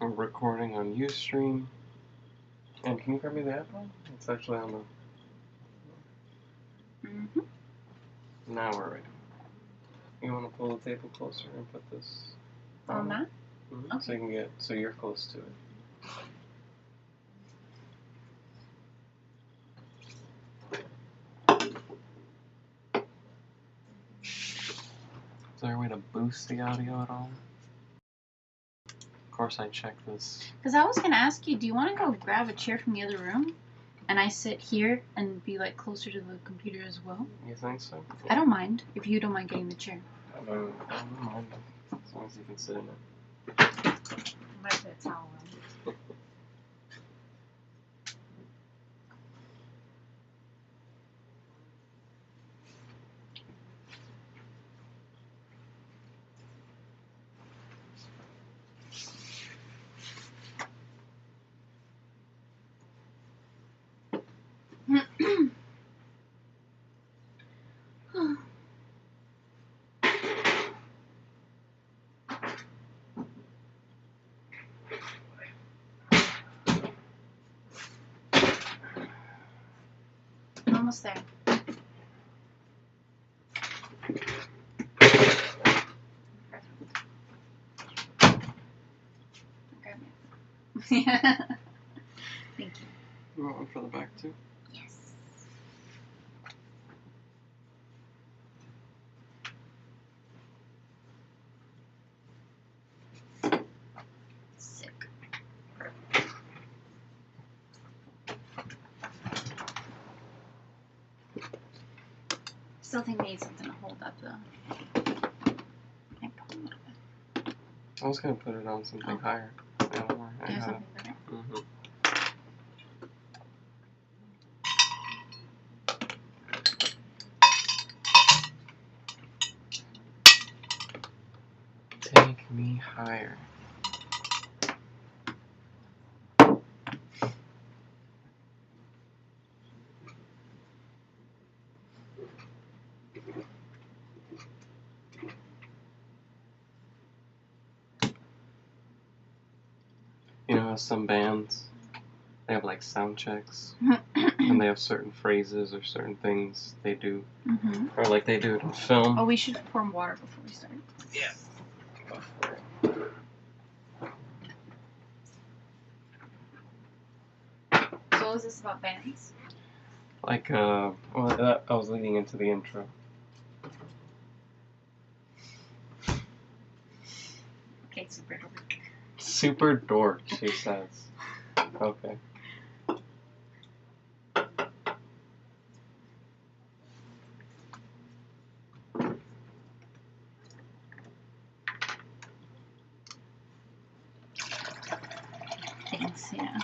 We're recording on UStream. And can you grab me the iPhone? It's actually on the... Now we're ready. You want to pull the table closer and put this on that? Mm-hmm. Okay. So you can get, so you're close to it. Is there a way to boost the audio at all? Of course, I check this. Because I was going to ask you, do you want to go grab a chair from the other room? And I sit here and be like closer to the computer as well? You think so? I don't mind, if you don't mind getting the chair. I don't mind, as long as you can sit in it. I might put a towel on. Almost there. Grab it. Thank you. You want one for the back too? Yes. Sick. Still think we need something to hold up the. I was gonna put it on something higher. Yeah, don't worry. I There's got it. something better. Mm-hmm. Take me higher. You know how some bands, they have like sound checks, and they have certain phrases or certain things they do, or like they do it in film. Oh, we should pour water before we start. Yeah. So what was this about bands? Like, well, that, I was leading into the intro. Okay, super dork. Super dork, she says. Okay. Thanks, yeah.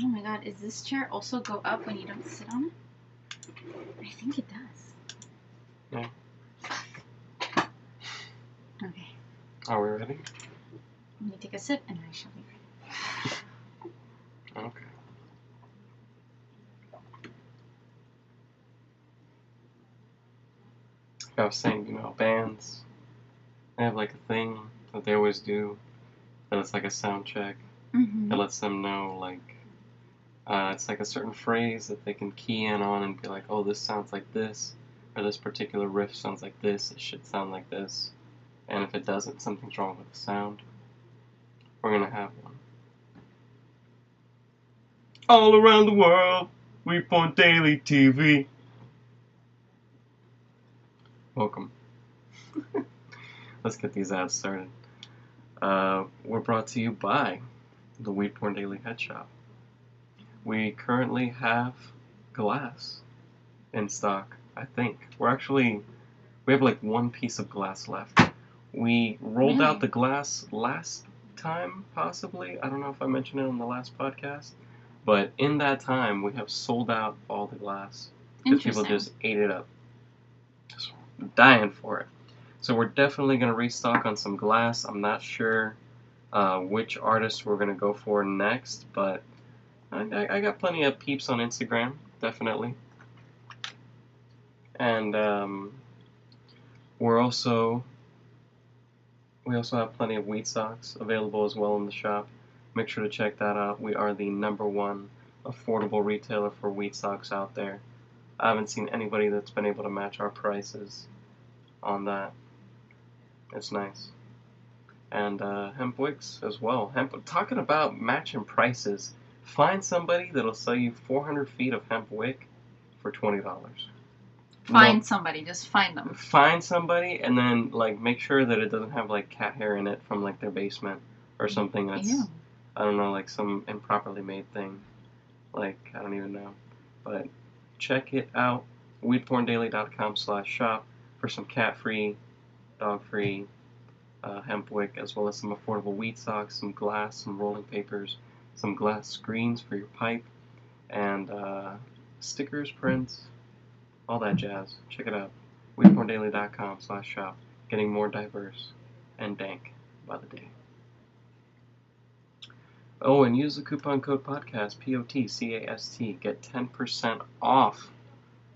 Oh my god, is this chair also go up when you don't sit on it? I think it does. Yeah. Okay. Are we ready? Let me take a sip and I shall be ready. Okay. Like I was saying, you know, bands, they have like a thing that they always do, that it's like a sound check. It lets them know, like, it's like a certain phrase that they can key in on and be like, oh, this sounds like this, or this particular riff sounds like this, it should sound like this. And if it doesn't, something's wrong with the sound. We're gonna have one. All around the world, WeedPornDaily TV. Welcome. Let's get these ads started. We're brought to you by the WeedPornDaily Head Shop. We currently have glass in stock, I think. We have like one piece of glass left. We rolled out the glass last time, possibly. I don't know if I mentioned it on the last podcast. But in that time, we have sold out all the glass because people just ate it up, just dying for it. So we're definitely going to restock on some glass. I'm not sure which artist we're going to go for next, but I got plenty of peeps on Instagram, definitely. And we also have plenty of weed socks available as well in the shop. Make sure to check that out. We are the #1 affordable retailer for weed socks out there. I haven't seen anybody that's been able to match our prices on that. It's nice. And hemp wicks as well. Talking about matching prices, find somebody that'll sell you 400 feet of hemp wick for $20. Find somebody, just find them. Find somebody, and then make sure that it doesn't have cat hair in it from their basement or something. That's I don't know, some improperly made thing. I don't even know. But check it out. WeedPornDaily.com/shop for some cat-free, dog-free hemp wick, as well as some affordable weed socks, some glass, some rolling papers, some glass screens for your pipe, and stickers, prints, all that jazz. Check it out. WeedPornDaily.com/shop. Getting more diverse and dank by the day. Oh, and use the coupon code podcast, POTCAST. Get 10% off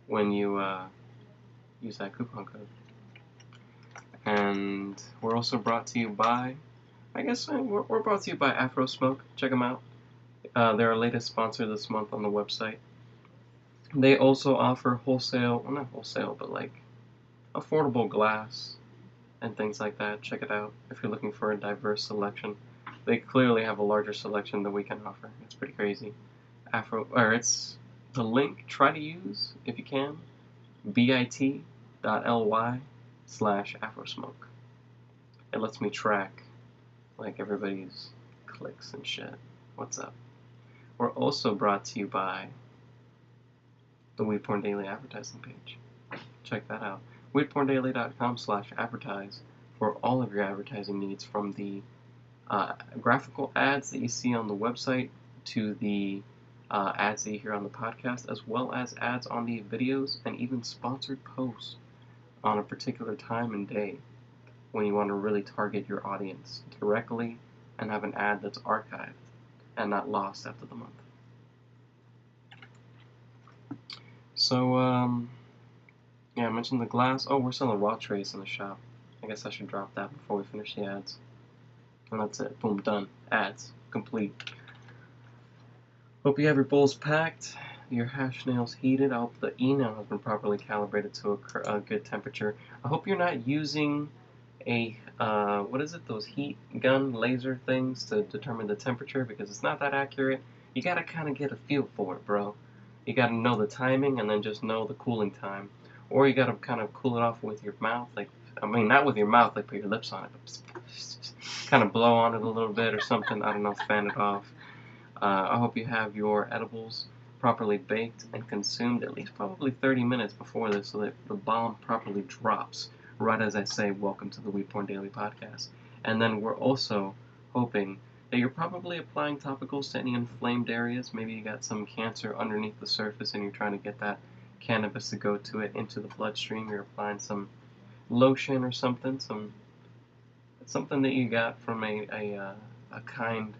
when you use that coupon code. And we're also brought to you by, we're brought to you by Afro Smoke. Check them out. They're our latest sponsor this month on the website. They also offer not wholesale, but affordable glass and things like that. Check it out if you're looking for a diverse selection. They clearly have a larger selection than we can offer. It's pretty crazy. It's the link. Try to use, if you can, bit.ly/AfroSmoke. It lets me track everybody's clicks and shit. What's up? We're also brought to you by the Weed Porn Daily advertising page. Check that out. WeedPornDaily.com/advertise for all of your advertising needs, from the graphical ads that you see on the website to the ads that you hear on the podcast, as well as ads on the videos and even sponsored posts on a particular time and day when you want to really target your audience directly and have an ad that's archived and not lost after the month. So, I mentioned the glass. Oh, we're selling raw trays in the shop. I guess I should drop that before we finish the ads. And that's it. Boom, done. Ads. Complete. Hope you have your bowls packed, your hash nails heated. I hope the E-nail has been properly calibrated to a good temperature. I hope you're not using a, those heat gun laser things to determine the temperature, because it's not that accurate. You gotta kind of get a feel for it, bro. You gotta know the timing and then just know the cooling time. Or you gotta kind of cool it off with your mouth, not with your mouth, put your lips on it, but kind of blow on it a little bit or something. I don't know, fan it off. I hope you have your edibles properly baked and consumed at least probably 30 minutes before this, so that the bomb properly drops right as I say, welcome to the Weed Porn Daily podcast. And then we're also hoping that you're probably applying topicals to any inflamed areas. Maybe you got some cancer underneath the surface and you're trying to get that cannabis to go to it into the bloodstream. You're applying some lotion or something that you got from a kind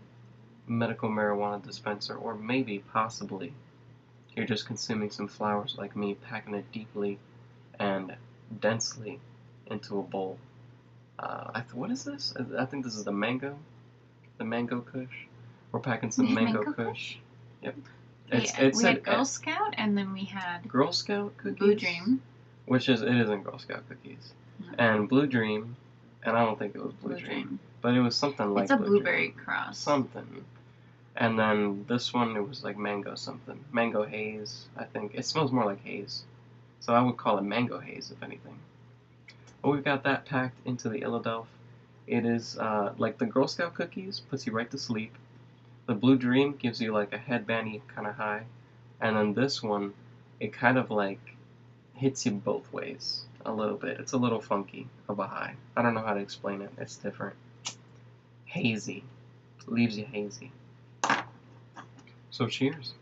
medical marijuana dispenser, or maybe possibly you're just consuming some flowers like me, packing it deeply and densely into a bowl. What is this? I think this is the mango kush. We're packing some mango kush. Yep. We had Girl Scout, and then we had Girl Scout cookies. Blue Dream. It isn't Girl Scout cookies. No. And Blue Dream, and I don't think it was Blue Dream, but it was something like. It's a Blue blueberry Dream. Cross. Something. And then this one, it was mango something. Mango haze, I think. It smells more like haze. So I would call it mango haze, if anything. But we've got that packed into the Illadelph. It is, like the Girl Scout cookies, puts you right to sleep. The Blue Dream gives you a headbandy kind of high. And then this one, it kind of hits you both ways a little bit. It's a little funky of a high. I don't know how to explain it. It's different. Hazy. Leaves you hazy. So cheers.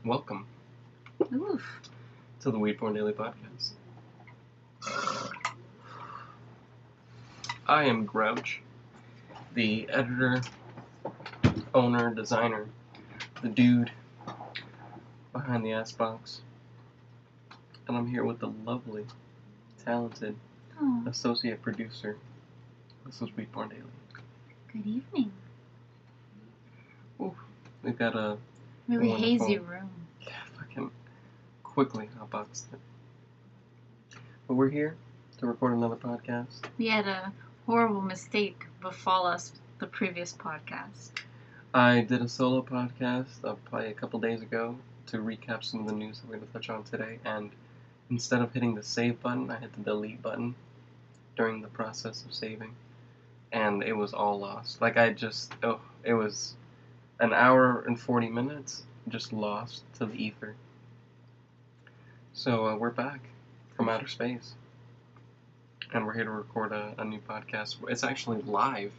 Welcome to the WeedPornDaily podcast. I am Grouch, the editor, owner, designer, the dude behind the ass box. And I'm here with the lovely, talented associate producer. This is WeedPornDaily. Good evening. Ooh, we've got a really hazy room. Yeah, fucking quickly outboxed it. But we're here to record another podcast. We had a horrible mistake befall us the previous podcast. I did a solo podcast probably a couple days ago to recap some of the news that we're going to touch on today, and instead of hitting the save button, I hit the delete button during the process of saving, and it was all lost. Like it was an hour and 40 minutes just lost to the ether. So we're back from outer space, and we're here to record a new podcast. It's actually live.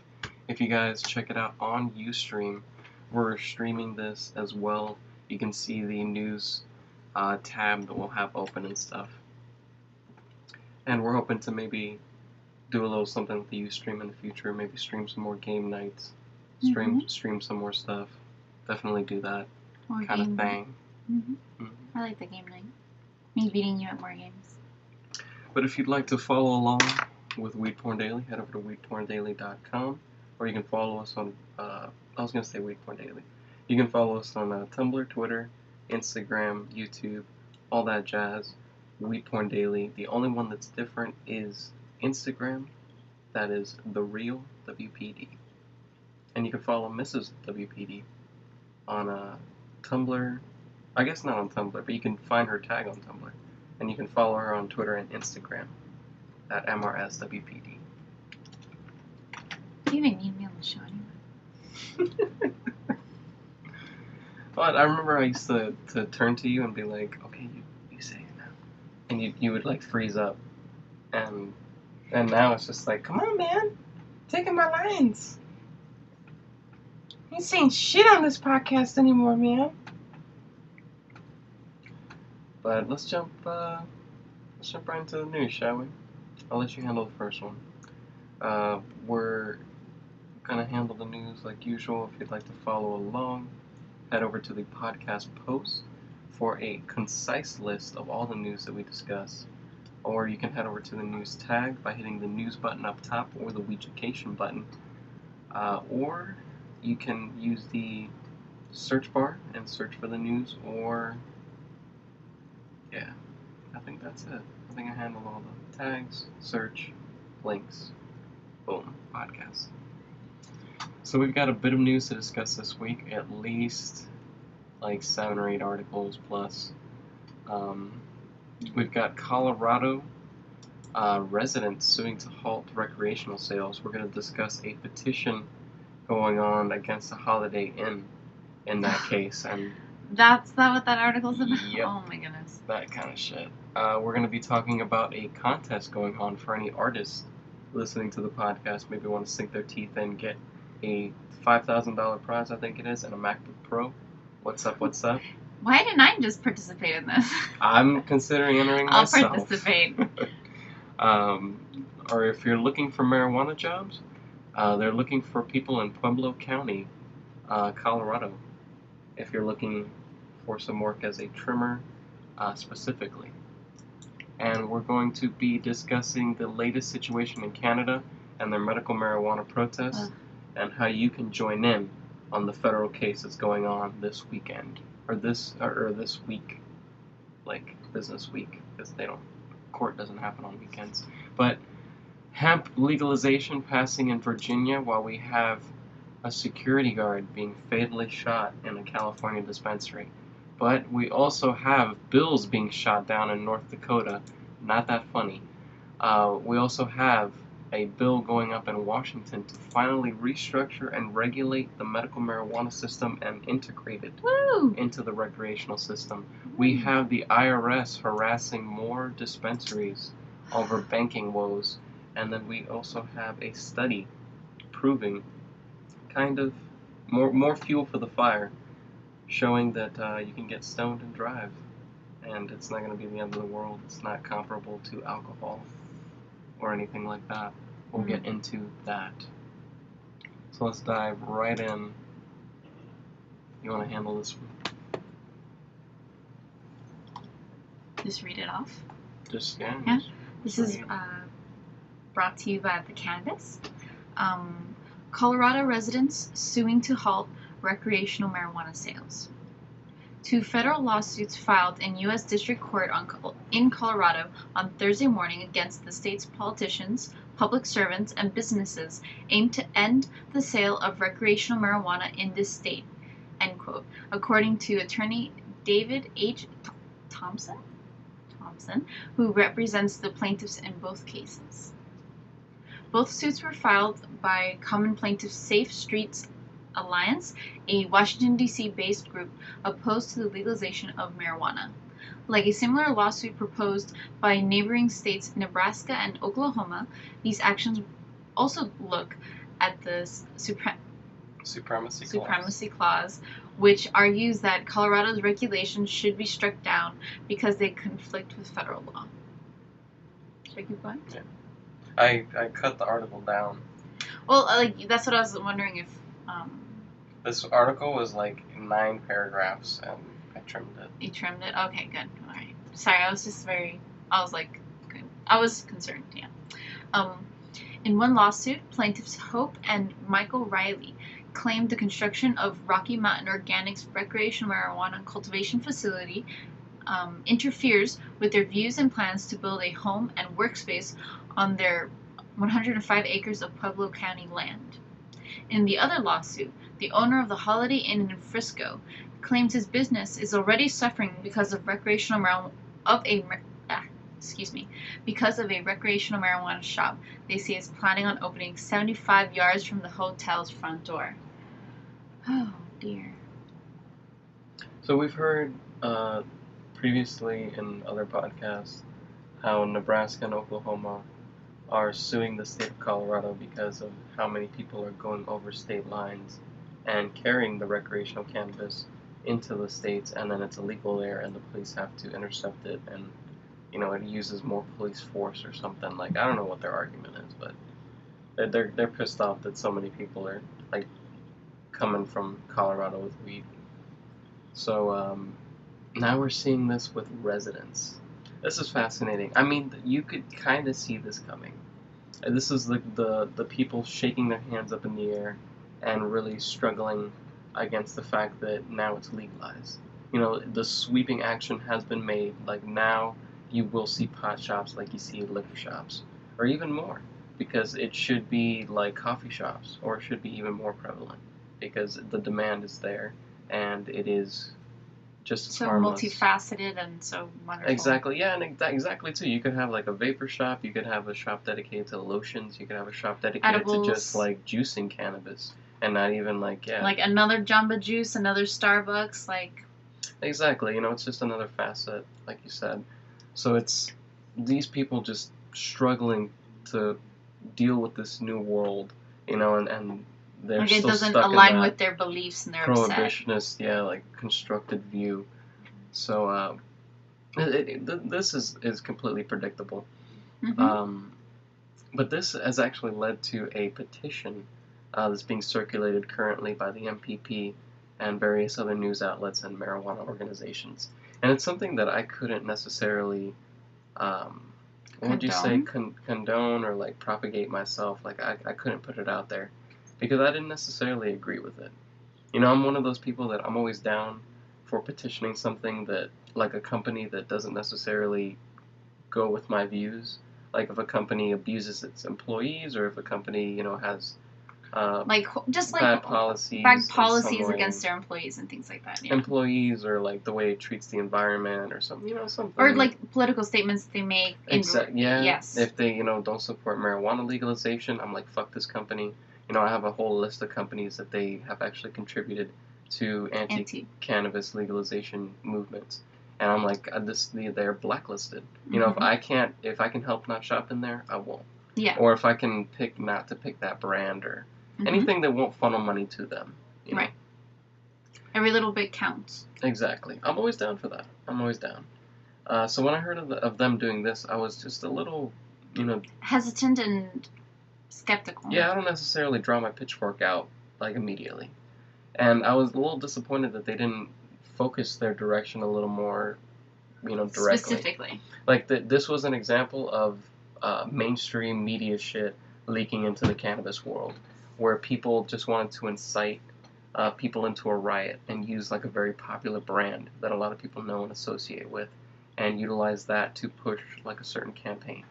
If you guys check it out on UStream, we're streaming this as well. You can see the news tab that we'll have open and stuff. And we're hoping to maybe do a little something with the UStream in the future. Maybe stream some more game nights. Stream some more stuff. Definitely do that kind of thing. I like the game night. Me beating you at more games. But if you'd like to follow along with WeedPornDaily, head over to WeedPornDaily.com, or you can follow us on, I was going to say WeedPornDaily. You can follow us on Tumblr, Twitter, Instagram, YouTube, all that jazz. WeedPornDaily. The only one that's different is Instagram. That is the real WPD. And you can follow Mrs. WPD on Tumblr. I guess not on Tumblr, but you can find her tag on Tumblr. And you can follow her on Twitter and Instagram at MRSWPD. You even need me on the show anyway. But I remember I used to turn to you and be like, okay, you say it now. And you would like freeze up. And now it's just like, come on, man. Taking my lines. You ain't saying shit on this podcast anymore, man. But let's jump right into the news, shall we? I'll let you handle the first one. We're gonna handle the news like usual. If you'd like to follow along, head over to the podcast post for a concise list of all the news that we discuss. Or you can head over to the news tag by hitting the news button up top or the Weeducation button. Or you can use the search bar and search for the news, or yeah, I think that's it. I think I handled all the tags, search, links, boom, podcast. So we've got a bit of news to discuss this week, at least like 7 or 8 articles plus. We've got Colorado residents suing to halt recreational sales. We're going to discuss a petition going on against a Holiday Inn in that case, and that's not what that article's about? Yep, oh my goodness. That kind of shit. We're going to be talking about a contest going on for any artists listening to the podcast. Maybe want to sink their teeth in, get a $5,000 prize, I think it is, and a MacBook Pro. What's up? Why didn't I just participate in this? I'm considering entering myself. I'll participate. Or if you're looking for marijuana jobs, they're looking for people in Pueblo County, Colorado. If you're looking for some work as a trimmer, specifically. And we're going to be discussing the latest situation in Canada and their medical marijuana protests, and how you can join in on the federal case that's going on this weekend, or this week, like business week, because court doesn't happen on weekends. But hemp legalization passing in Virginia, while we have a security guard being fatally shot in a California dispensary. But we also have bills being shot down in North Dakota. Not that funny. We also have a bill going up in Washington to finally restructure and regulate the medical marijuana system and integrate it into the recreational system. We have the IRS harassing more dispensaries over banking woes. And then we also have a study proving kind of more fuel for the fire, showing that you can get stoned and drive, and it's not going to be the end of the world. It's not comparable to alcohol or anything like that. We'll get into that. So let's dive right in. You want to handle this one? Just read it off. Just yeah. This is brought to you by the Cannabis. Colorado residents suing to halt recreational marijuana sales. 2 federal lawsuits filed in U.S. District Court in Colorado on Thursday morning against the state's politicians, public servants, and businesses aim to end the sale of recreational marijuana in this state, end quote, according to attorney David H. Thompson, who represents the plaintiffs in both cases. Both suits were filed by common plaintiff Safe Streets Alliance, a Washington, D.C. based group opposed to the legalization of marijuana. Like a similar lawsuit proposed by neighboring states Nebraska and Oklahoma, these actions also look at the Supremacy Clause, which argues that Colorado's regulations should be struck down because they conflict with federal law. Should I keep going? Yeah. I cut the article down. Well, that's what I was wondering if... This article was like 9 paragraphs, and I trimmed it. You trimmed it? Okay, good. All right. Sorry, I was concerned, yeah. In one lawsuit, plaintiffs Hope and Michael Riley claimed the construction of Rocky Mountain Organics recreational marijuana cultivation facility interferes with their views and plans to build a home and workspace on their 105 acres of Pueblo County land. In the other lawsuit, the owner of the Holiday Inn in Frisco claims his business is already suffering because of recreational marijuana shop they say is planning on opening 75 yards from the hotel's front door. Oh dear. So we've heard previously in other podcasts how Nebraska and Oklahoma are suing the state of Colorado because of how many people are going over state lines and carrying the recreational cannabis into the states, and then it's illegal there, and the police have to intercept it, and it uses more police force or something. Like, I don't know what their argument is, but they're pissed off that so many people are like coming from Colorado with weed. So now we're seeing this with residents. This is fascinating. I mean, you could kind of see this coming. This is the people shaking their hands up in the air and really struggling against the fact that now it's legalized. The sweeping action has been made. Like, now you will see pot shops like you see liquor shops, or even more, because it should be like coffee shops, or it should be even more prevalent, because the demand is there, and it is just so harmless. Multifaceted and so wonderful. Exactly, yeah, and exactly too. You could have like a vapor shop. You could have a shop dedicated to lotions. You could have a shop dedicated Edibles. to just like juicing cannabis, and not even like like another Jamba Juice, another Starbucks, like. Exactly, it's just another facet, like you said. So it's these people just struggling to deal with this new world, and they're like still it doesn't stuck align in that with their beliefs, and they're prohibitionist, like constructed view. So this is completely predictable. Mm-hmm. But this has actually led to a petition that's being circulated currently by the MPP and various other news outlets and marijuana organizations. And it's something that I couldn't necessarily, condone or like propagate myself. Like I couldn't put it out there because I didn't necessarily agree with it. I'm one of those people that I'm always down for petitioning something that, like a company that doesn't necessarily go with my views. Like if a company abuses its employees, or if a company, has just bad policies against their employees and things like that. Yeah. Employees, or like the way it treats the environment, or something, something. Or like political statements they make. Yes. If they, don't support marijuana legalization, I'm like, fuck this company. I have a whole list of companies that they have actually contributed to anti-cannabis legalization movements, and I'm like, they're blacklisted. If I can help not shop in there, I won't. Yeah. Or if I can pick not to pick that brand, or anything that won't funnel money to them. Right. Every little bit counts. Exactly. I'm always down for that. I'm always down. So when I heard of them doing this, I was just a little, hesitant and skeptical. Yeah, I don't necessarily draw my pitchfork out like immediately, and I was a little disappointed that they didn't focus their direction a little more, directly. Specifically. Like this was an example of mainstream media shit leaking into the cannabis world, where people just wanted to incite people into a riot and use like a very popular brand that a lot of people know and associate with, and utilize that to push like a certain campaign.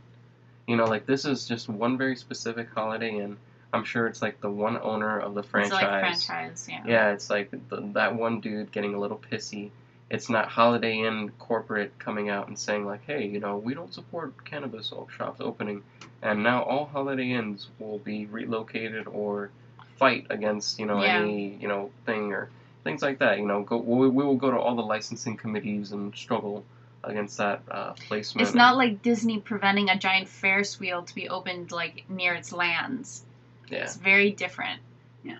Like this is just one very specific Holiday Inn. I'm sure it's like the one owner of the franchise. It's like franchise, yeah. Yeah, it's like that one dude getting a little pissy. It's not Holiday Inn corporate coming out and saying like, hey, we don't support cannabis shops opening, and now all Holiday Inns will be relocated or fight against, any, thing or things like that. We will go to all the licensing committees and struggle against that placement. It's not like Disney preventing a giant Ferris wheel to be opened like near its lands. Yeah. It's very different. Yeah.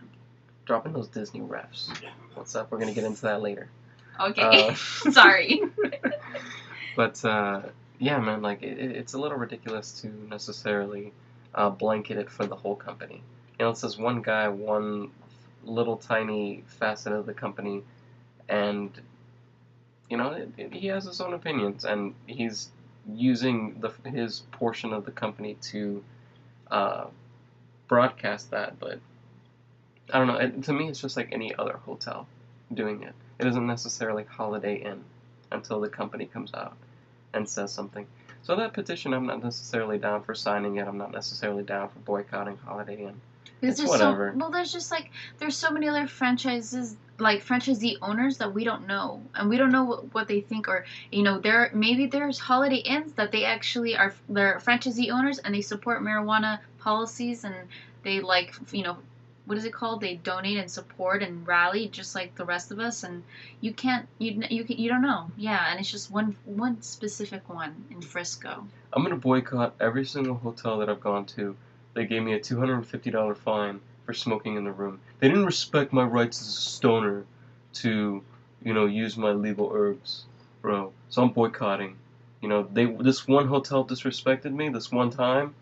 Dropping those Disney refs. What's up? We're gonna get into that later. Okay. Sorry. But yeah, man, like it's a little ridiculous to necessarily blanket it for the whole company. It says one guy, one little tiny facet of the company, and he has his own opinions, and he's using his portion of the company to broadcast that. But I don't know. To me, it's just like any other hotel doing it. It isn't necessarily Holiday Inn until the company comes out and says something. So that petition, I'm not necessarily down for signing it. I'm not necessarily down for boycotting Holiday Inn. It's whatever. There's so many other franchises, like franchisee owners that we don't know, and we don't know what they think, or there's Holiday Inns that they actually they're franchisee owners and they support marijuana policies, and they what is it called? They donate and support and rally just like the rest of us, and you don't know. Yeah, and it's just one specific one in Frisco. I'm gonna boycott every single hotel that I've gone to. They gave me a $250 fine for smoking in the room. They didn't respect my rights as a stoner to, use my legal herbs, bro. So I'm boycotting. This one hotel disrespected me this one time.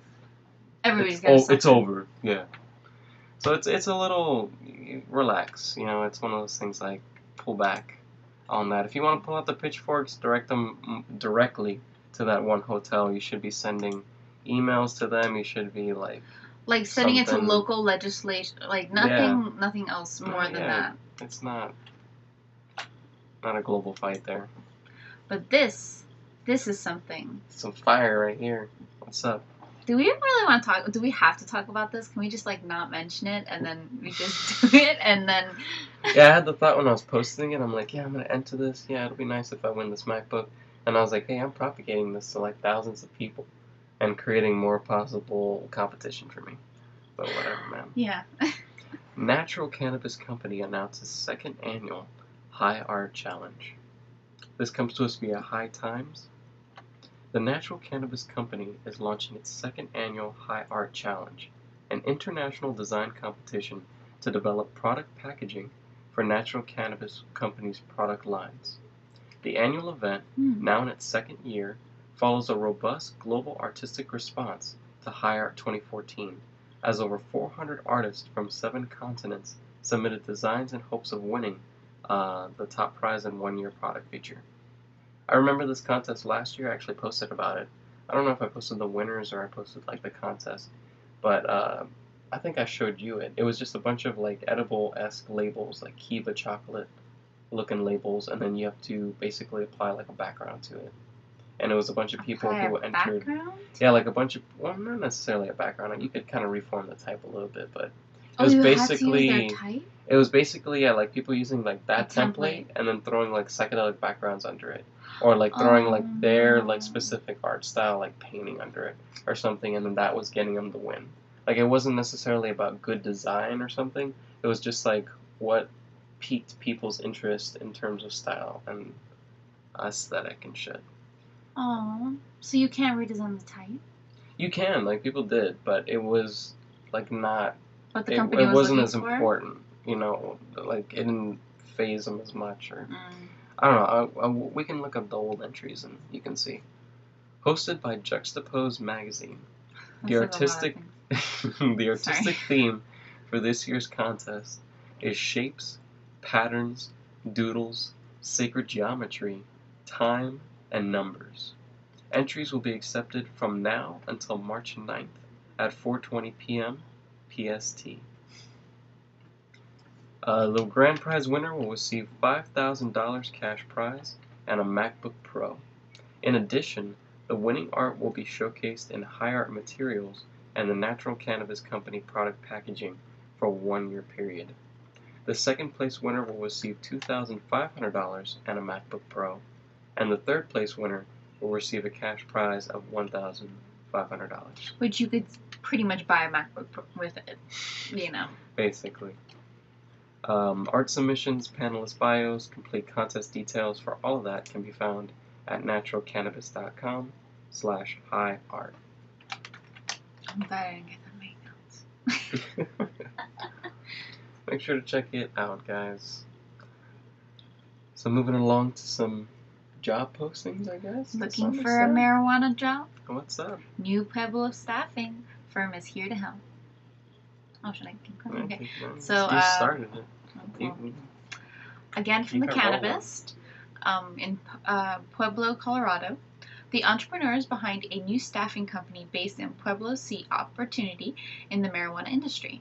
It's over. Yeah. So it's a little relax. It's one of those things like pull back on that. If you want to pull out the pitchforks, direct them directly to that one hotel. You should be sending emails to them. You should be sending it to local legislation, nothing else more than that. It's not a global fight there. But this is something. Some fire right here. What's up? Do we really want to talk? Do we have to talk about this? Can we just not mention it and then we just do it and then? Yeah, I had the thought when I was posting it. I'm like, yeah, I'm gonna enter this. Yeah, it'll be nice if I win this MacBook. And I was like, hey, I'm propagating this to thousands of people and creating more possible competition for me. But whatever, man. Yeah. Natural Cannabis Company announces second annual High Art Challenge. This comes to us via High Times. The Natural Cannabis Company is launching its second annual High Art Challenge, an international design competition to develop product packaging for Natural Cannabis Company's product lines. The annual event, now in its second year, follows a robust global artistic response to High Art 2014, as over 400 artists from 7 continents submitted designs in hopes of winning the top prize in one-year product feature. I remember this contest last year. I actually posted about it. I don't know if I posted the winners or I posted the contest, but I think I showed you it. It was just a bunch of edible-esque labels, like Kiva chocolate looking labels, and then you have to basically apply a background to it. And it was a bunch of people who entered. Background? Yeah, a bunch of, well, not necessarily a background. You could kind of reform the type a little bit, but Oh, you had to use their type? It was basically like people using like that template and then throwing like psychedelic backgrounds under it, or like throwing like their like specific art style like painting under it or something, and then that was getting them the win. Like it wasn't necessarily about good design or something. It was just like what piqued people's interest in terms of style and aesthetic and shit. Oh, so you can't redesign the type? You can, like people did, but it was like not. What the company it wasn't as for? important, you know. Like it didn't phase them as much, or I don't know. We can look up the old entries and you can see. Hosted by Juxtapose Magazine, the artistic theme for this year's contest is shapes, patterns, doodles, sacred geometry, time, and numbers. Entries will be accepted from now until March 9th at 4:20 p.m. PST. The grand prize winner will receive $5,000 cash prize and a MacBook Pro. In addition, the winning art will be showcased in High Art Materials and the Natural Cannabis Company product packaging for a 1-year period. The second place winner will receive $2,500 and a MacBook Pro, and the third place winner will receive a cash prize of $1,500. Which you could pretty much buy a MacBook Pro with it, you know. Basically. Art submissions, panelist bios, complete contest details for all of that can be found at naturalcannabis.com/highart. I'm glad I didn't get the main notes. Make sure to check it out, guys. So moving along to some job postings, I guess. Looking for a marijuana job? What's up? New Pueblo staffing firm is here to help. Oh, should I keep going? Okay. So, you started it. Well, again, from the cannabis, in Pueblo, Colorado, the entrepreneurs behind a new staffing company based in Pueblo see opportunity in the marijuana industry.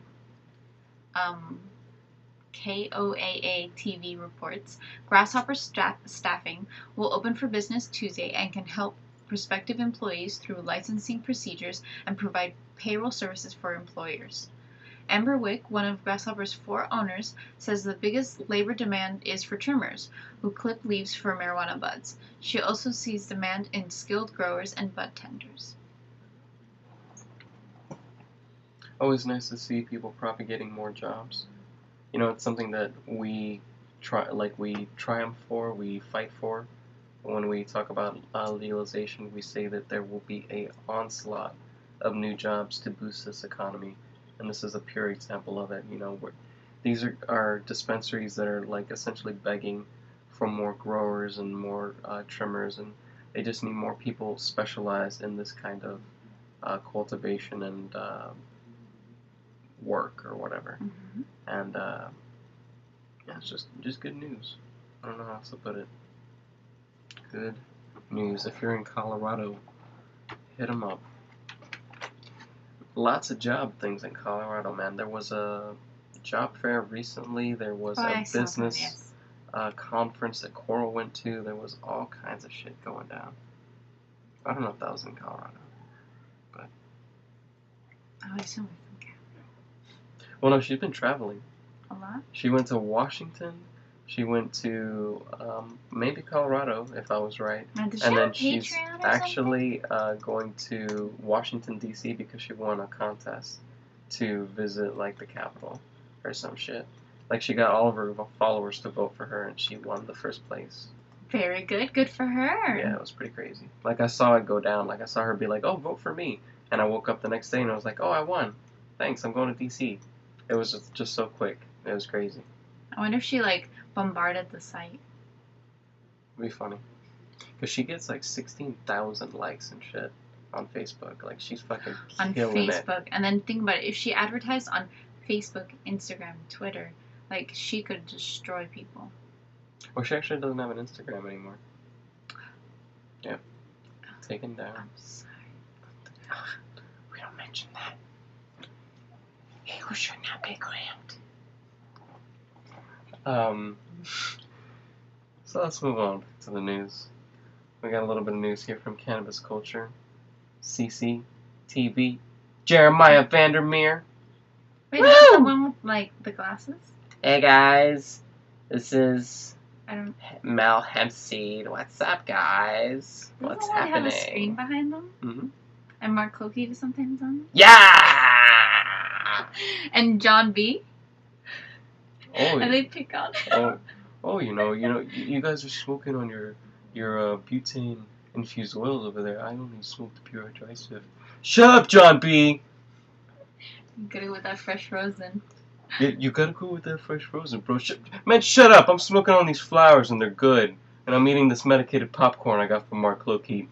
KOAA TV reports Grasshopper Staffing will open for business Tuesday and can help prospective employees through licensing procedures and provide payroll services for employers. Amber Wick, one of Grasshopper's 4 owners, says the biggest labor demand is for trimmers, who clip leaves for marijuana buds. She also sees demand in skilled growers and bud tenders. Always nice to see people propagating more jobs. You know, it's something that we triumph for, we fight for. When we talk about legalization, we say that there will be an onslaught of new jobs to boost this economy. And this is a pure example of it. You know, these are dispensaries that are like essentially begging for more growers and more trimmers, and they just need more people specialized in this kind of cultivation and work or whatever. Mm-hmm. And yeah, it's just good news. I don't know how else to put it. Good news. If you're in Colorado, hit them up. Lots of job things in Colorado, man. There was a job fair recently. There was a business conference that Coral went to. There was all kinds of shit going down. I don't know if that was in Colorado, but I assume it's in Canada. Well, no, she's been traveling. A lot? She went to Washington. She went to maybe Colorado, if I was right. And then she's actually going to Washington, D.C. because she won a contest to visit, like, the Capitol or some shit. Like, she got all of her followers to vote for her, and she won the first place. Very good. Good for her. Yeah, it was pretty crazy. Like, I saw it go down. Like, I saw her be like, oh, vote for me. And I woke up the next day, and I was like, oh, I won. Thanks, I'm going to D.C. It was just so quick. It was crazy. I wonder if she, like, bombarded the site. It'd be funny. Because she gets, like, 16,000 likes and shit on Facebook. Like, she's fucking killing it. On Facebook. And then think about it. If she advertised on Facebook, Instagram, Twitter, like, she could destroy people. Well, she actually doesn't have an Instagram anymore. Yep. Taken down. I'm sorry. We don't mention that. He who should not be crammed. So let's move on to the news. We got a little bit of news here from Cannabis Culture. CCTV. Jeremiah Vandermeer. Wait, is that the one with, like, the glasses? Hey guys, this is I don't... Mel Hempseed. What's up, guys? Doesn't What's one happening? have a screen behind them? Mm-hmm. And Mark Cokey does sometimes on? Yeah! And John B? Oh, And they pick on you guys are smoking on your butane infused oils over there. I only smoke the pure dry stuff. Shut up, John B. Get it with that fresh rosin. You gotta go with that fresh rosin, bro. Man, shut up! I'm smoking on these flowers and they're good, and I'm eating this medicated popcorn I got from Mark Loki.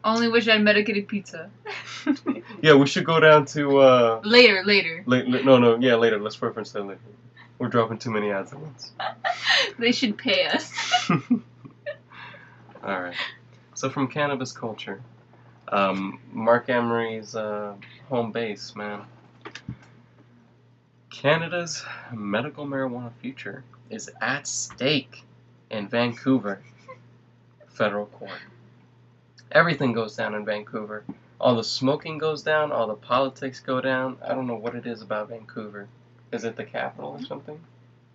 Only wish I had medicated pizza. Yeah, we should go down to Later. Later. Let's reference that later. We're dropping too many ads at once. They should pay us. Alright. So from cannabis culture, Mark Emery's home base, man. Canada's medical marijuana future is at stake in Vancouver federal court. Everything goes down in Vancouver. All the smoking goes down, all the politics go down. I don't know what it is about Vancouver. Is it the capital or something?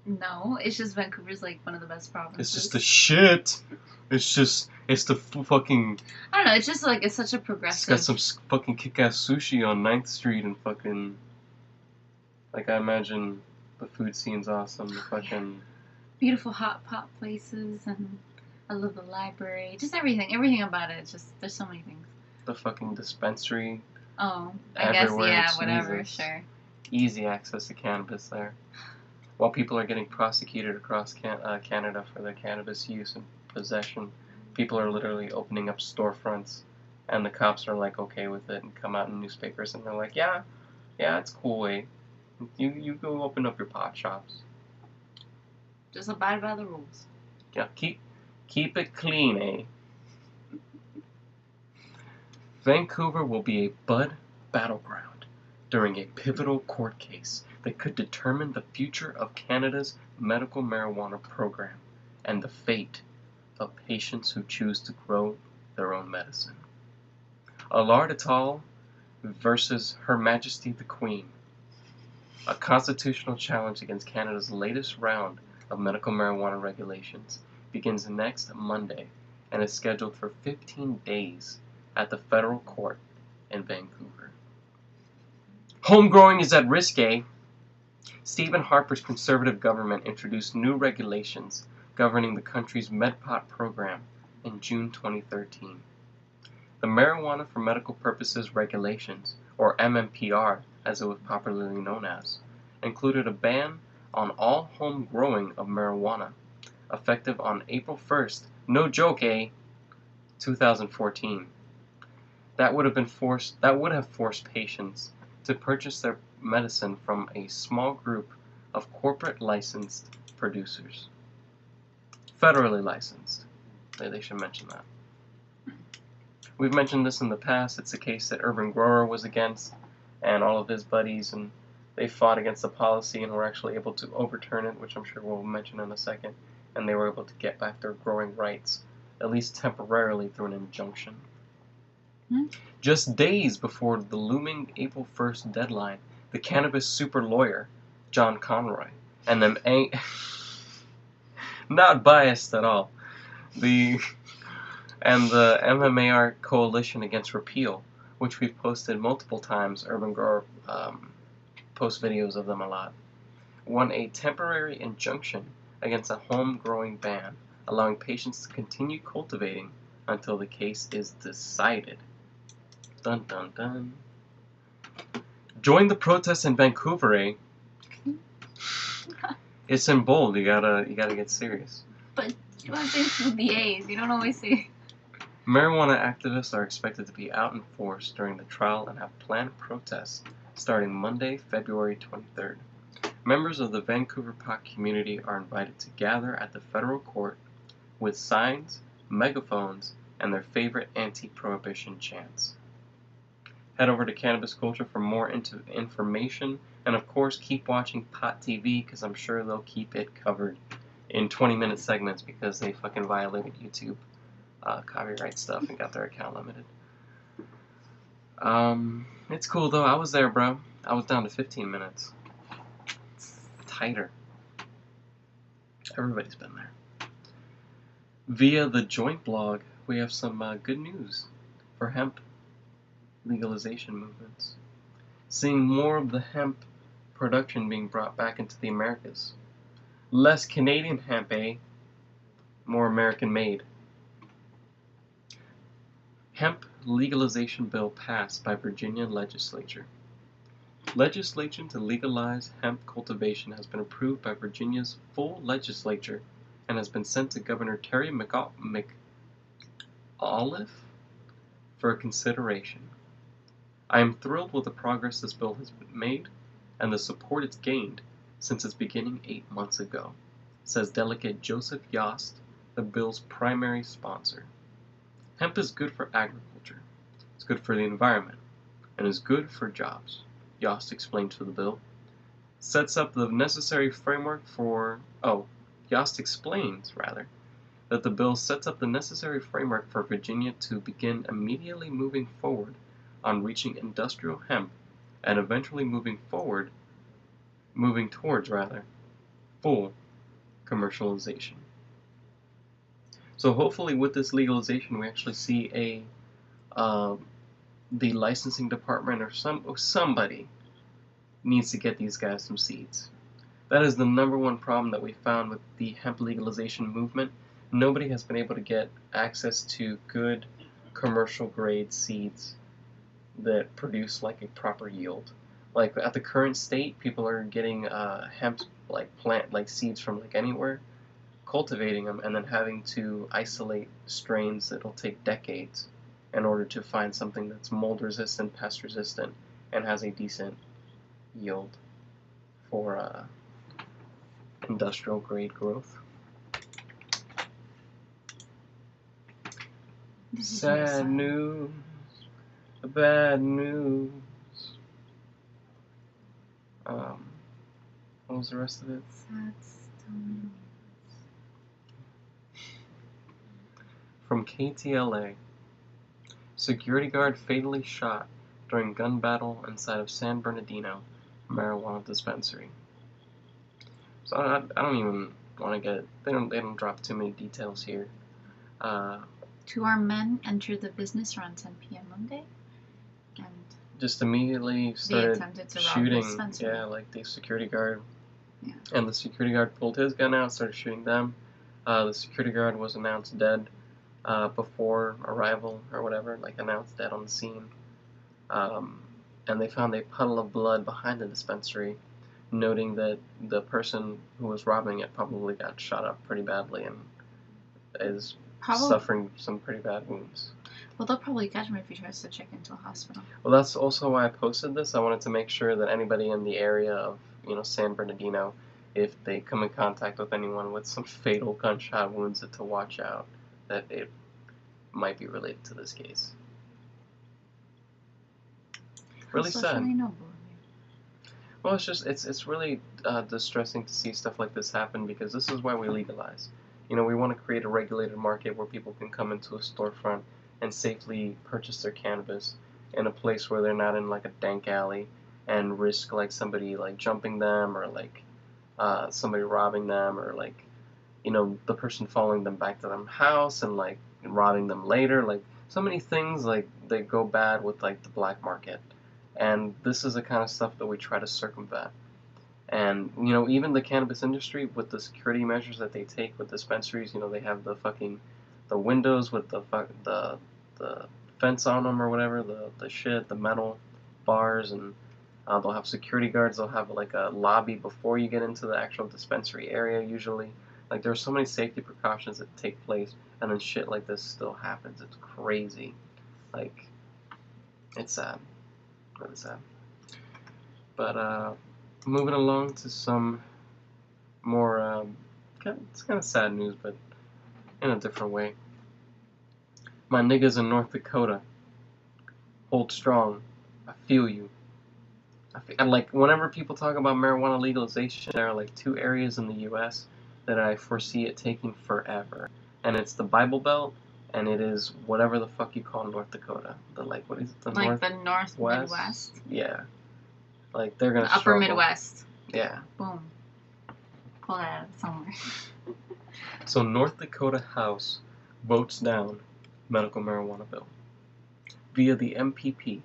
No, it's just Vancouver's like one of the best provinces. It's just the shit. It's the fucking... I don't know, it's just like, it's such a progressive... It's got some fucking kick-ass sushi on 9th Street and fucking... Like, I imagine the food scene's awesome. The fucking... Beautiful hot pot places, and I love the library. Just everything about it. It's just, there's so many things. The fucking dispensary. Oh, I guess, Everywhere, yeah, whatever, Jesus. sure. Easy access to cannabis there. While people are getting prosecuted across Canada for their cannabis use and possession, people are literally opening up storefronts, and the cops are like okay with it and come out in newspapers and they're like, yeah, it's cool, eh? You go open up your pot shops. Just abide by the rules. Yeah, keep it clean, eh? Vancouver will be a bud battleground during a pivotal court case that could determine the future of Canada's medical marijuana program and the fate of patients who choose to grow their own medicine. Allard et al. Versus Her Majesty the Queen. A constitutional challenge against Canada's latest round of medical marijuana regulations begins next Monday and is scheduled for 15 days at the federal court in Vancouver. Homegrowing is at risk, eh? Stephen Harper's Conservative government introduced new regulations governing the country's MedPot program in June 2013. The Marijuana for Medical Purposes Regulations, or MMPR as it was popularly known as, included a ban on all home growing of marijuana, effective on April 1st, no joke, eh? 2014. That would have forced patients to purchase their medicine from a small group of corporate licensed producers. Federally licensed. They should mention that. We've mentioned this in the past. It's a case that Urban Grower was against, and all of his buddies, and they fought against the policy and were actually able to overturn it, which I'm sure we'll mention in a second, and they were able to get back their growing rights, at least temporarily through an injunction. Just days before the looming April 1st deadline, the cannabis super lawyer, John Conroy, and them ain't not biased at all, the MMAR Coalition Against Repeal, which we've posted multiple times, Urban Grower posts videos of them a lot, won a temporary injunction against a home-growing ban, allowing patients to continue cultivating until the case is decided. Dun dun dun. Join the protests in Vancouver, eh? It's in bold. You gotta get serious. But you want to say the A's. You don't always say. Marijuana activists are expected to be out in force during the trial and have planned protests starting Monday, February 23rd. Members of the Vancouver pot community are invited to gather at the federal court with signs, megaphones, and their favorite anti-prohibition chants. Head over to Cannabis Culture for more information, and of course keep watching Pot TV because I'm sure they'll keep it covered in 20-minute segments because they fucking violated YouTube copyright stuff and got their account limited. It's cool though. I was there, bro. I was down to 15 minutes. Tighter. Everybody's been there. Via the joint blog, we have some good news for hemp legalization movements. Seeing more of the hemp production being brought back into the Americas. Less Canadian hemp, eh? More American made. Hemp legalization bill passed by Virginia legislature. Legislation to legalize hemp cultivation has been approved by Virginia's full legislature and has been sent to Governor Terry McAuliffe for consideration. I am thrilled with the progress this bill has been made and the support it's gained since its beginning 8 months ago, says Delegate Joseph Yost, the bill's primary sponsor. Hemp is good for agriculture, it's good for the environment, and is good for jobs, Yost explained to the bill. Yost explains, that the bill sets up the necessary framework for Virginia to begin immediately moving forward on reaching industrial hemp and eventually moving towards full commercialization. So hopefully with this legalization we actually see the licensing department or somebody needs to get these guys some seeds. That is the number one problem that we found with the hemp legalization movement. Nobody has been able to get access to good commercial grade seeds that produce like a proper yield. Like at the current state, people are getting hemp plant seeds from anywhere, cultivating them, and then having to isolate strains that'll take decades in order to find something that's mold resistant, pest resistant, and has a decent yield for industrial grade growth. Sad news, bad news. What was the rest of it? Sad story. From KTLA. Security guard fatally shot during gun battle inside of San Bernardino marijuana dispensary. So I don't even want to get. They don't drop too many details here. 2 armed men entered the business around 10 p.m. Monday, and just immediately started attempted to shooting. rob the dispensary. Yeah, like the security guard. Yeah. And the security guard pulled his gun out, started shooting them. The security guard was announced dead before arrival or whatever, announced dead on the scene. And they found a puddle of blood behind the dispensary, noting that the person who was robbing it probably got shot up pretty badly and is suffering some pretty bad wounds. Well, they'll probably catch him if he tries to check into a hospital. Well, that's also why I posted this. I wanted to make sure that anybody in the area of San Bernardino, if they come in contact with anyone with some fatal gunshot wounds, to watch out, that it might be related to this case. Really sad. Well, it's really distressing to see stuff like this happen, because this is why we legalize. We want to create a regulated market where people can come into a storefront and safely purchase their cannabis in a place where they're not in a dank alley and risk somebody jumping them or somebody robbing them or the person following them back to their house and robbing them later. So many things they go bad with the black market. And this is the kind of stuff that we try to circumvent. And, even the cannabis industry, with the security measures that they take with dispensaries, they have the windows with the fence on them or whatever, the metal bars, and they'll have security guards, they'll have a lobby before you get into the actual dispensary area usually. There are so many safety precautions that take place, and then shit like this still happens. It's crazy. It's sad. Really sad. But, moving along to some more, it's kind of sad news, but in a different way. My niggas in North Dakota, hold strong. I feel you. And whenever people talk about marijuana legalization, there are 2 areas in the U.S. that I foresee it taking forever. And it's the Bible Belt, and it is whatever the fuck you call North Dakota. What is it? The the North Midwest? Yeah. Like, they're gonna The upper struggle. Midwest. Yeah. Boom. Pull that out somewhere. So North Dakota House votes down medical marijuana bill. Via the MPP,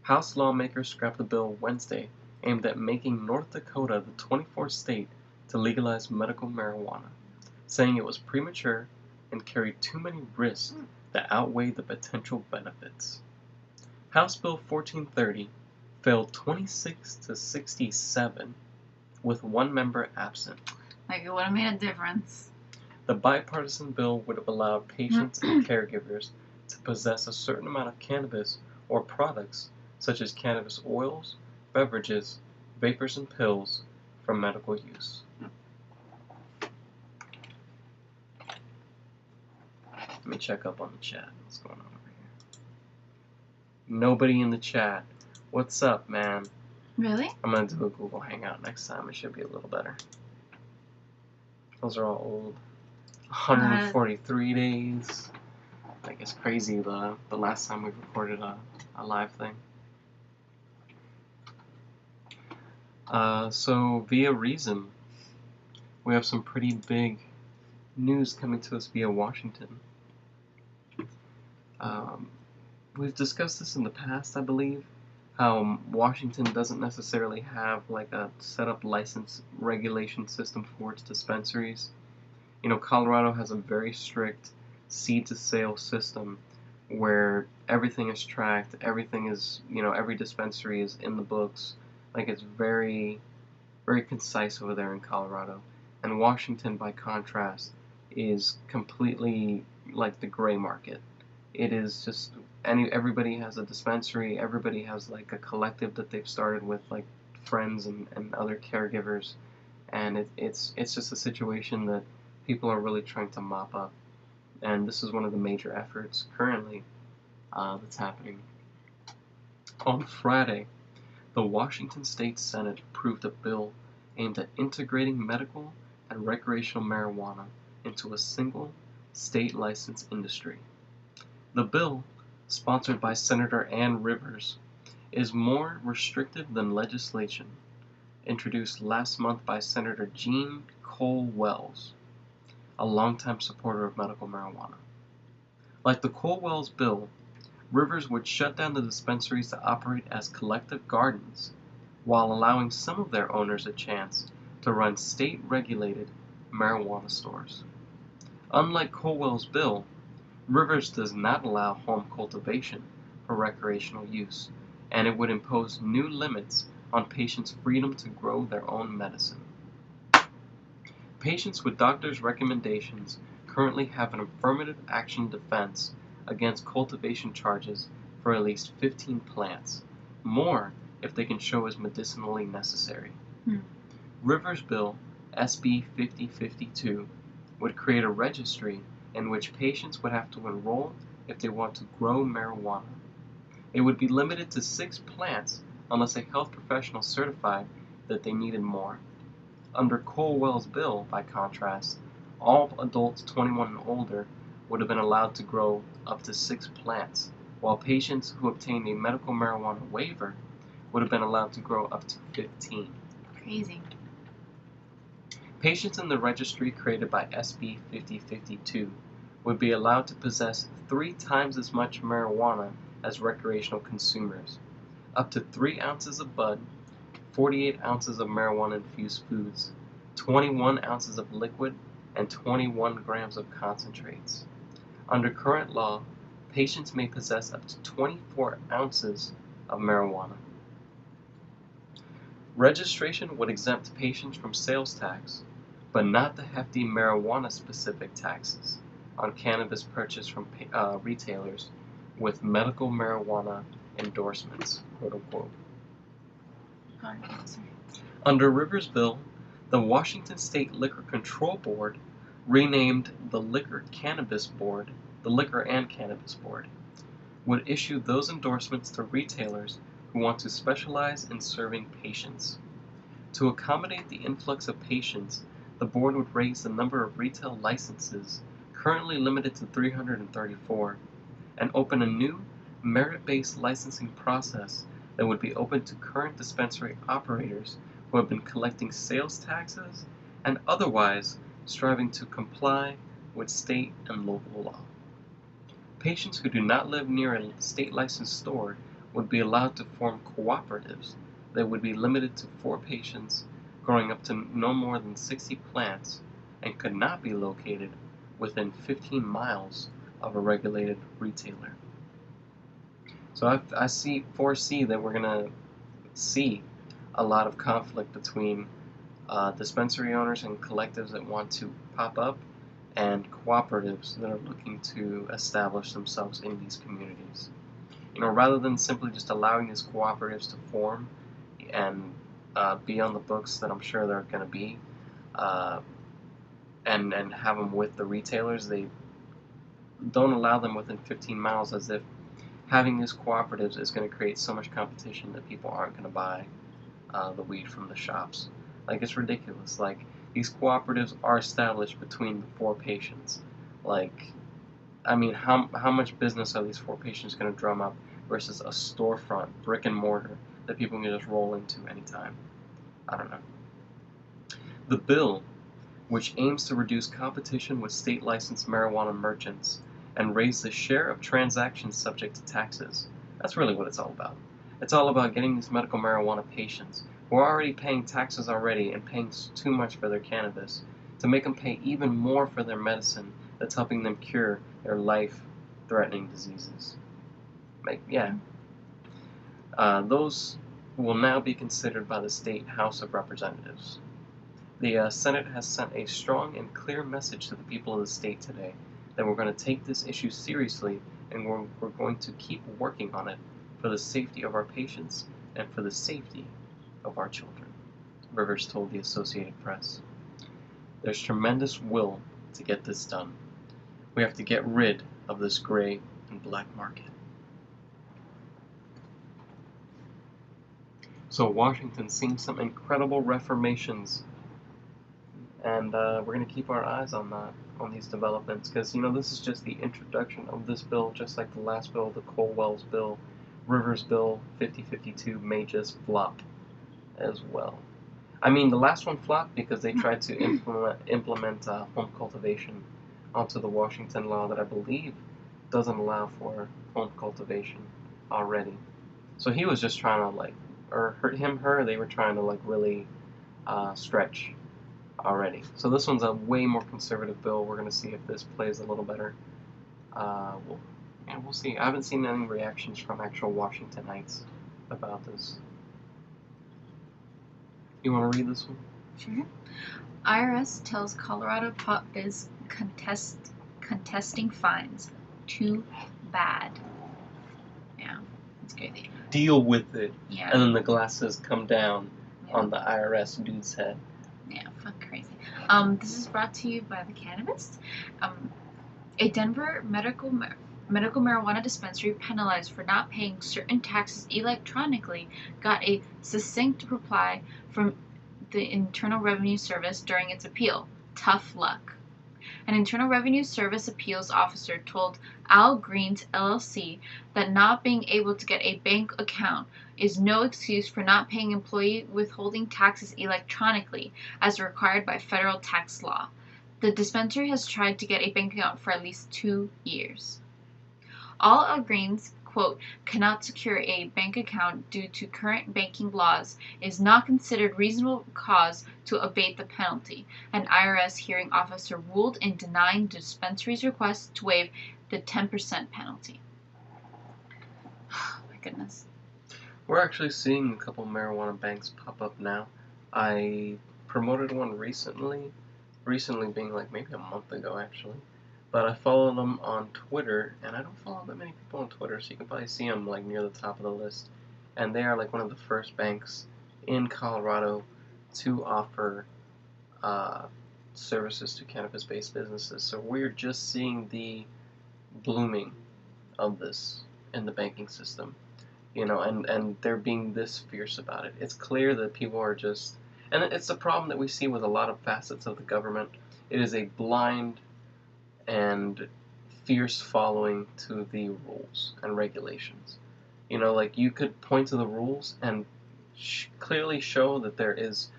House lawmakers scrapped a bill Wednesday aimed at making North Dakota the 24th state to legalize medical marijuana, saying it was premature and carried too many risks that outweighed the potential benefits. House Bill 1430 failed 26 to 67, with one member absent. Like, it would have made a difference. The bipartisan bill would have allowed patients and caregivers to possess a certain amount of cannabis or products such as cannabis oils, beverages, vapors, and pills for medical use. Let me check up on the chat. What's going on over here? Nobody in the chat. What's up, man? Really? I'm going to do a Google Hangout next time. It should be a little better. Those are all old. 143 days. Like, it's crazy the last time we recorded a live thing. So via Reason, we have some pretty big news coming to us via Washington. We've discussed this in the past, I believe, how Washington doesn't necessarily have like a set up license regulation system for its dispensaries. You know, Colorado has a very strict seed to sale system where everything is tracked, everything is, you know, every dispensary is in the books. Like, it's very, very concise over there in Colorado. And Washington, by contrast, is completely like the gray market. It is just everybody has a dispensary, everybody has like a collective that they've started with like friends and other caregivers, and it's just a situation that people are really trying to mop up. And this is one of the major efforts currently that's happening. On Friday, the Washington State Senate approved a bill aimed at integrating medical and recreational marijuana into a single state license industry. The bill, sponsored by Senator Ann Rivers, is more restrictive than legislation introduced last month by Senator Jean Cole Wells, a longtime supporter of medical marijuana. Like the Cole Wells bill, Rivers would shut down the dispensaries to operate as collective gardens, while allowing some of their owners a chance to run state-regulated marijuana stores. Unlike Cole Wells' bill, Rivers does not allow home cultivation for recreational use, and it would impose new limits on patients' freedom to grow their own medicine. Patients with doctors' recommendations currently have an affirmative action defense against cultivation charges for at least 15 plants, more if they can show as medicinally necessary. Rivers' bill, SB 5052, would create a registry in which patients would have to enroll if they want to grow marijuana. It would be limited to 6 plants unless a health professional certified that they needed more. Under Cole Wells' bill, by contrast, all adults 21 and older would have been allowed to grow up to 6 plants, while patients who obtained a medical marijuana waiver would have been allowed to grow up to 15. Crazy. Patients in the registry created by SB 5052 would be allowed to possess 3 times as much marijuana as recreational consumers, up to 3 ounces of bud, 48 ounces of marijuana-infused foods, 21 ounces of liquid, and 21 grams of concentrates. Under current law, patients may possess up to 24 ounces of marijuana. Registration would exempt patients from sales tax, but not the hefty marijuana-specific taxes on cannabis purchased from retailers with medical marijuana endorsements, quote-unquote. Under Rivers' bill, the Washington State Liquor Control Board, renamed the Liquor and Cannabis Board, would issue those endorsements to retailers who want to specialize in serving patients. To accommodate the influx of patients, the board would raise the number of retail licenses, currently limited to 334, and open a new merit-based licensing process that would be open to current dispensary operators who have been collecting sales taxes and otherwise striving to comply with state and local law. Patients who do not live near a state-licensed store would be allowed to form cooperatives that would be limited to 4 patients growing up to no more than 60 plants and could not be located within 15 miles of a regulated retailer. So I foresee that we're going to see a lot of conflict between dispensary owners and collectives that want to pop up and cooperatives that are looking to establish themselves in these communities. Rather than simply just allowing these cooperatives to form and be on the books that I'm sure they're going to be, and have them with the retailers, they don't allow them within 15 miles, as if having these cooperatives is going to create so much competition that people aren't going to buy the weed from the shops. Like, it's ridiculous. Like, these cooperatives are established between the 4 patients. Like, I mean, how much business are these 4 patients going to drum up versus a storefront, brick and mortar, that people can just roll into anytime? I don't know. The bill, which aims to reduce competition with state-licensed marijuana merchants and raise the share of transactions subject to taxes. That's really what it's all about. It's all about getting these medical marijuana patients, who are already paying taxes already and paying too much for their cannabis, to make them pay even more for their medicine that's helping them cure their life-threatening diseases. Those will now be considered by the State House of Representatives. The Senate has sent a strong and clear message to the people of the state today that we're going to take this issue seriously, and we're going to keep working on it for the safety of our patients and for the safety of our children, Rivers told the Associated Press. There's tremendous will to get this done. We have to get rid of this gray and black market. So Washington's seen some incredible reformations, and we're going to keep our eyes on these developments, because this is just the introduction of this bill. Just like the last bill, the Colwell's bill, Rivers Bill 5052 may just flop as well. I mean, the last one flopped because they tried to implement home cultivation onto the Washington law that I believe doesn't allow for home cultivation already. So he was just trying to they were trying to really stretch already. So this one's a way more conservative bill. We're going to see if this plays a little better. We'll see. I haven't seen any reactions from actual Washingtonites about this. You want to read this one? Sure. IRS tells Colorado pot biz contesting fines. Too bad. Yeah, it's crazy. Deal with it. Yeah. And then the glasses come down on the IRS dude's head. Yeah, fucking crazy. This is brought to you by the Cannabis. A Denver medical marijuana dispensary penalized for not paying certain taxes electronically got a succinct reply from the Internal Revenue Service during its appeal. Tough luck. An Internal Revenue Service appeals officer told Al Green's LLC that not being able to get a bank account is no excuse for not paying employee withholding taxes electronically, as required by federal tax law. The dispensary has tried to get a bank account for at least 2 years. All Al Green's, quote, cannot secure a bank account due to current banking laws is not considered reasonable cause to abate the penalty. An IRS hearing officer ruled in denying the dispensary's request to waive the 10% penalty. Oh my goodness. We're actually seeing a couple marijuana banks pop up now. I promoted one recently being maybe a month ago actually. But I follow them on Twitter, and I don't follow that many people on Twitter, so you can probably see them near the top of the list. And they are one of the first banks in Colorado to offer services to cannabis-based businesses. So we're just seeing the blooming of this in the banking system, and they're being this fierce about it. It's clear that people are just, and it's a problem that we see with a lot of facets of the government. It is a blind and fierce following to the rules and regulations. You know, like, you could point to the rules and clearly show that there is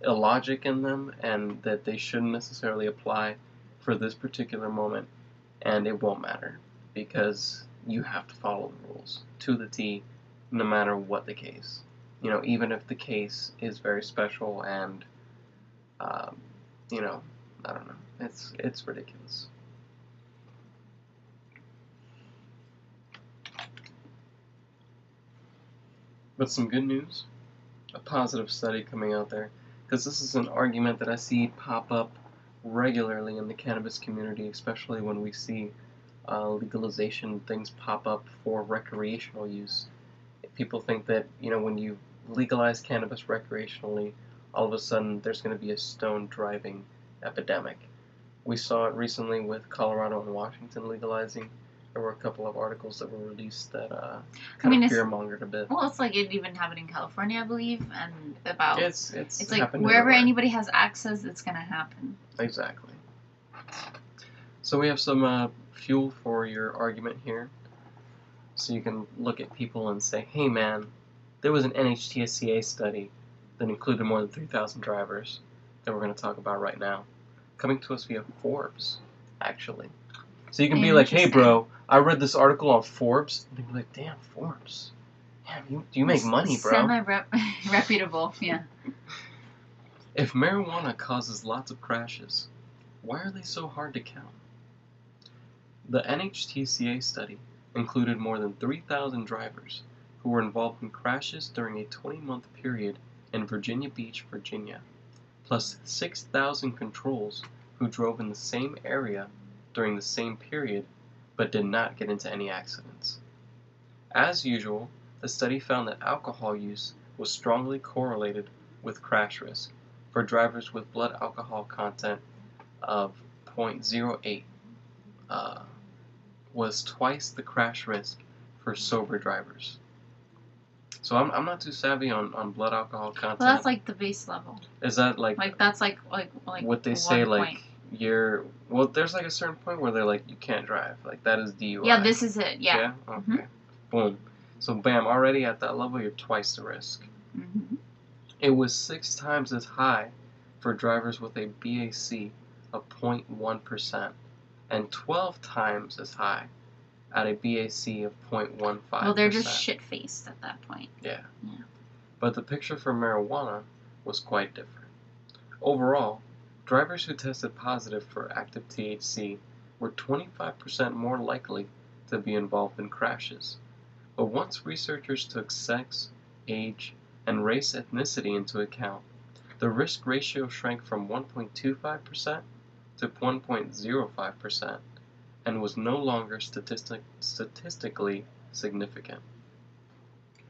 illogic in them and that they shouldn't necessarily apply for this particular moment, and it won't matter because you have to follow the rules to the T, no matter what the case. You know, even if the case is very special and, you know, I don't know. It's ridiculous. But some good news, a positive study coming out there, because this is an argument that I see pop up regularly in the cannabis community, especially when we see legalization things pop up for recreational use. People think that, you know, when you legalize cannabis recreationally, all of a sudden there's going to be a stone driving epidemic. We saw it recently with Colorado and Washington legalizing. There were a couple of articles that were released that kind of fear-mongered a bit. Well, it's like it even happened in California, I believe, and about... It's like wherever everywhere. anybody has access, it's going to happen. Exactly. So we have some fuel for your argument here. So you can look at people and say, hey man, there was an NHTSA study that included more than 3,000 drivers that we're going to talk about right now. Coming to us via Forbes, actually. So you can be like, hey bro, I read this article on Forbes. And they'd be like, damn, Forbes. Damn, you make money, bro. Semi-reputable, yeah. If marijuana causes lots of crashes, why are they so hard to count? The NHTSA study included more than 3,000 drivers who were involved in crashes during a 20-month period in Virginia Beach, Virginia, plus 6,000 controls who drove in the same area during the same period but did not get into any accidents. As usual, the study found that alcohol use was strongly correlated with crash risk for drivers with blood alcohol content of 0.08. Was twice the crash risk for sober drivers. So I'm not too savvy on blood alcohol content. Well, that's like the base level. Is that like that's like what they say like well, there's like a certain point where they're like you can't drive, like that is DUI. Yeah, this is it. Yeah. Yeah. Okay. Boom. So bam, already at that level you're twice the risk. It was 6 times as high for drivers with a BAC of 0.1%. and 12 times as high at a BAC of 0.15%. Well, they're just shit-faced at that point. Yeah. But the picture for marijuana was quite different. Overall, drivers who tested positive for active THC were 25% more likely to be involved in crashes. But once researchers took sex, age, and race ethnicity into account, the risk ratio shrank from 1.25% to 1.05% and was no longer statistically significant.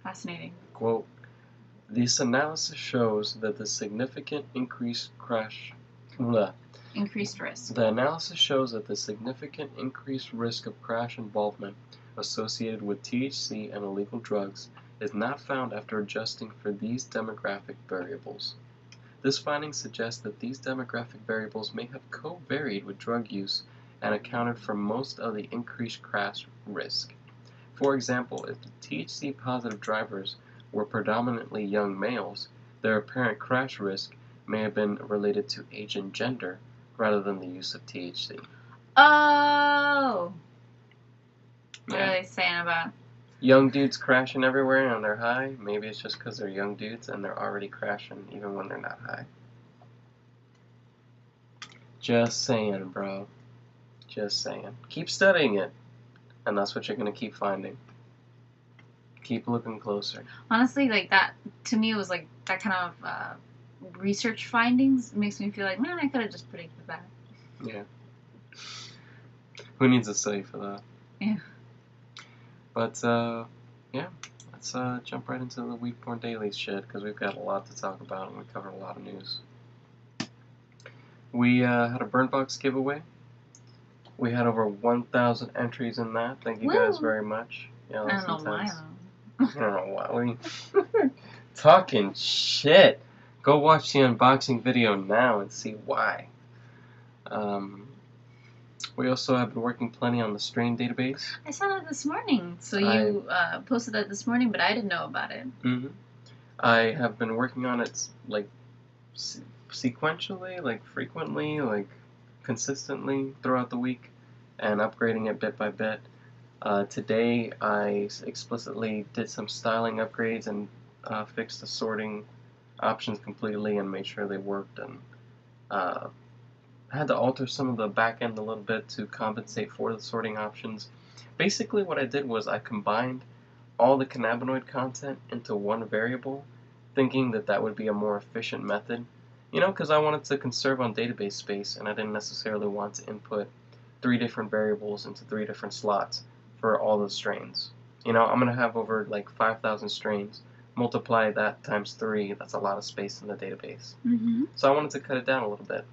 Fascinating. Quote, this analysis shows that the significant increased risk. The analysis shows that the significant increased risk of crash involvement associated with THC and illegal drugs is not found after adjusting for these demographic variables. This finding suggests that these demographic variables may have co-varied with drug use and accounted for most of the increased crash risk. For example, if the THC-positive drivers were predominantly young males, their apparent crash risk may have been related to age and gender rather than the use of THC. Oh! What are they saying about young dudes crashing everywhere and they're high? Maybe it's just because they're young dudes and they're already crashing even when they're not high. Just saying, bro. Just saying. Keep studying it, and that's what you're going to keep finding. Keep looking closer. Honestly, like that, to me, it was like that kind of research findings makes me feel like, man, I could have just predicted that. Yeah. Who needs a study for that? Yeah. But, yeah, let's jump right into the WeedPornDaily shit, because we've got a lot to talk about, and we covered a lot of news. We had a Burn Box giveaway. We had over 1,000 entries in that. Thank you guys very much. Yeah, I don't know why, though. I don't know why. Talking shit. Go watch the unboxing video now and see why. We also have been working plenty on the strain database. I saw that this morning. So you posted that this morning, but I didn't know about it. Mm-hmm. I have been working on it like sequentially, like frequently, like consistently throughout the week, and upgrading it bit by bit. Today I explicitly did some styling upgrades and fixed the sorting options completely and made sure they worked, and I had to alter some of the back end a little bit to compensate for the sorting options. Basically what I did was I combined all the cannabinoid content into one variable, thinking that that would be a more efficient method. Because I wanted to conserve on database space, and I didn't necessarily want to input 3 different variables into 3 different slots for all the strains. I'm going to have over like 5,000 strains. Multiply that times 3, that's a lot of space in the database. Mm-hmm. So I wanted to cut it down a little bit.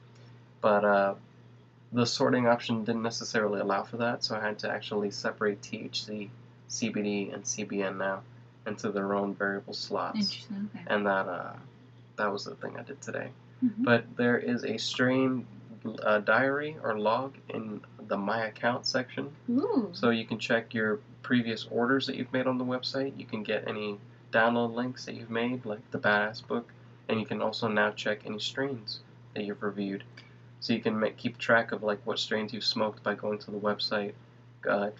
But the sorting option didn't necessarily allow for that, so I had to actually separate THC, CBD, and CBN now into their own variable slots. Interesting. Okay. And that was the thing I did today. Mm-hmm. But there is a strain diary or log in the My Account section. Ooh. So you can check your previous orders that you've made on the website. You can get any download links that you've made, like the Badass book, and you can also now check any strains that you've reviewed. So you can keep track of like what strains you've smoked by going to the website,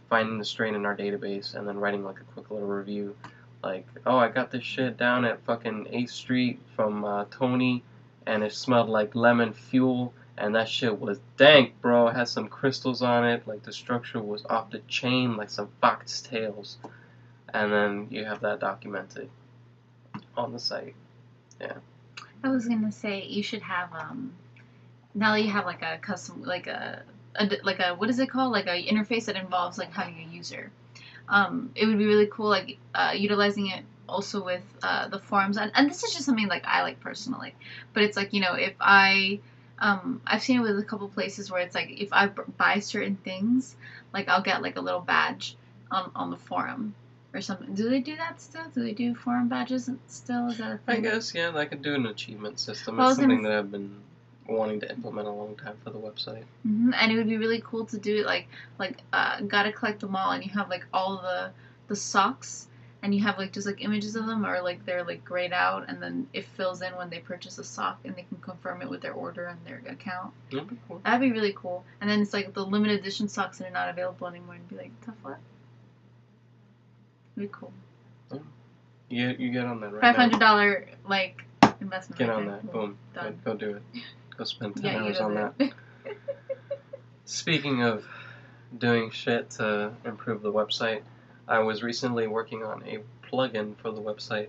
finding the strain in our database, and then writing like a quick little review. Like, oh, I got this shit down at fucking 8th Street from Tony, and it smelled like lemon fuel, and that shit was dank, bro. It had some crystals on it, like the structure was off the chain, like some foxtails. And then you have that documented on the site. Yeah. I was gonna say you should have now that you have like a custom like a what is it called, like a interface that involves like having a user. It would be really cool like utilizing it also with the forums, and this is just something like I like personally, but it's like if I've seen it with a couple places where it's like if I buy certain things, like I'll get like a little badge on the forum or something. Do they do that still? Do they do forum badges still? Is that a thing? I guess, yeah, I could do an achievement system. It's something that I've been wanting to implement a long time for the website. Mm-hmm. And it would be really cool to do it like gotta collect them all, and you have like all the socks, and you have like just like images of them, or like they're like grayed out, and then it fills in when they purchase a sock, and they can confirm it with their order and their account. That'd be cool. That'd be really cool. And then it's like the limited edition socks that are not available anymore, and be like, tough luck. It'd be cool. Yeah. You get on that right $500 like investment. Get right on there. that. Boom. Done. Go do it. Go spend 10 Yeah, hours on that. Speaking of doing shit to improve the website, I was recently working on a plugin for the website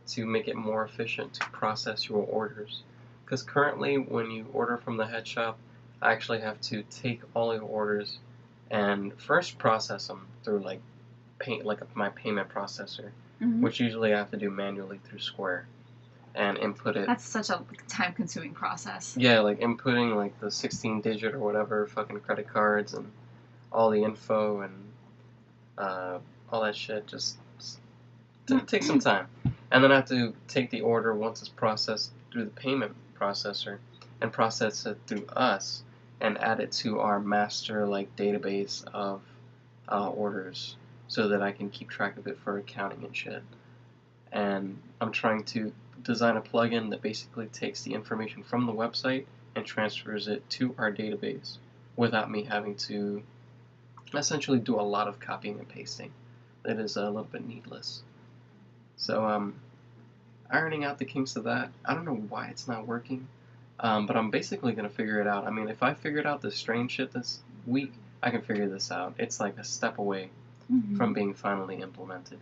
to make it more efficient to process your orders. Because currently, when you order from the head shop, I actually have to take all your orders and first process them through like my payment processor, Mm-hmm. which usually I have to do manually through Square, and input it. That's such a time-consuming process. Yeah, like inputting like the 16-digit or whatever fucking credit cards and all the info and all that shit just takes some time. And then I have to take the order once it's processed through the payment processor and process it through us and add it to our master like database of orders so that I can keep track of it for accounting and shit. And I'm trying to design a plugin that basically takes the information from the website and transfers it to our database without me having to essentially do a lot of copying and pasting. That is a little bit needless. So ironing out the kinks of that. I don't know why it's not working, but I'm basically going to figure it out. I mean, if I figured out the strain shit this week, I can figure this out. It's like a step away from being finally implemented.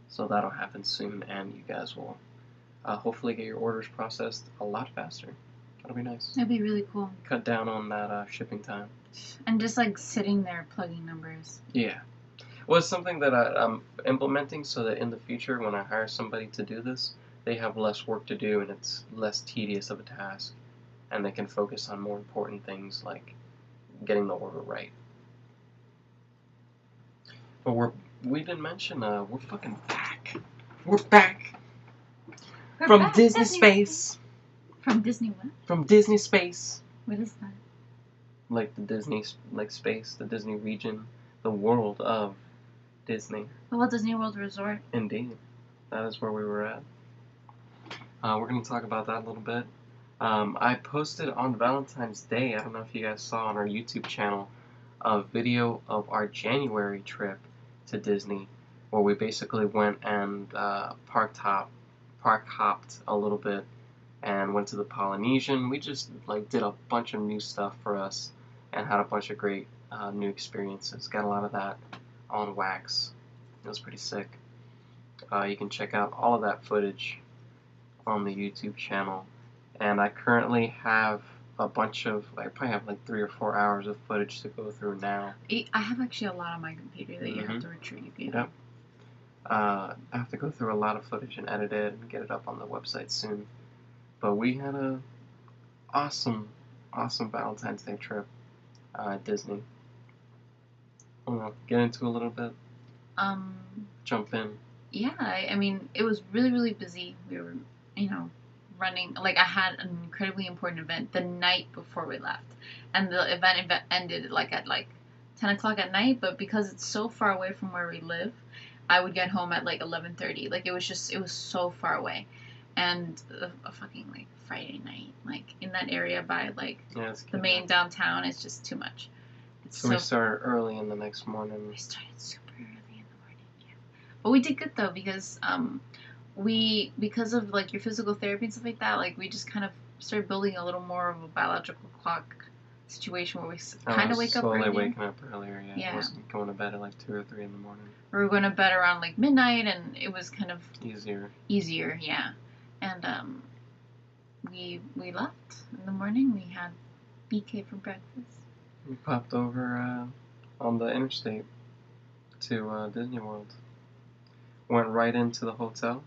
So that'll happen soon, and you guys will hopefully get your orders processed a lot faster. That'll be nice. That'd be really cool. Cut down on that shipping time. And just like sitting there plugging numbers. Yeah. Well, it's something that I'm implementing so that in the future, when I hire somebody to do this, they have less work to do and it's less tedious of a task, and they can focus on more important things like getting the order right. But we didn't mention we're fucking back. We're back. From back. Disney space. From Disney what? From Disney space. What is that? like the Disney like space, the Disney region, the world of Disney. The Walt Disney World Resort. Indeed, that is where we were at. We're going to talk about that a little bit. I posted on Valentine's Day, I don't know if you guys saw on our YouTube channel, a video of our January trip to Disney, where we basically went and park hopped a little bit and went to the Polynesian. We just like did a bunch of new stuff for us and had a bunch of great new experiences. Got a lot of that on wax. It was pretty sick. You can check out all of that footage on the YouTube channel. And I currently have a bunch of, I probably have like 3 or 4 hours of footage to go through now. I have actually a lot on my computer that you have to retrieve. Yep. I have to go through a lot of footage and edit it and get it up on the website soon. But we had a awesome Valentine's Day trip at Disney. Get into a little bit. Jump in. Yeah, I mean, it was really, really busy. We were, running. Like, I had an incredibly important event the night before we left. And the event ended, at 10 o'clock at night. But because it's so far away from where we live, I would get home at, 11:30. It was so far away. And a fucking, Friday night, in that area by, the main downtown, it's just too much. So we started early in the next morning. We started super early in the morning, yeah. But we did good, though, because because of your physical therapy and stuff like that, we just kind of started building a little more of a biological clock situation where we kind of wake up earlier. Waking up earlier, yeah. I wasn't going to bed at 2 or 3 in the morning. We were going to bed around midnight, and it was kind of easier, yeah. And we left in the morning. We had BK for breakfast. We popped over on the interstate to Disney World. Went right into the hotel.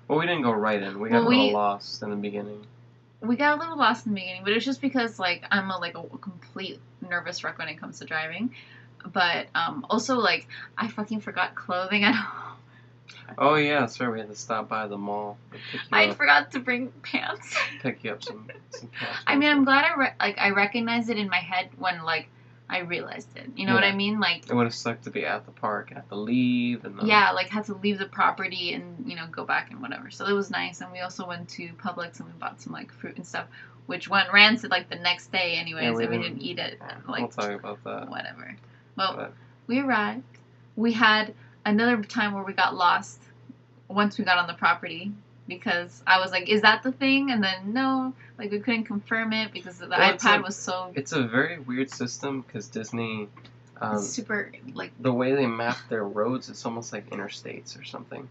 Well, we didn't go right in. We got a little lost in the beginning. We got a little lost in the beginning, but it's just because I'm a complete nervous wreck when it comes to driving. But also I fucking forgot clothing at home. Oh yeah, that's right. We had to stop by the mall. I forgot to bring pants. Pick you up some pants. I mean, I'm glad I recognized it in my head when I realized it. You know what I mean? It would have sucked to be at the park, had to leave, and had to leave the property and go back and whatever. So it was nice, and we also went to Publix and we bought some fruit and stuff, which went rancid the next day anyways, and we didn't eat it. We'll talk about that. Whatever. Well, we arrived. We had another time where we got lost once we got on the property because I was like, is that the thing? And then no, we couldn't confirm it because the iPad was so... It's a very weird system because Disney... super, the way they map their roads, it's almost like interstates or something.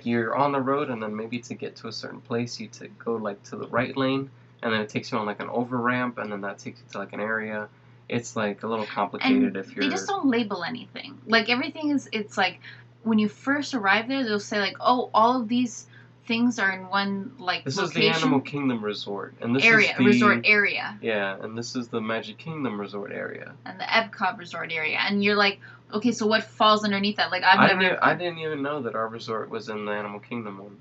You're on the road and then maybe to get to a certain place you to go to the right lane and then it takes you on an over-ramp and then that takes you to an area. It's a little complicated if you're... They just don't label anything. Everything is... It's when you first arrive there, they'll say oh, all of these things are in one This location. is the Animal Kingdom Resort, and this is the resort area. Yeah, and this is the Magic Kingdom Resort area. And the Epcot Resort area, and you're okay, so what falls underneath that? I didn't even know that our resort was in the Animal Kingdom one.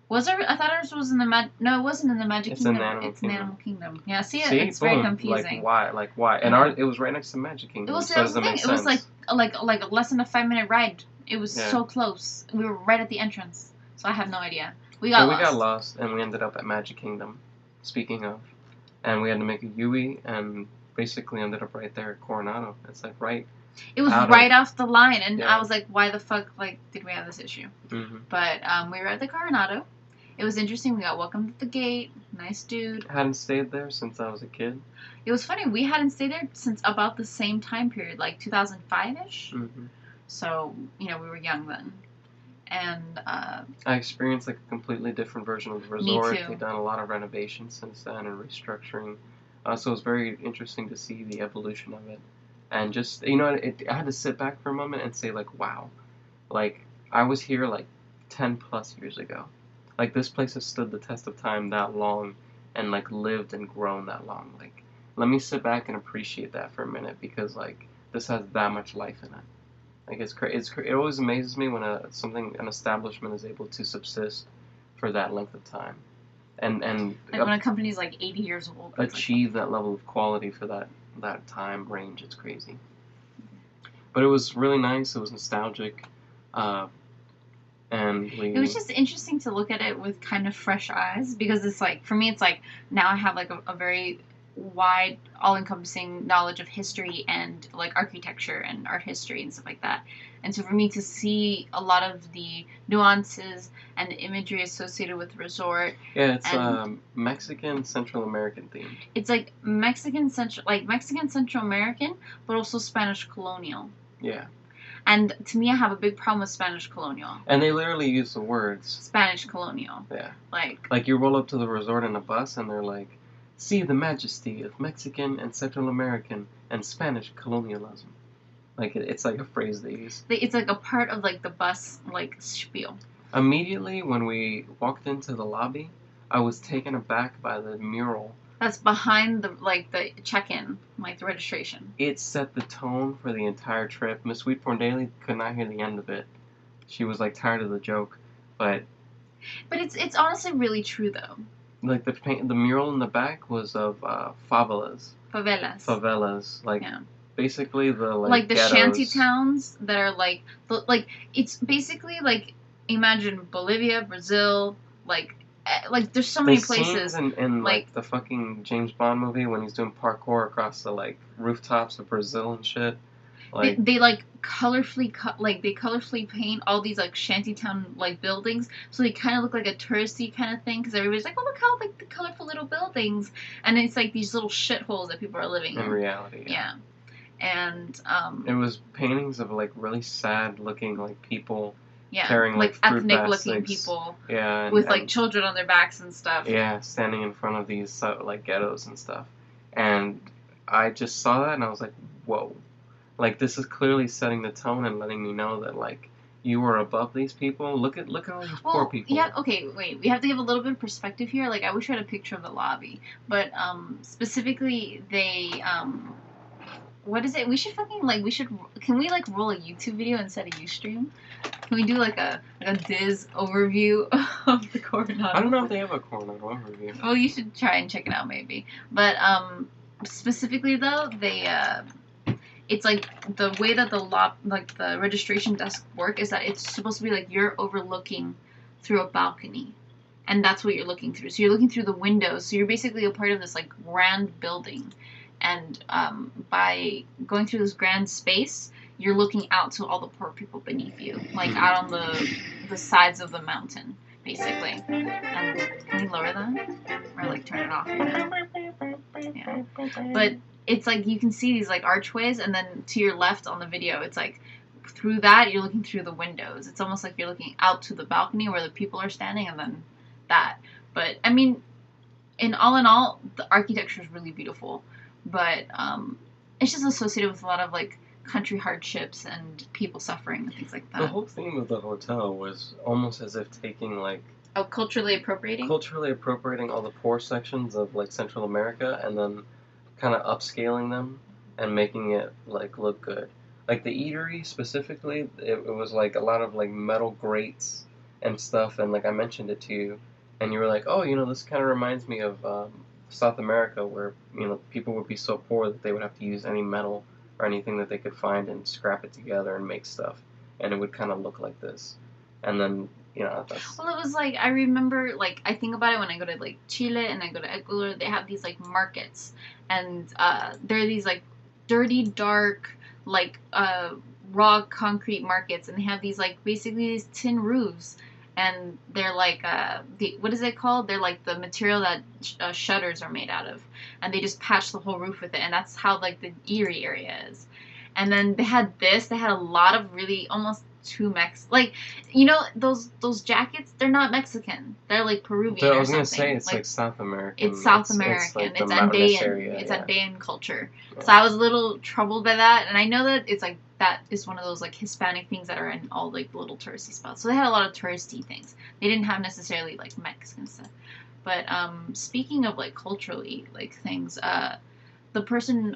Was there? I thought ours was in the No, it wasn't in the Magic Kingdom. It's in the Animal Kingdom. Yeah, see it's very confusing. Why? And it was right next to Magic Kingdom. It was the thing. It was like less than a 5-minute ride. It was so close. We were right at the entrance, so I have no idea. We got lost, and we ended up at Magic Kingdom. Speaking of, and we had to make a U-turn, and basically ended up right there at Coronado. It's right. It was right off the line, and I was like, why the fuck did we have this issue? Mm-hmm. But we were at the Coronado. It was interesting. We got welcomed at the gate. Nice dude. I hadn't stayed there since I was a kid. It was funny. We hadn't stayed there since about the same time period, 2005-ish. Mm-hmm. So, we were young then. And I experienced a completely different version of the resort. Me too. They've done a lot of renovations since then and restructuring. So it was very interesting to see the evolution of it. And just, I had to sit back for a moment and say, wow. I was here 10 plus years ago. This place has stood the test of time that long and lived and grown that long. Let me sit back and appreciate that for a minute because this has that much life in it. It always amazes me when an establishment is able to subsist for that length of time, and when a company's 80 years old, achieve that level of quality for that that time range. It's crazy. But it was really nice. It was nostalgic. And it was just interesting to look at it with kind of fresh eyes, because it's like, for me, it's like, now I have like a very wide, all-encompassing knowledge of history and like architecture and art history and stuff like that. And so for me to see a lot of the nuances and the imagery associated with the resort. Yeah, it's Mexican Central American themed. It's like Mexican Central American, but also Spanish colonial. Yeah. And to me, I have a big problem with Spanish colonial. And they literally use the words Spanish like Like you roll up to the resort in a bus and they're like, "See the majesty of Mexican and Central American and Spanish colonialism." Like it's like a phrase they use. It's like a part of like the bus like spiel. Immediately when we walked into the lobby, I was taken aback by the mural. That's behind the check-in, like the registration. It set the tone for the entire trip. Miss WeedPornDaily could not hear the end of it. She was like tired of the joke, but it's honestly really true though. Like the mural in the back was of favelas. Favelas, like basically the the shanty towns that are like it's basically like, imagine Bolivia, Brazil, like there's so many places. In like the fucking James Bond movie when he's doing parkour across the like rooftops of Brazil and shit. Like they like colorfully paint all these like shantytown like buildings, so they kind of look like a touristy kind of thing, because everybody's like, oh, look how like the colorful little buildings, and it's like these little shitholes that people are living in reality. Yeah. And it was paintings of like really sad looking like people. Yeah, carrying like fruit ethnic baskets. looking people. Yeah, with like children on their backs and stuff. Yeah, standing in front of these like ghettos and stuff. And I just saw that and I was like, whoa. Like this is clearly setting the tone and letting me know that like you are above these people. Look at all these poor people. Yeah, okay, wait. We have to give a little bit of perspective here. Like, I wish I had a picture of the lobby. But specifically they what is it? We should fucking can we like roll a YouTube video instead of UStream? Can we do like a Diz overview of the Coronado? I don't know if they have a Coronado overview. Well, you should try and check it out maybe. But specifically though, they it's like the way that the registration desk work is that it's supposed to be like you're overlooking through a balcony. And that's what you're looking through. So you're looking through the windows. So you're basically a part of this like grand building. And by going through this grand space, you're looking out to all the poor people beneath you, like out on the sides of the mountain, basically. And can we lower that? Or like turn it off? Yeah. But it's like you can see these like archways, and then to your left on the video, it's like through that you're looking through the windows. It's almost like you're looking out to the balcony where the people are standing, and then that. But I mean, in all, the architecture is really beautiful. But it's just associated with a lot of like country hardships and people suffering and things like that. The whole theme of the hotel was almost as if taking like culturally appropriating all the poor sections of like Central America and then kind of upscaling them and making it like look good. Like the eatery specifically, it was like a lot of like metal grates and stuff, and like I mentioned it to you, and you were like, oh, this kind of reminds me of South America, where people would be so poor that they would have to use any metal or anything that they could find and scrap it together and make stuff, and it would kind of look like this. And then that's... Well, it was like, I remember, like, I think about it when I go to like Chile and I go to Ecuador. They have these like markets, and there are these like dirty, dark, like raw concrete markets, and they have these like basically these tin roofs. And they're like, what is it called? They're like the material that shutters are made out of. And they just patch the whole roof with it. And that's how, like, the Erie area is. And then they had a lot of really almost too like, those jackets, they're not Mexican. They're, like, Peruvian I was going to say, it's like South American. It's South American. Like it's Andean. Area, it's Andean culture. Yeah. So I was a little troubled by that. And I know that it's, like, that is one of those like Hispanic things that are in all like little touristy spots. So they had a lot of touristy things. They didn't have necessarily like Mexican stuff. But speaking of like culturally like things, the person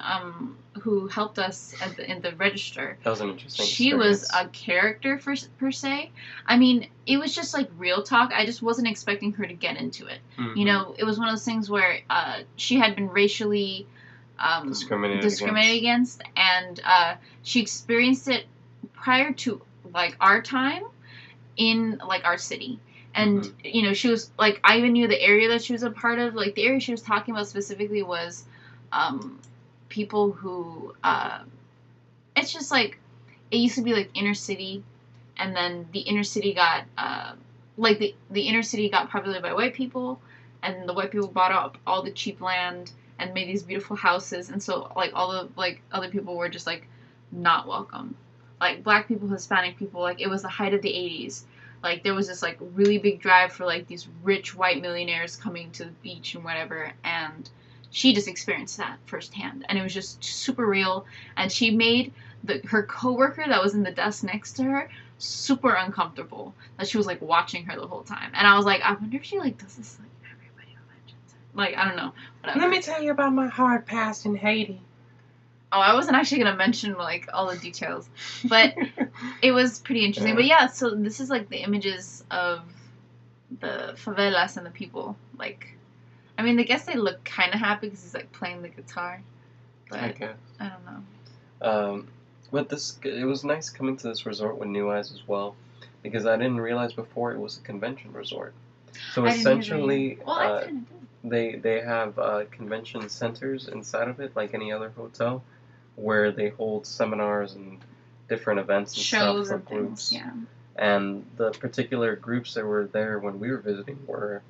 who helped us in the register, that was an interesting she experience. Was a character per se. I mean, it was just like real talk. I just wasn't expecting her to get into it. Mm-hmm. It was one of those things where she had been racially discriminated against, and she experienced it prior to like our time in like our city. And you know, she was like, I even knew the area that she was a part of. Like the area she was talking about specifically was people who it's just like, it used to be like inner city, and then the inner city got like the inner city got populated by white people, and the white people bought up all the cheap land and made these beautiful houses, and so like all the like other people were just like not welcome. Like black people, Hispanic people, like it was the height of the 80s. Like there was this like really big drive for like these rich white millionaires coming to the beach and whatever, and she just experienced that firsthand, and it was just super real. And she made her coworker that was in the desk next to her super uncomfortable, that she was like watching her the whole time. And I was like, I wonder if she like does this like everybody who mentions it. Like I don't know. Whatever. Let me tell you about my hard past in Haiti. Oh, I wasn't actually gonna mention like all the details, but it was pretty interesting. Yeah. But yeah, so this is like the images of the favelas and the people. Like, I mean, I guess they look kind of happy because he's like playing the guitar. But I guess. I don't know. But it was nice coming to this resort with new eyes as well, because I didn't realize before it was a convention resort. So essentially, well, I kind of did. they have convention centers inside of it, like any other hotel, where they hold seminars and different events and Shows stuff for and groups. things, yeah. And the particular groups that were there when we were visiting were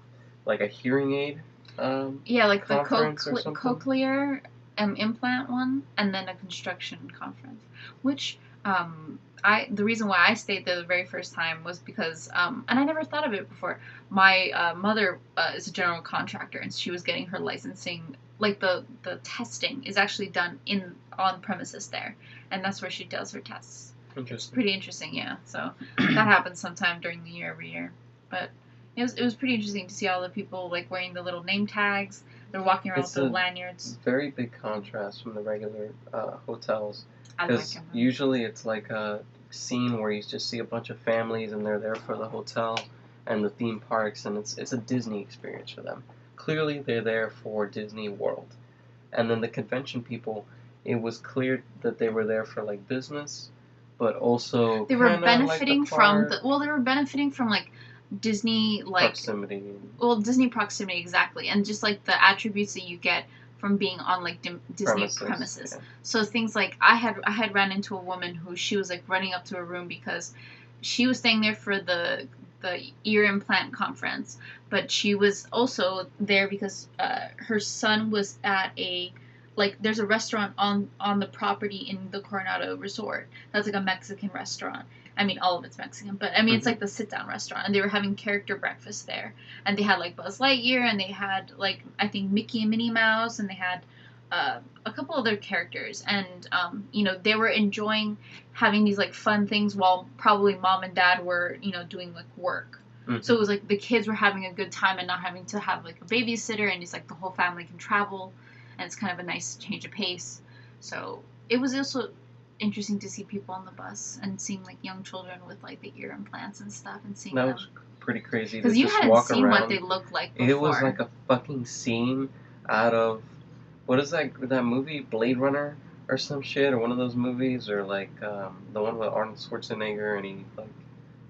like a hearing aid. Yeah, like the conference or something? cochlear implant one, and then a construction conference. Which the reason why I stayed there the very first time was because and I never thought of it before. My mother is a general contractor, and she was getting her licensing. Like the testing is actually done on premises there, and that's where she does her tests. Interesting. It's pretty interesting, yeah. So that happens sometime during the year every year, but it was pretty interesting to see all the people like wearing the little name tags. They're walking around with the lanyards. Very big contrast from the regular hotels, I like because them. usually it's like a scene where you just see a bunch of families and they're there for the hotel and the theme parks, and it's a Disney experience for them. Clearly, they're there for Disney World. And then the convention people, it was clear that they were there for like business, but also they were benefiting like from they were benefiting from like Disney like proximity. Well, Disney proximity, exactly, and just like the attributes that you get from being on like Disney premises. Yeah. So things like I had ran into a woman who she was like running up to her room because she was staying there for the ear implant conference, but she was also there because her son was at there's a restaurant on the property in the Coronado Resort that's like a Mexican restaurant. I mean, all of it's Mexican, but I mean, it's like the sit-down restaurant, and they were having character breakfast there, and they had like Buzz Lightyear, and they had like I think Mickey and Minnie Mouse, and they had a couple other characters, and you know, they were enjoying having these like fun things while probably mom and dad were, you know, doing like work. Mm-hmm. So it was like the kids were having a good time and not having to have like a babysitter, and it's like the whole family can travel, and it's kind of a nice change of pace. So it was also interesting to see people on the bus and seeing like young children with like the ear implants and stuff, and seeing that them. was pretty crazy. Because you hadn't seen what they looked like before. It was like a fucking scene out of, what is that movie, Blade Runner or some shit, or one of those movies, or like the one with Arnold Schwarzenegger, and he like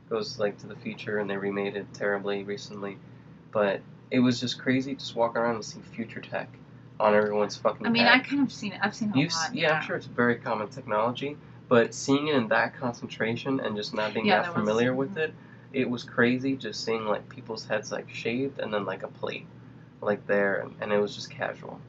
goes like to the future, and they remade it terribly recently. But it was just crazy just walking around and see future tech on everyone's fucking I mean, head. I kind of seen it. I've seen it a lot. Yeah, I'm sure it's very common technology, but seeing it in that concentration and just not being that familiar with it, it was crazy just seeing like people's heads like shaved and then like a plate like there, and it was just casual.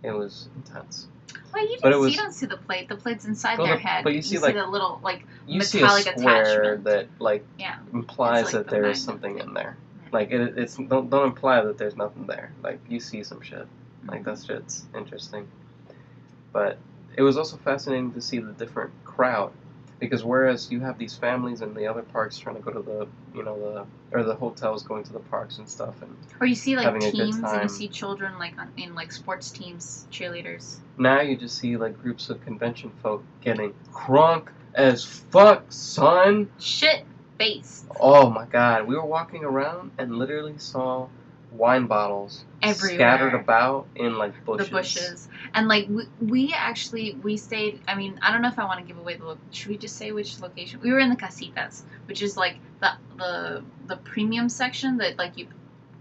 It was intense. Well, you don't see the plate. The plate's inside their head. But you see like the little like you metallic see a square attachment that like implies it's like that there is something in there. Like it's don't imply that there's nothing there. Like you see some shit. Like that shit's interesting. But it was also fascinating to see the different crowd, because whereas you have these families in the other parks trying to go to the hotels going to the parks and stuff, and or you see like teams and you time. see children like in like sports teams, cheerleaders. Now you just see like groups of convention folk getting crunk as fuck, son. Shit faced. Oh my god, we were walking around and literally saw wine bottles everywhere. Scattered about in like bushes. The bushes. And like we stayed, I mean, I don't know if I want to give away should we just say which location? We were in the casitas, which is like the premium section that like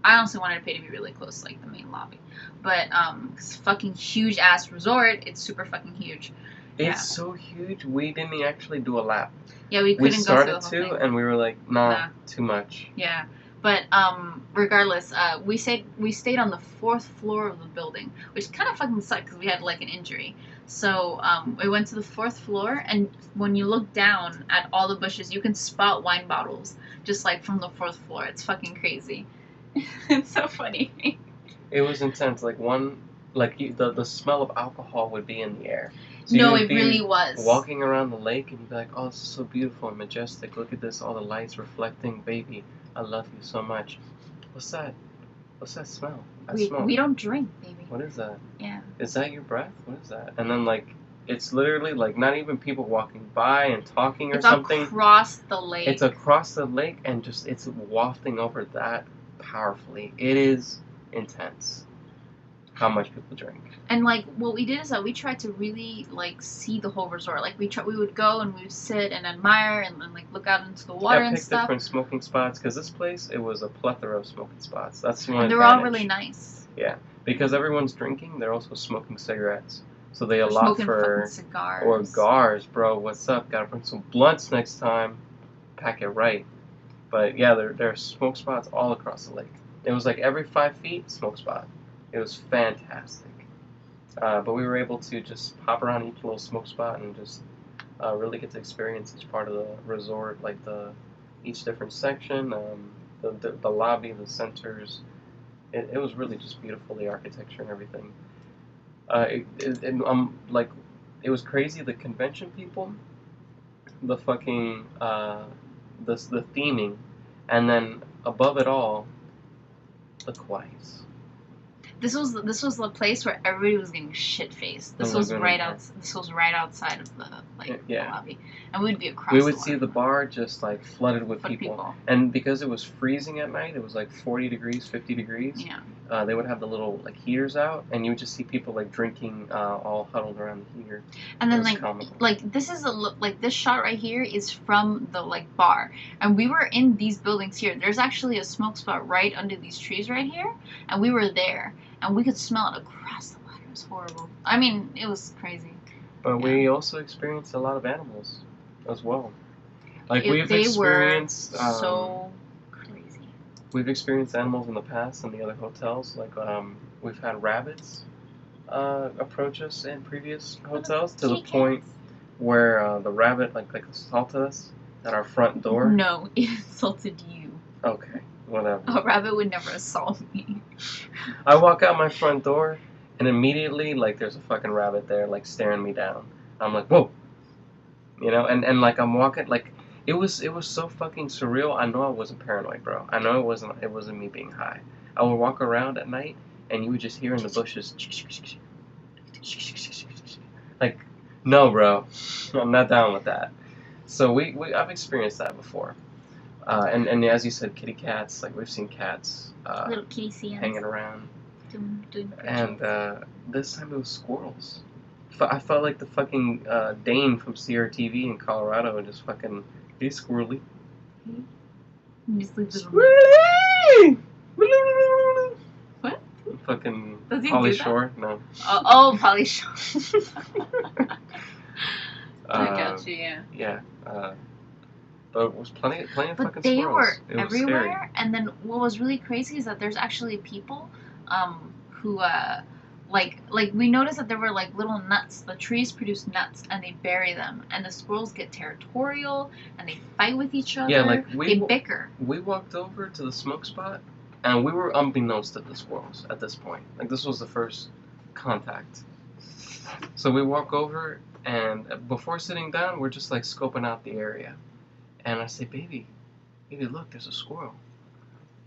I honestly wanted to pay to be really close to like the main lobby. But it's fucking huge ass resort. It's super fucking huge. It's so huge. We didn't actually do a lap. Yeah, we couldn't go through the whole thing. thing. And we were like, nah, too much. Yeah. But regardless, we stayed on the 4th floor of the building, which kind of fucking sucked because we had like an injury. So we went to the 4th floor, and when you look down at all the bushes, you can spot wine bottles just like from the 4th floor. It's fucking crazy. It's so funny. It was intense. Like the smell of alcohol would be in the air. So no, it really was. Walking around the lake and you'd be like, oh, this is so beautiful and majestic. Look at this, all the lights reflecting, baby. I love you so much. What's that? What's that smell? We don't drink, baby. What is that? Yeah. Is that your breath? What is that? And then like, it's literally like not even people walking by and talking or something. It's across the lake. It's across the lake and just it's wafting over that powerfully. It is intense how much people drink. And like what we did is that we tried to really like see the whole resort. Like we would go and we would sit and admire and like look out into the water and stuff. Pick different smoking spots because this place it was a plethora of smoking spots. That's one. And they're all really nice. Yeah, because everyone's drinking, they're also smoking cigarettes. So they allot for cigars or cigars, bro. What's up? Gotta bring some blunts next time. Pack it right. But yeah, there are smoke spots all across the lake. It was like every 5 feet smoke spot. It was fantastic. But we were able to just hop around each little smoke spot and just really get to experience each part of the resort, like each different section, the lobby, the centers. It was really just beautiful, the architecture and everything. It was crazy. The convention people, the fucking the theming, and then above it all, the Kawais. This was the place where everybody was getting shit faced. This was right outside of the lobby, and we'd be across. We would see the bar just like flooded with people, and because it was freezing at night, it was like 40 degrees, 50 degrees. Yeah. They would have the little like heaters out, and you would just see people like drinking, all huddled around the heater. And then this is this shot right here is from the like bar, and we were in these buildings here. There's actually a smoke spot right under these trees right here, and we were there. And we could smell it across the water. It was horrible. I mean, it was crazy. But we also experienced a lot of animals as well. Like they were so crazy. We've experienced animals in the past in the other hotels. Like we've had rabbits approach us in previous hotels to the point where the rabbit like assaulted us at our front door. No, it assaulted you. Okay. Whatever. A rabbit would never assault me. I walk out my front door, and immediately, like, there's a fucking rabbit there, like, staring me down. I'm like, whoa! You know, and like, I'm walking, like, it was so fucking surreal. I know I wasn't paranoid, bro. I know it wasn't me being high. I would walk around at night, and you would just hear in the bushes, like, no, bro. I'm not down with that. So I've experienced that before. And as you said, kitty cats, like we've seen cats little kitty hanging around. And this time it was squirrels. I felt like the fucking Dane from CRTV in Colorado and just fucking, hey, squirrely. Squirrely! What? Fucking Pauly Shore? No. Oh, Pauly Shore. I got you, yeah. Yeah. But it was plenty of fucking squirrels. But they were everywhere, and then what was really crazy is that there's actually people who like we noticed that there were like little nuts. The trees produce nuts, and they bury them, and the squirrels get territorial, and they fight with each other. Yeah, like they bicker. We walked over to the smoke spot, and we were unbeknownst to the squirrels at this point. Like this was the first contact. So we walk over, and before sitting down, we're just like scoping out the area. And I say, baby, look, there's a squirrel.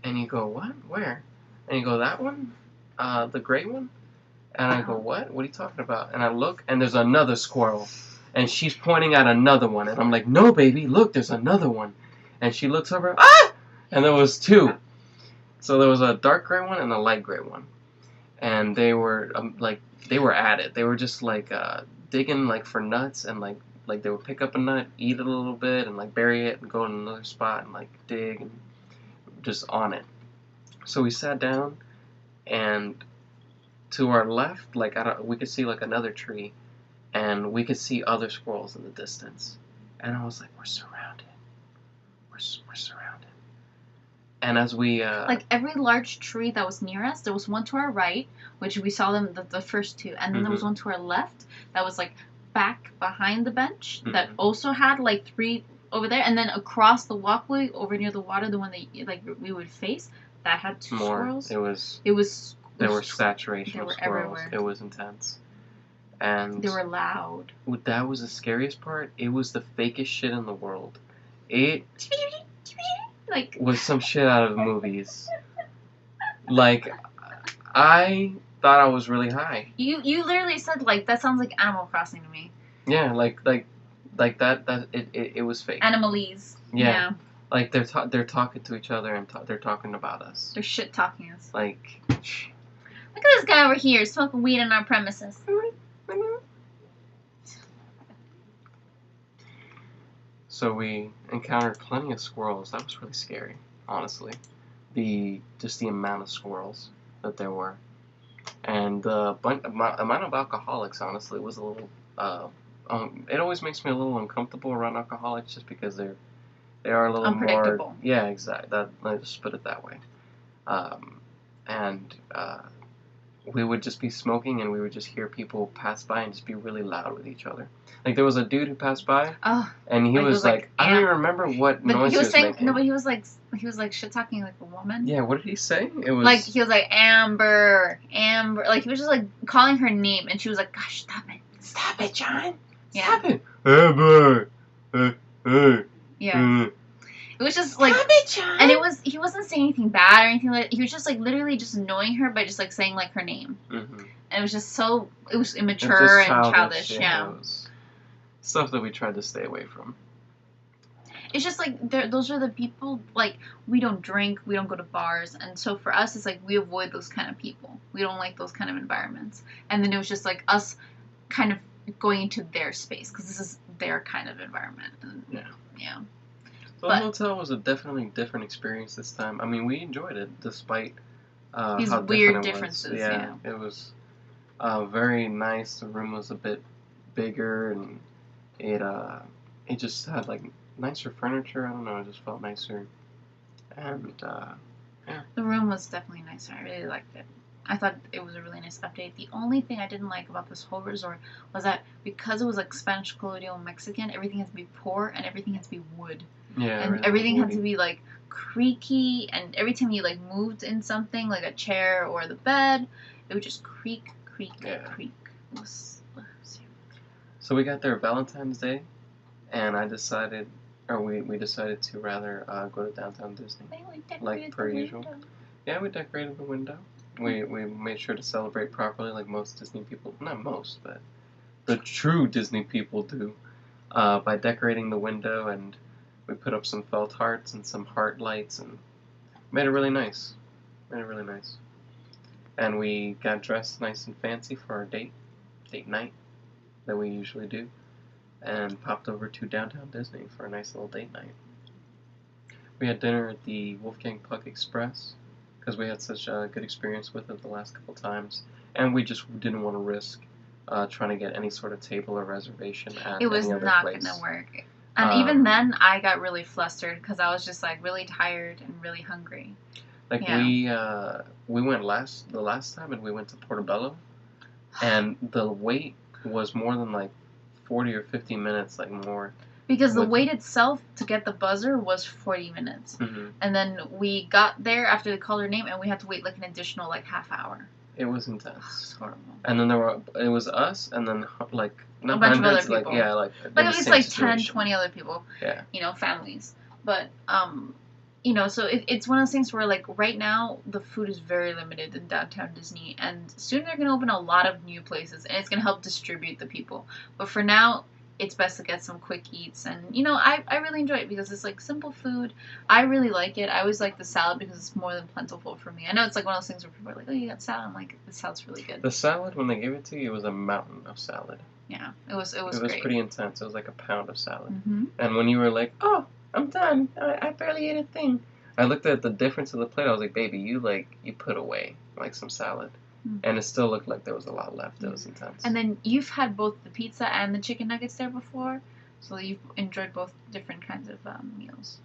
And you go, what? Where? And you go, that one? The gray one? And I go, what? What are you talking about? And I look, and there's another squirrel. And she's pointing at another one. And I'm like, no, baby, look, there's another one. And she looks over, ah! And there was two. So there was a dark gray one and a light gray one, and they were they were at it. They were just digging for nuts, and like they would pick up a nut, eat it a little bit, and bury it and go to another spot and dig and just on it. So we sat down, and to our left, we could see another tree, and we could see other squirrels in the distance. And I was like, we're surrounded. We're surrounded. And as we every large tree that was near us, there was one to our right, which we saw them the first two, and then there was one to our left that was back behind the bench that also had 3 over there, and then across the walkway over near the water, the one that we would face, that had 2 squirrels. There were saturation of squirrels. Everywhere. It was intense. And they were loud. That was the scariest part. It was the fakest shit in the world. It was some shit out of the movies. I thought I was really high. You literally said that sounds like Animal Crossing to me. Yeah, that it was fake. Animalese. Yeah. They're talking to each other and they're talking about us. They're shit talking us. Look at this guy over here smoking weed on our premises. So we encountered plenty of squirrels. That was really scary, honestly. The amount of squirrels that there were, and the amount of alcoholics, honestly, was a little. It always makes me a little uncomfortable around alcoholics, just because they are a little unpredictable. More. Yeah, exactly. Let's just put it that way. We would just be smoking, and we would just hear people pass by and just be really loud with each other. There was a dude who passed by, and he was I don't even remember what noise he was making. No, but he was shit talking like a woman. Yeah, what did he say? It was he was Amber, Amber. He was just calling her name, and she was gosh, stop it, John. Stop it, Amber. Yeah. It was just Stop it, John. And he wasn't saying anything bad or anything he was just literally just annoying her by just saying her name. Mm-hmm. And it was just it was immature and childish. Yeah. Stuff that we tried to stay away from. It's just those are the people, we don't drink, we don't go to bars, and so for us it's we avoid those kind of people. We don't like those kind of environments. And then it was just us kind of going into their space, because this is their kind of environment. And, yeah. So the hotel was a definitely different experience this time. I mean, we enjoyed it despite these how weird differences. Yeah, it was very nice. The room was a bit bigger, and it just had nicer furniture. I don't know, it just felt nicer. And yeah. The room was definitely nicer. I really liked it. I thought it was a really nice update. The only thing I didn't like about this whole resort was that because it was Spanish colonial Mexican, everything had to be poor and everything had to be wood. Yeah. And everything had to be creaky, and every time you moved in something a chair or the bed, it would just creak. It was So we got there Valentine's Day, and we decided to rather go to downtown Disney, per usual. Yeah, we decorated the window. We made sure to celebrate properly, like most Disney people. Not most, but the true Disney people do, by decorating the window, and we put up some felt hearts and some heart lights and made it really nice. And we got dressed nice and fancy for our date night that we usually do, and popped over to downtown Disney for a nice little date night. We had dinner at the Wolfgang Puck Express, because we had such a good experience with it the last couple times, and we just didn't want to risk trying to get any sort of table or reservation at any other place. It was not going to work. And even then, I got really flustered, because I was just really tired and really hungry. We went the last time, and we went to Portobello, and the wait was more than 40 or 50 minutes, more. Because the wait itself to get the buzzer was 40 minutes. Mm-hmm. And then we got there after they called our name, and we had to wait an additional half hour. It was intense. It was horrible. And then it was us, and then not a bunch hundreds, of other people. But it was 10, 20 other people. Yeah. Families. But so it's one of those things where right now the food is very limited in downtown Disney, and soon they're going to open a lot of new places, and it's going to help distribute the people. But for now, it's best to get some quick eats. And, you know, I really enjoy it because it's, like, simple food. I really like it. I always like the salad because it's more than plentiful for me. I know it's, like, one of those things where people are like, oh, you got salad? I'm like, the salad's really good. The salad, when they gave it to you, it was a mountain of salad. Yeah, it was great. It was pretty intense. It was like a pound of salad. Mm-hmm. And when you were like, oh, I'm done. I barely ate a thing. I looked at the difference of the plate. I was like, baby, you put away, like, some salad. Mm. And it still looked like there was a lot left. It was intense. And then you've had both the pizza and the chicken nuggets there before, so you've enjoyed both different kinds of meals.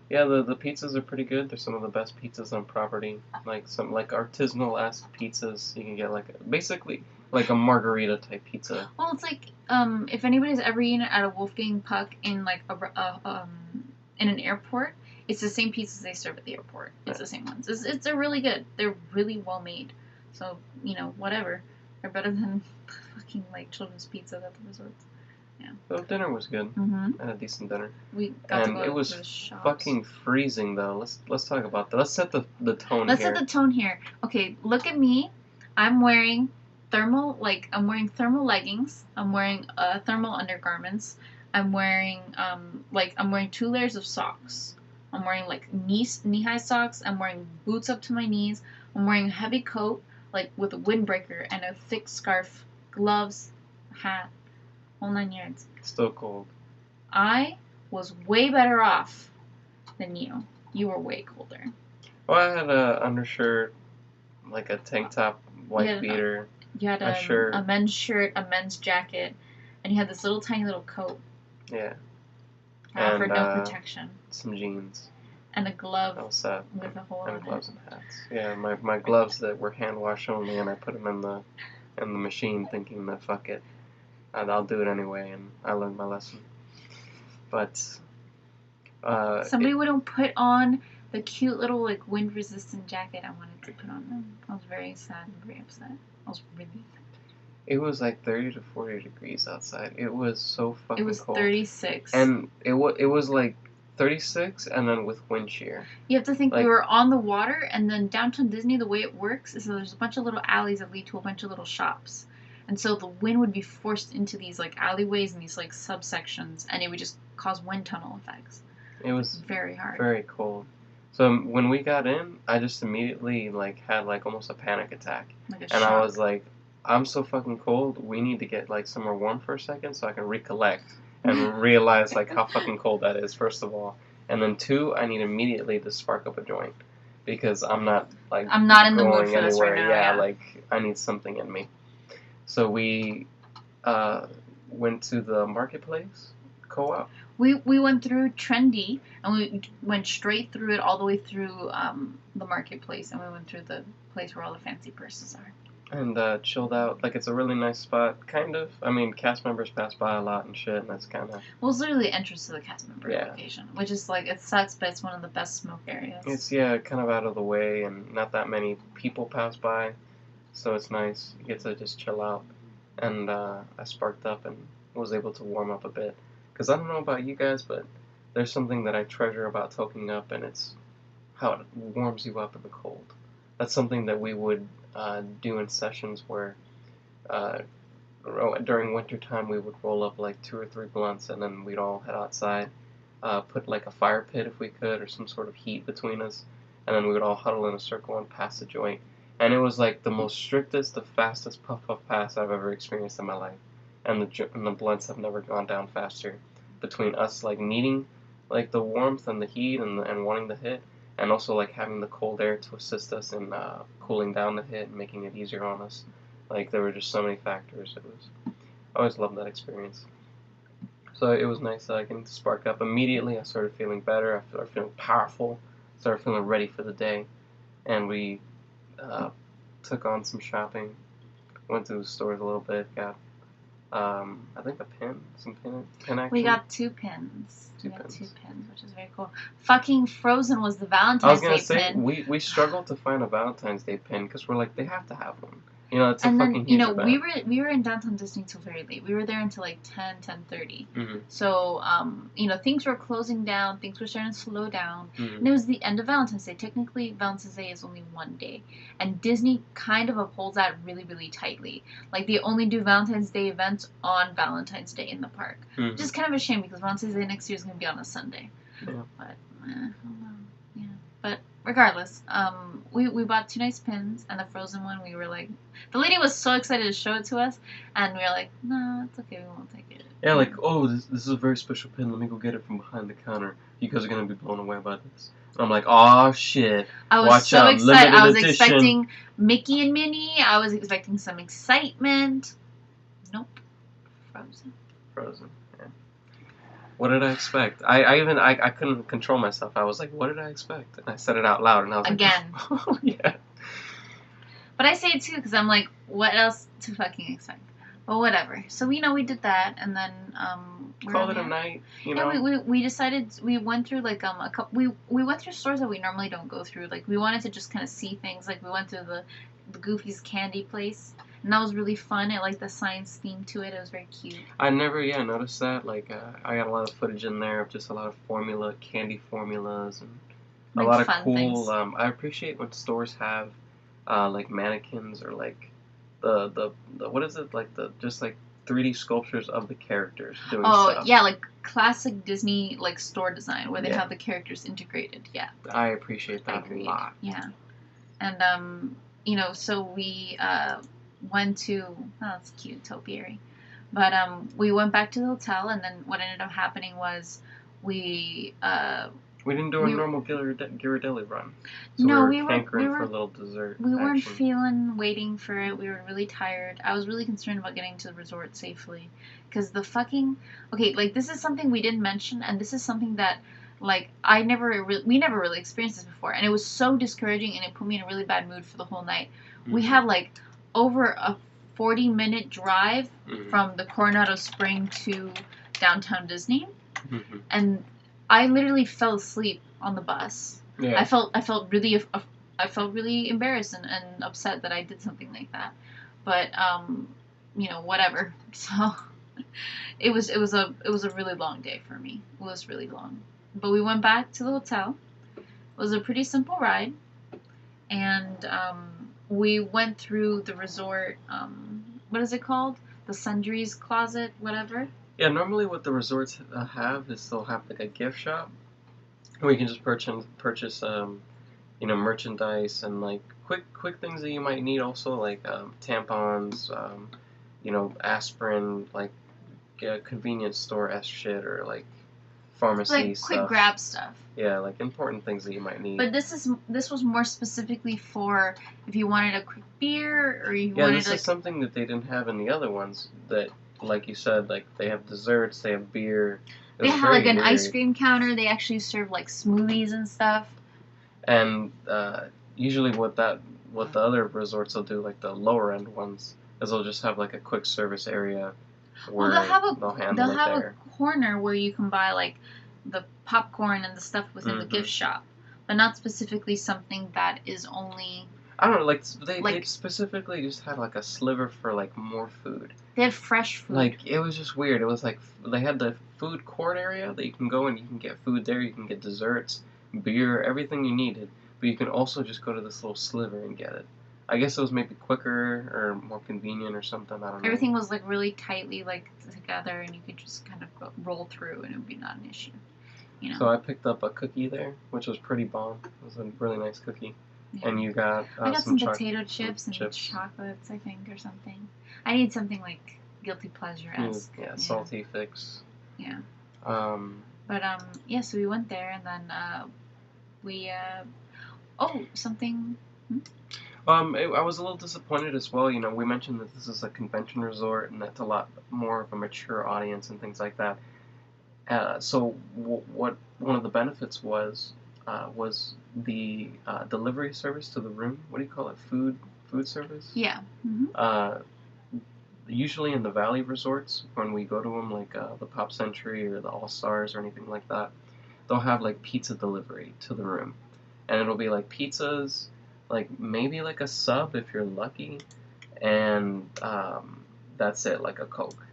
Yeah, the pizzas are pretty good. They're some of the best pizzas on property. Like some artisanal-esque pizzas. You can get basically like a margarita type pizza. Well, it's like if anybody's ever eaten at a Wolfgang Puck in like in an airport, it's the same pizzas they serve at the airport. It's the same ones. They're really good. They're really well made. So, you know, whatever. They're better than fucking like children's pizza at the resorts. Yeah. So dinner was good. Mm-hmm. And a decent dinner. We got to go it was to the shops. Fucking freezing though. Let's talk about that. Let's set the tone Let's here. set the tone here. Okay, look at me. I'm wearing thermal leggings. I'm wearing thermal undergarments. I'm wearing 2 layers of socks. I'm wearing like knee-high socks. I'm wearing boots up to my knees. I'm wearing a heavy coat, like with a windbreaker and a thick scarf, gloves, hat, whole 9 yards. Still cold. I was way better off than you. You were way colder. Well, I had a undershirt, like a tank top, white beater. You had a men's shirt, a men's jacket, and you had this tiny little coat. Yeah. Offered no protection. Some jeans. And a glove All set. with a hole in it. And gloves and hats. Yeah, my gloves that were hand wash only, and I put them in the machine, thinking that fuck it, I'll do it anyway, and I learned my lesson. But somebody wouldn't put on the cute little like wind resistant jacket I wanted to put on them. I was very sad and very upset. I was really upset. It was like 30 to 40 degrees outside. It was so fucking cold. It was 36. And it was like 36 and then with wind shear. You have to think we were on the water, and then downtown Disney, the way it works is there's a bunch of little alleys that lead to a bunch of little shops. And so the wind would be forced into these like alleyways and these like subsections, and it would just cause wind tunnel effects. It was very hard. Very cold. So when we got in, I just immediately like had like almost a panic attack. Like shock. I was like, I'm so fucking cold. We need to get like somewhere warm for a second so I can recollect and realize like how fucking cold that is, first of all. And then 2, I need immediately to spark up a joint because I'm not in the mood for this right now. Yeah, like I need something in me. So we went to the marketplace co-op. We went through Trendy, and we went straight through it all the way through the marketplace, and we went through the place where all the fancy purses are. And chilled out. Like, it's a really nice spot, kind of. I mean, cast members pass by a lot and shit, and that's kind of... Well, it's literally the entrance to the cast member location, which is, like, it sucks, but it's one of the best smoke areas. It's, yeah, kind of out of the way, and not that many people pass by, so it's nice. You get to just chill out. And I sparked up and was able to warm up a bit. Because I don't know about you guys, but there's something that I treasure about toking up, and it's how it warms you up in the cold. That's something that we would do in sessions where during winter time we would roll up like 2 or 3 blunts, and then we'd all head outside, put like a fire pit if we could, or some sort of heat between us, and then we would all huddle in a circle and pass the joint. And it was like the most strictest, the fastest puff pass I've ever experienced in my life. And the blunts have never gone down faster. Between us like needing like the warmth and the heat and wanting to hit, and also like having the cold air to assist us in cooling down the hit and making it easier on us. Like there were just so many factors. I always loved that experience. So it was nice getting to spark up. Immediately I started feeling better. I started feeling powerful. Started feeling ready for the day. And we took on some shopping. Went to the stores a little bit. Got I think a pin, some pin action. We got 2 pins. We got 2 pins, which is very cool. Fucking Frozen was the Valentine's Day pin. We struggled to find a Valentine's Day pin because we're like, they have to have one. You know, it's a and fucking then huge event. we were in downtown Disney till very late. We were there until like 10:30. Mm-hmm. So things were closing down. Things were starting to slow down, Mm-hmm. and it was the end of Valentine's Day. Technically, Valentine's Day is only one day, and Disney kind of upholds that really, really tightly. Like they only do Valentine's Day events on Valentine's Day in the park, which is kind of a shame because Valentine's Day next year is going to be on a Sunday. Yeah. But I don't know. Yeah, but regardless, we bought 2 nice pins, and the Frozen one, we were like, the lady was so excited to show it to us, and we were like, no, it's okay, we won't take it. Yeah, like, oh, this is a very special pin. Let me go get it from behind the counter. You guys are gonna be blown away by this. And I'm like, oh shit! I was Watch so out, excited. I was limited edition. expecting Mickey and Minnie. I was expecting some excitement. Nope. Frozen. Frozen. Yeah. What did I expect? I couldn't control myself. I was like, what did I expect? And I said it out loud, and I was Again. like, oh yeah. But I say it too because I'm like, what else to fucking expect? But whatever. So we did that, and then Call it a night. You know. Yeah, we decided we went through like a couple. We went through stores that we normally don't go through. Like we wanted to just kind of see things. Like we went to the Goofy's candy place, and that was really fun. It liked the science theme to it. It was very cute. I never noticed that. Like I got a lot of footage in there of just a lot of candy formulas, and like a lot of fun cool. Things. I appreciate when stores have like mannequins or like the what is it, like the just like 3D sculptures of the characters doing stuff. Oh yeah, like classic Disney like store design where they Yeah. have the characters integrated. Yeah. I appreciate that Agreed. a lot. Yeah. And so we went to, oh, that's cute, topiary. But we went back to the hotel, and then what ended up happening was we didn't do a normal Ghirardelli run. So No, we we were hankering were- for a little dessert. we weren't action. feeling waiting for it. We were really tired. I was really concerned about getting to the resort safely because the fucking like this is something we didn't mention, and this is something that like we never really experienced this before, and it was so discouraging, and it put me in a really bad mood for the whole night. Mhm. We had like over a 40-minute drive Mhm. from the Coronado Spring to downtown Disney, Mhm. and I literally fell asleep on the bus. Yeah. I felt really embarrassed and upset that I did something like that. But whatever. So it was a really long day for me. It was really long. But we went back to the hotel. It was a pretty simple ride, and we went through the resort. What is it called? The Sundries Closet, whatever. Yeah, normally what the resorts have is they'll have like a gift shop where you can just purchase merchandise and like quick things that you might need also, like tampons, aspirin, like convenience store shit, or like pharmacy Like stuff. quick grab stuff. Yeah, like important things that you might need. But this was more specifically for if you wanted a quick beer or you Yeah, wanted this is something that they didn't have in the other ones. That, like you said, like they have desserts, they have beer. They have like an ice cream counter. They actually serve like smoothies and stuff. And usually what the other resorts will do, like the lower end ones, is they'll just have like a quick service area where they'll handle it there. A corner where you can buy like the popcorn and the stuff within the gift shop, but not specifically something that is only. I don't know, like they specifically just had like a sliver for like more food. They had fresh food. Like it was just weird. It was like they had the food court area that you can go and you can get food there. You can get desserts, beer, everything you needed. But you can also just go to this little sliver and get it. I guess it was maybe quicker or more convenient or something. I don't know. Everything was like really tightly like together, and you could just kind of roll through, and it would be not an issue. You know. So I picked up a cookie there, which was pretty bomb. It was a really nice cookie. Yeah. And you got I got some potato chips and chocolates, I think, or something. I need something like guilty pleasure-esque. Yeah, salty fix. Yeah. But so we went there, and then something. I was a little disappointed as well. You know, we mentioned that this is a convention resort and that's a lot more of a mature audience and things like that. So what one of the benefits was the delivery service to the room. What do you call it? Food service? Yeah. Mm-hmm. Usually in the Valley resorts, when we go to them, like the Pop Century or the All Stars or anything like that, they'll have like pizza delivery to the room. And it'll be like pizzas, like maybe like a sub if you're lucky, and that's it, like a Coke,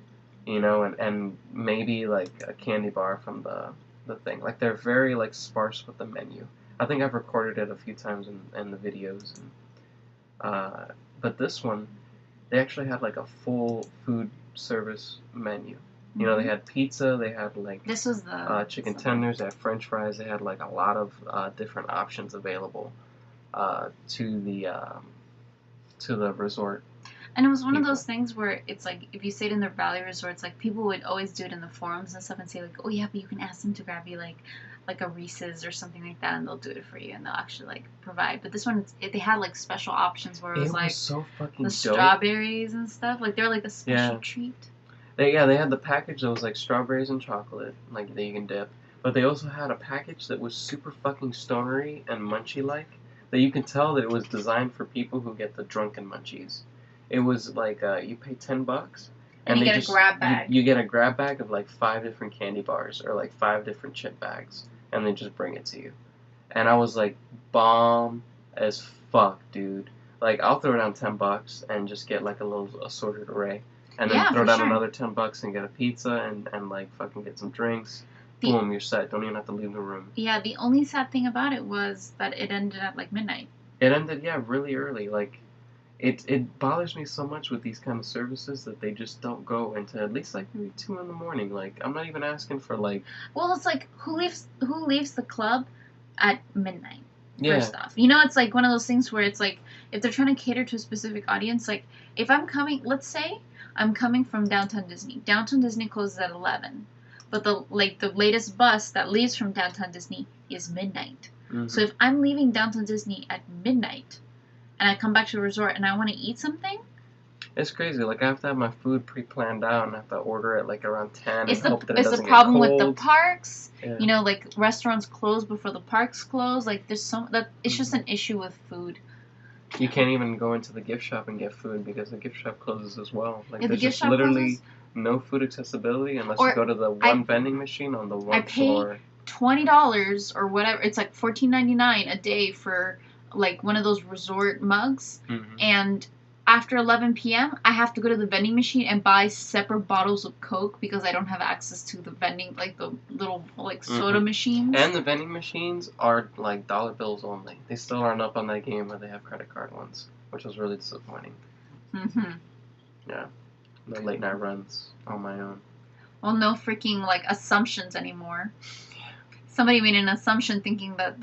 you know, and maybe like a candy bar from the thing. Like they're very like sparse with the menu. I think I've recorded it a few times in the videos, but this one, they actually had like a full food service menu. You know, they had pizza, they had like this was the chicken tenders, they had French fries, they had like a lot of different options available to the resort. And it was one of those things where it's like, if you stayed in their valley resorts, like people would always do it in the forums and stuff and say like, oh yeah, but you can ask them to grab you like a Reese's or something like that, and they'll do it for you, and they'll actually like provide. But this one, they had like special options where it was like so fucking the dope. Strawberries and stuff. Like they're like a special treat. They had the package that was like strawberries and chocolate, like that you can dip. But they also had a package that was super fucking stonery and munchy like, that you can tell that it was designed for people who get the drunken munchies. It was like you pay $10, and you get a grab bag. You get a grab bag of like 5 different candy bars or like 5 different chip bags, and they just bring it to you. And I was like, bomb as fuck, dude. Like I'll throw down $10 and just get like a little assorted array, and then throw down another $10 and get a pizza and like fucking get some drinks. Boom, you're set. Don't even have to leave the room. Yeah, the only sad thing about it was that it ended at like midnight. It ended, really early. Like, it bothers me so much with these kind of services that they just don't go into at least like maybe 2 in the morning. Like, I'm not even asking for like. Well, it's like who leaves the club at midnight for stuff. You know, it's like one of those things where it's like if they're trying to cater to a specific audience. Like if I'm coming, let's say I'm coming from Downtown Disney. Downtown Disney closes at 11. But the latest bus that leaves from Downtown Disney is midnight. Mm-hmm. So if I'm leaving Downtown Disney at midnight and I come back to the resort and I want to eat something, it's crazy. Like I have to have my food pre-planned out and I have to order it like around 10. It's the problem with the parks. Yeah. You know, like restaurants close before the parks close. Like there's it's just an issue with food. You can't even go into the gift shop and get food because the gift shop closes as well. Like there's just literally no food accessibility unless you go to the one vending machine on the one floor. I pay $20 or whatever. It's like $14.99 a day for like one of those resort mugs. Mm-hmm. And after 11 p.m., I have to go to the vending machine and buy separate bottles of Coke because I don't have access to the vending, like the little like soda machines. And the vending machines are like dollar bills only. They still aren't up on that game where they have credit card ones, which was really disappointing. Mm-hmm. Yeah. The late night runs on my own. Well, no freaking like assumptions anymore. Somebody made an assumption thinking that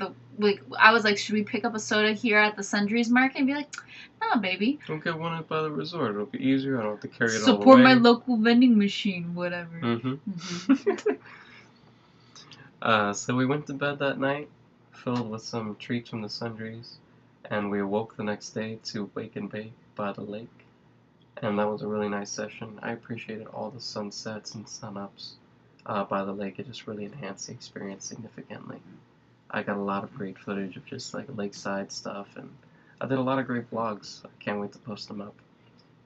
I was like, should we pick up a soda here at the Sundries Market? And be like, nah, baby. Don't get one up by the resort. It'll be easier. I don't have to carry it all the way. Support my local vending machine, whatever. Mm-hmm. So we went to bed that night, filled with some treats from the Sundries, and we awoke the next day to wake and bake by the lake. And that was a really nice session. I appreciated all the sunsets and sunups by the lake. It just really enhanced the experience significantly. I got a lot of great footage of just like lakeside stuff, and I did a lot of great vlogs. I can't wait to post them up.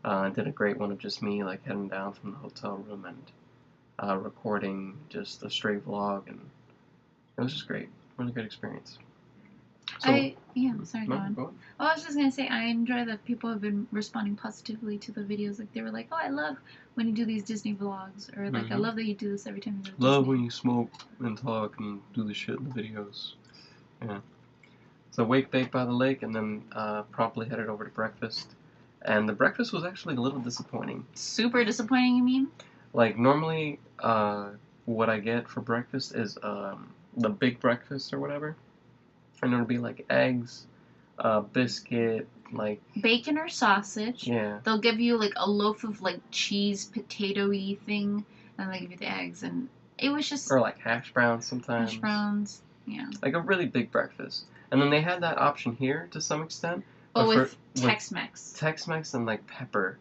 I did a great one of just me like heading down from the hotel room and recording just a straight vlog, and it was just great. Really good experience. So, sorry, go on. Well, I was just going to say, I enjoy that people have been responding positively to the videos. Like, they were like, oh, I love when you do these Disney vlogs. Or, like, I love that you do this every time you go to Love Disney. when you smoke and talk and do the shit in the videos. Yeah. So, wake, bake by the lake, and then promptly headed over to breakfast. And the breakfast was actually a little disappointing. Super disappointing, you mean? Like, normally, what I get for breakfast is the big breakfast or whatever. And it'll be like eggs, biscuit, like bacon or sausage. Yeah. They'll give you like a loaf of like cheese, potato-y thing, and they give you the eggs, and it was just or like hash browns sometimes. Hash browns, yeah. Like a really big breakfast, and then they had that option here to some extent. But with Tex-Mex. Tex-Mex and like pepper,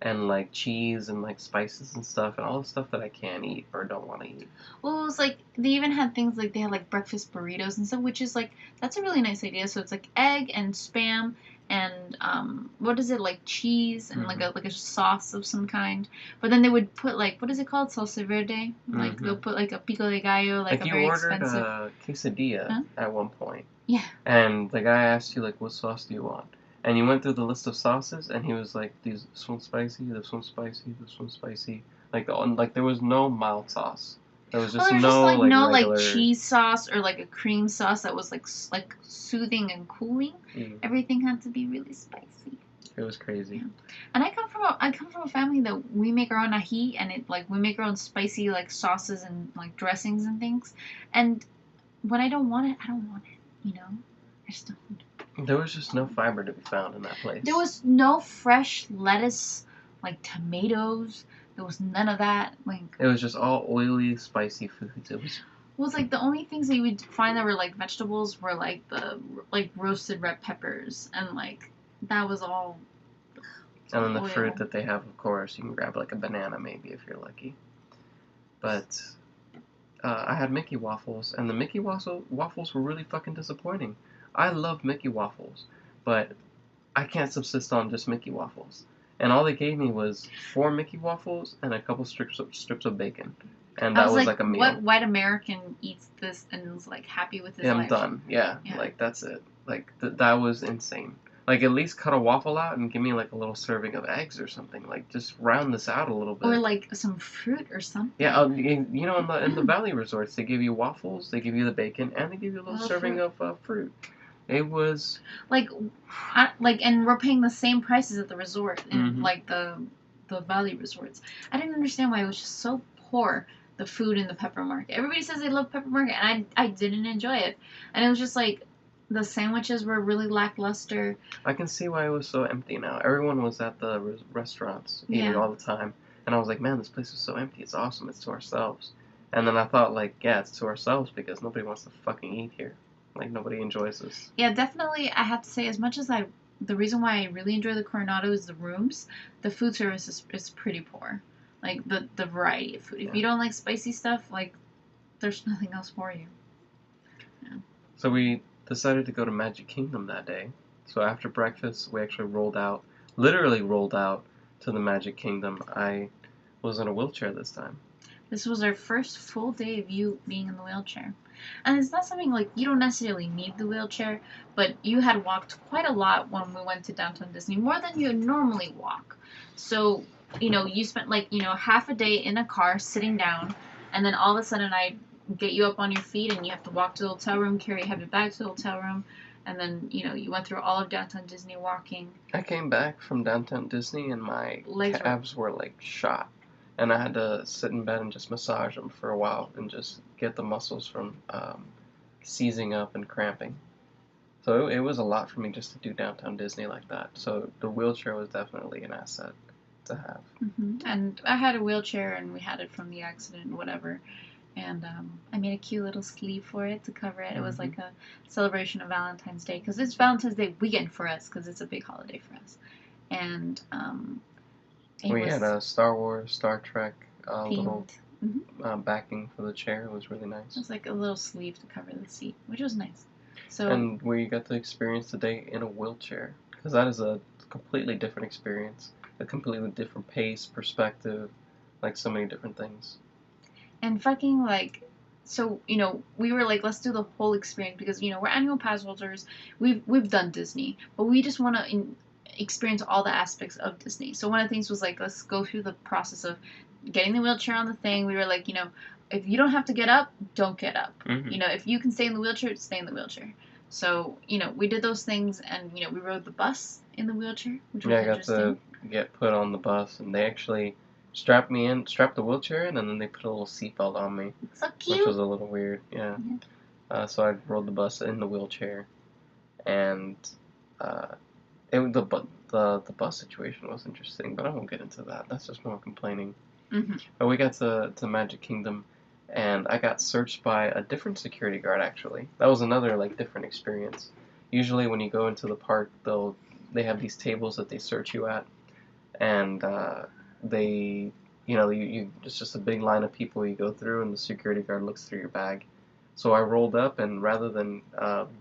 and like cheese and like spices and stuff, and all the stuff that I can't eat or don't want to eat. Well, it was like they even had things like they had like breakfast burritos and stuff, which is like that's a really nice idea. So it's like egg and Spam and what is it, like cheese and like a sauce of some kind. But then they would put like, what is it called, salsa verde? Like they'll put like a pico de gallo, like a very expensive. You ordered a quesadilla at one point. Yeah. And the guy asked you like, what sauce do you want? And you went through the list of sauces, and he was like, "This one's spicy. This one's spicy. This one's spicy." Like there was no mild sauce. There was just there's no just like like no regular. like cheese sauce or like a cream sauce that was like soothing and cooling. Everything had to be really spicy. It was crazy. Yeah. And I come from a family that we make our own ají, and we make our own spicy like sauces and like dressings and things. And when I don't want it, I don't want it. You know, I just don't. There was just no fiber to be found in that place. There was no fresh lettuce, like tomatoes. There was none of that. Like it was just all oily, spicy foods. It was like the only things that you would find that were like vegetables were like the like roasted red peppers, and like that was all. And then the fruit that they have, of course, you can grab like a banana maybe if you're lucky. But I had Mickey waffles, and the Mickey waffles were really fucking disappointing. I love Mickey waffles, but I can't subsist on just Mickey waffles. And all they gave me was 4 Mickey waffles and a couple strips of bacon. And that was like a meal. What white American eats this and is like happy with his life? I'm done. Yeah, like that's it. Like that was insane. Like at least cut a waffle out and give me like a little serving of eggs or something. Like just round this out a little bit. Or like some fruit or something. Yeah, you know, in the Valley resorts, they give you waffles, they give you the bacon, and they give you a little serving of fruit. It was and we're paying the same prices at the resort in like the Valley resorts. I didn't understand why it was just so poor, the food in the Pepper Market. Everybody says they love Pepper Market, and I didn't enjoy it. And it was just like the sandwiches were really lackluster. I can see why it was so empty now. Everyone was at the restaurants eating all the time, and I was like, man, this place is so empty. It's awesome. It's to ourselves. And then I thought, like, yeah, it's to ourselves because nobody wants to fucking eat here. Like, nobody enjoys this. Yeah, definitely, I have to say, as much as the reason why I really enjoy the Coronado is the rooms, the food service is pretty poor. Like, the variety of food. If you don't like spicy stuff, like, there's nothing else for you. Yeah. So we decided to go to Magic Kingdom that day. So after breakfast, we actually literally rolled out to the Magic Kingdom. I was in a wheelchair this time. This was our first full day of you being in the wheelchair. And it's not something like you don't necessarily need the wheelchair, but you had walked quite a lot when we went to Downtown Disney, more than you normally walk. So, you know, you spent like, you know, half a day in a car sitting down, and then all of a sudden I get you up on your feet and you have to walk to the hotel room, carry heavy bags to the hotel room, and then, you know, you went through all of Downtown Disney walking. I came back from Downtown Disney and my calves were like shot. And I had to sit in bed and just massage them for a while and just get the muscles from seizing up and cramping. So it was a lot for me just to do Downtown Disney like that. So the wheelchair was definitely an asset to have. And I had a wheelchair, and we had it from the accident and whatever. And I made a cute little sleeve for it to cover it. It was like a celebration of Valentine's Day, because it's Valentine's Day weekend for us, because it's a big holiday for us. And we had a Star Wars, Star Trek little themed. backing for the chair. It was really nice. It was like a little sleeve to cover the seat, which was nice. So and we got to experience the day in a wheelchair, because that is a completely different experience, a completely different pace, perspective, like so many different things. And fucking like, so, you know, we were like, let's do the whole experience, because, you know, we're annual pass holders. We've done Disney, but we just want to experience all the aspects of Disney. So one of the things was like, let's go through the process of getting the wheelchair on the thing. We were like, you know, if you don't have to get up, don't get up. You know, if you can stay in the wheelchair, stay in the wheelchair. So, you know, we did those things, and, you know, we rode the bus in the wheelchair, which was interesting. I got to get put on the bus, and they actually strapped the wheelchair in, and then they put a little seatbelt on me. So cute. Which was a little weird, yeah. So I rode the bus in the wheelchair, and the bus situation was interesting, but I won't get into that. That's just more complaining. But we got to Magic Kingdom, and I got searched by a different security guard, actually. That was another, like, different experience. Usually when you go into the park, they have these tables that they search you at, and they, you know, it's just a big line of people you go through, and the security guard looks through your bag. So I rolled up, and rather than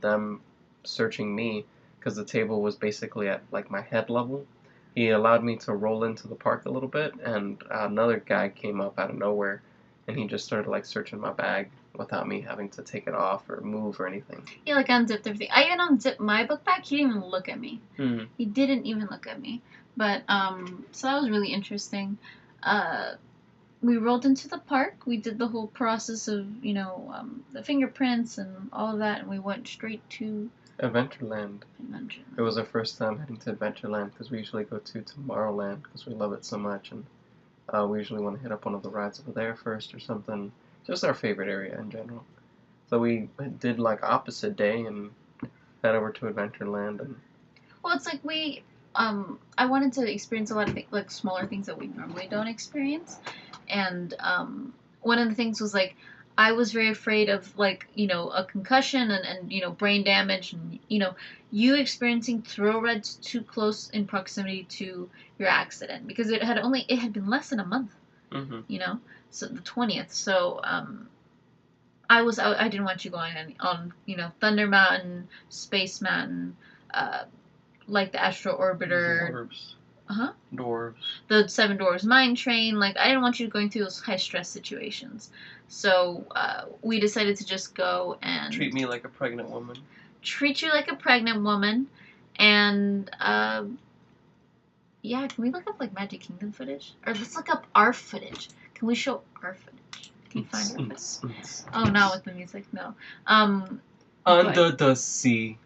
them searching me, because the table was basically at like my head level, he allowed me to roll into the park a little bit, and another guy came up out of nowhere, and he just started like searching my bag without me having to take it off or move or anything. Yeah, like unzipped everything. I even unzipped my book bag. He didn't even look at me. He didn't even look at me. But so that was really interesting. We rolled into the park. We did the whole process of, the fingerprints and all of that, and we went straight to Adventureland. It was our first time heading to Adventureland because we usually go to Tomorrowland because we love it so much, and we usually want to hit up one of the rides over there first or something. Just our favorite area in general. So we did like opposite day and head over to Adventureland. And well, it's like I wanted to experience a lot of like smaller things that we normally don't experience, and one of the things was like I was very afraid of like a concussion and brain damage and you experiencing thrill rides too close in proximity to your accident because it had been less than a month, so the 20th. So I didn't want you going on Thunder Mountain, Space Mountain, like the Astro Orbiter. Dwarves. The Seven Dwarfs Mine Train. Like, I didn't want you going through those high-stress situations. So, we decided to just go and... Treat me like a pregnant woman. Treat you like a pregnant woman. And, yeah, can we look up, like, Magic Kingdom footage? Or let's look up our footage. Can we show our footage? Can you find our footage? Oh, not with the music, no. Under the sea.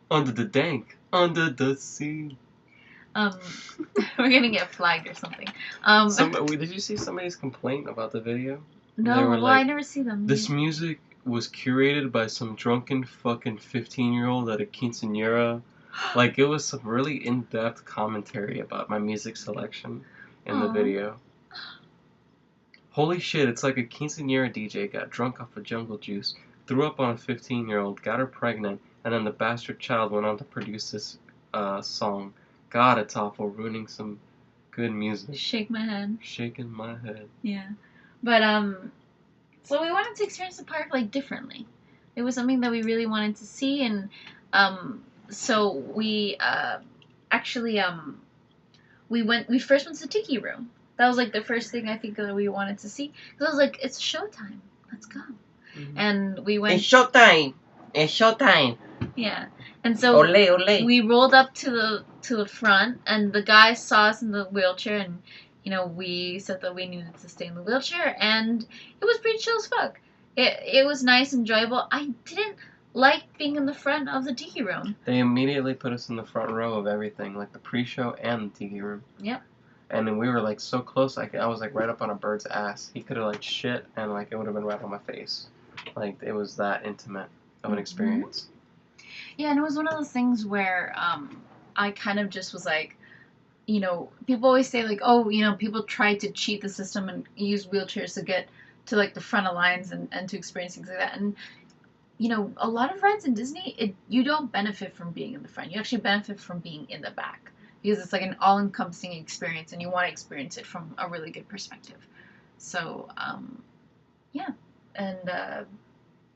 Under the dank. Under the sea. We're gonna get flagged or something. Did you see somebody's complaint about the video? No, I never see them. This music was curated by some drunken fucking 15-year-old at a quinceañera. Like, it was some really in-depth commentary about my music selection in the video. Holy shit, it's like a quinceañera DJ got drunk off of jungle juice, threw up on a 15-year-old, got her pregnant, and then the bastard child went on to produce this song. God, it's awful, ruining some good music. Shake my head. Shaking my head. Yeah. But, so we wanted to experience the park, like, differently. It was something that we really wanted to see, and, so we, actually, we first went to the Tiki Room. That was, like, the first thing I think that we wanted to see. Because I was like, it's showtime. Let's go. Mm-hmm. And we went... It's showtime! It's showtime! Yeah. And so ole, ole. We rolled up to the front, and the guy saw us in the wheelchair, and we said that we needed to stay in the wheelchair, and it was pretty chill as fuck. It was nice, enjoyable. I didn't like being in the front of the Tiki Room. They immediately put us in the front row of everything, like the pre-show and the Tiki Room. Yep. And then we were like so close, like I was like right up on a bird's ass. He could have like shit, and like it would have been right on my face. Like it was that intimate of an experience. Yeah, and it was one of those things where I kind of just was like, people always say like, oh, people try to cheat the system and use wheelchairs to get to like the front of lines and to experience things like that. And, a lot of rides in Disney, you don't benefit from being in the front. You actually benefit from being in the back because it's like an all-encompassing experience and you want to experience it from a really good perspective. So, yeah. And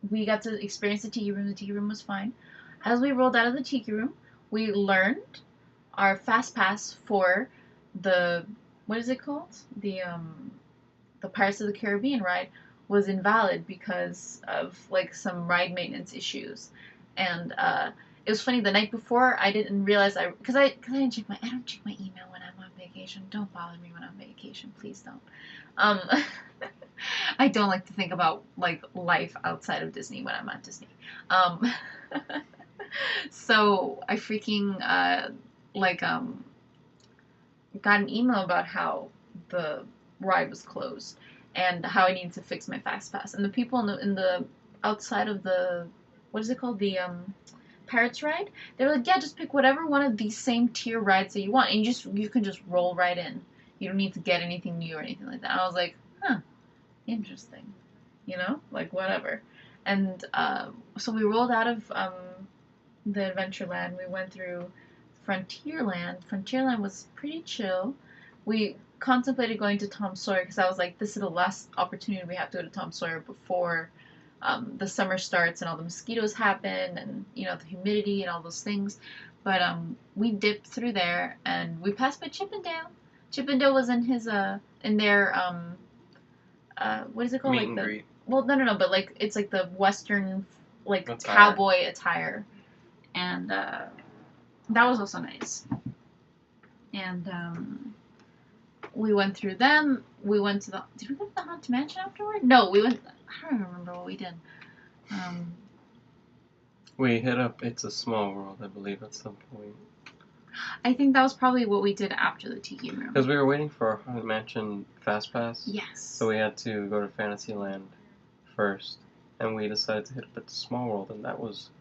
we got to experience the Tiki Room. The Tiki Room was fine. As we rolled out of the Tiki Room, we learned our fast pass for the, what is it called? The Pirates of the Caribbean ride was invalid because of like some ride maintenance issues. And it was funny, the night before I didn't realize I don't check my email when I'm on vacation. Don't bother me when I'm on vacation, please don't. I don't like to think about like life outside of Disney when I'm at Disney. So I freaking got an email about how the ride was closed and how I needed to fix my fast pass. And the people in the outside of the, what is it called, the Pirates ride, they were like, yeah, just pick whatever one of these same tier rides that you want, and you can just roll right in. You don't need to get anything new or anything like that. And I was like, huh, interesting, like whatever. And so we rolled out of the Adventureland. We went through Frontierland. Frontierland was pretty chill. We contemplated going to Tom Sawyer because I was like, this is the last opportunity we have to go to Tom Sawyer before the summer starts and all the mosquitoes happen and the humidity and all those things. But we dipped through there and we passed by Chippendale. Chippendale was in his in their what is it called? Meet like and the greet. well, no, but like it's like the Western like Attire. cowboy attire, and that was also nice. And we went through them. We went to the. Did we go to the Haunted Mansion afterward? No, we went. I don't remember what we did. We hit up It's a Small World, I believe, at some point. I think that was probably what we did after the Tiki Room. Because we were waiting for our Haunted Mansion Fast Pass. Yes. So we had to go to Fantasyland first. And we decided to hit up It's a Small World, and that was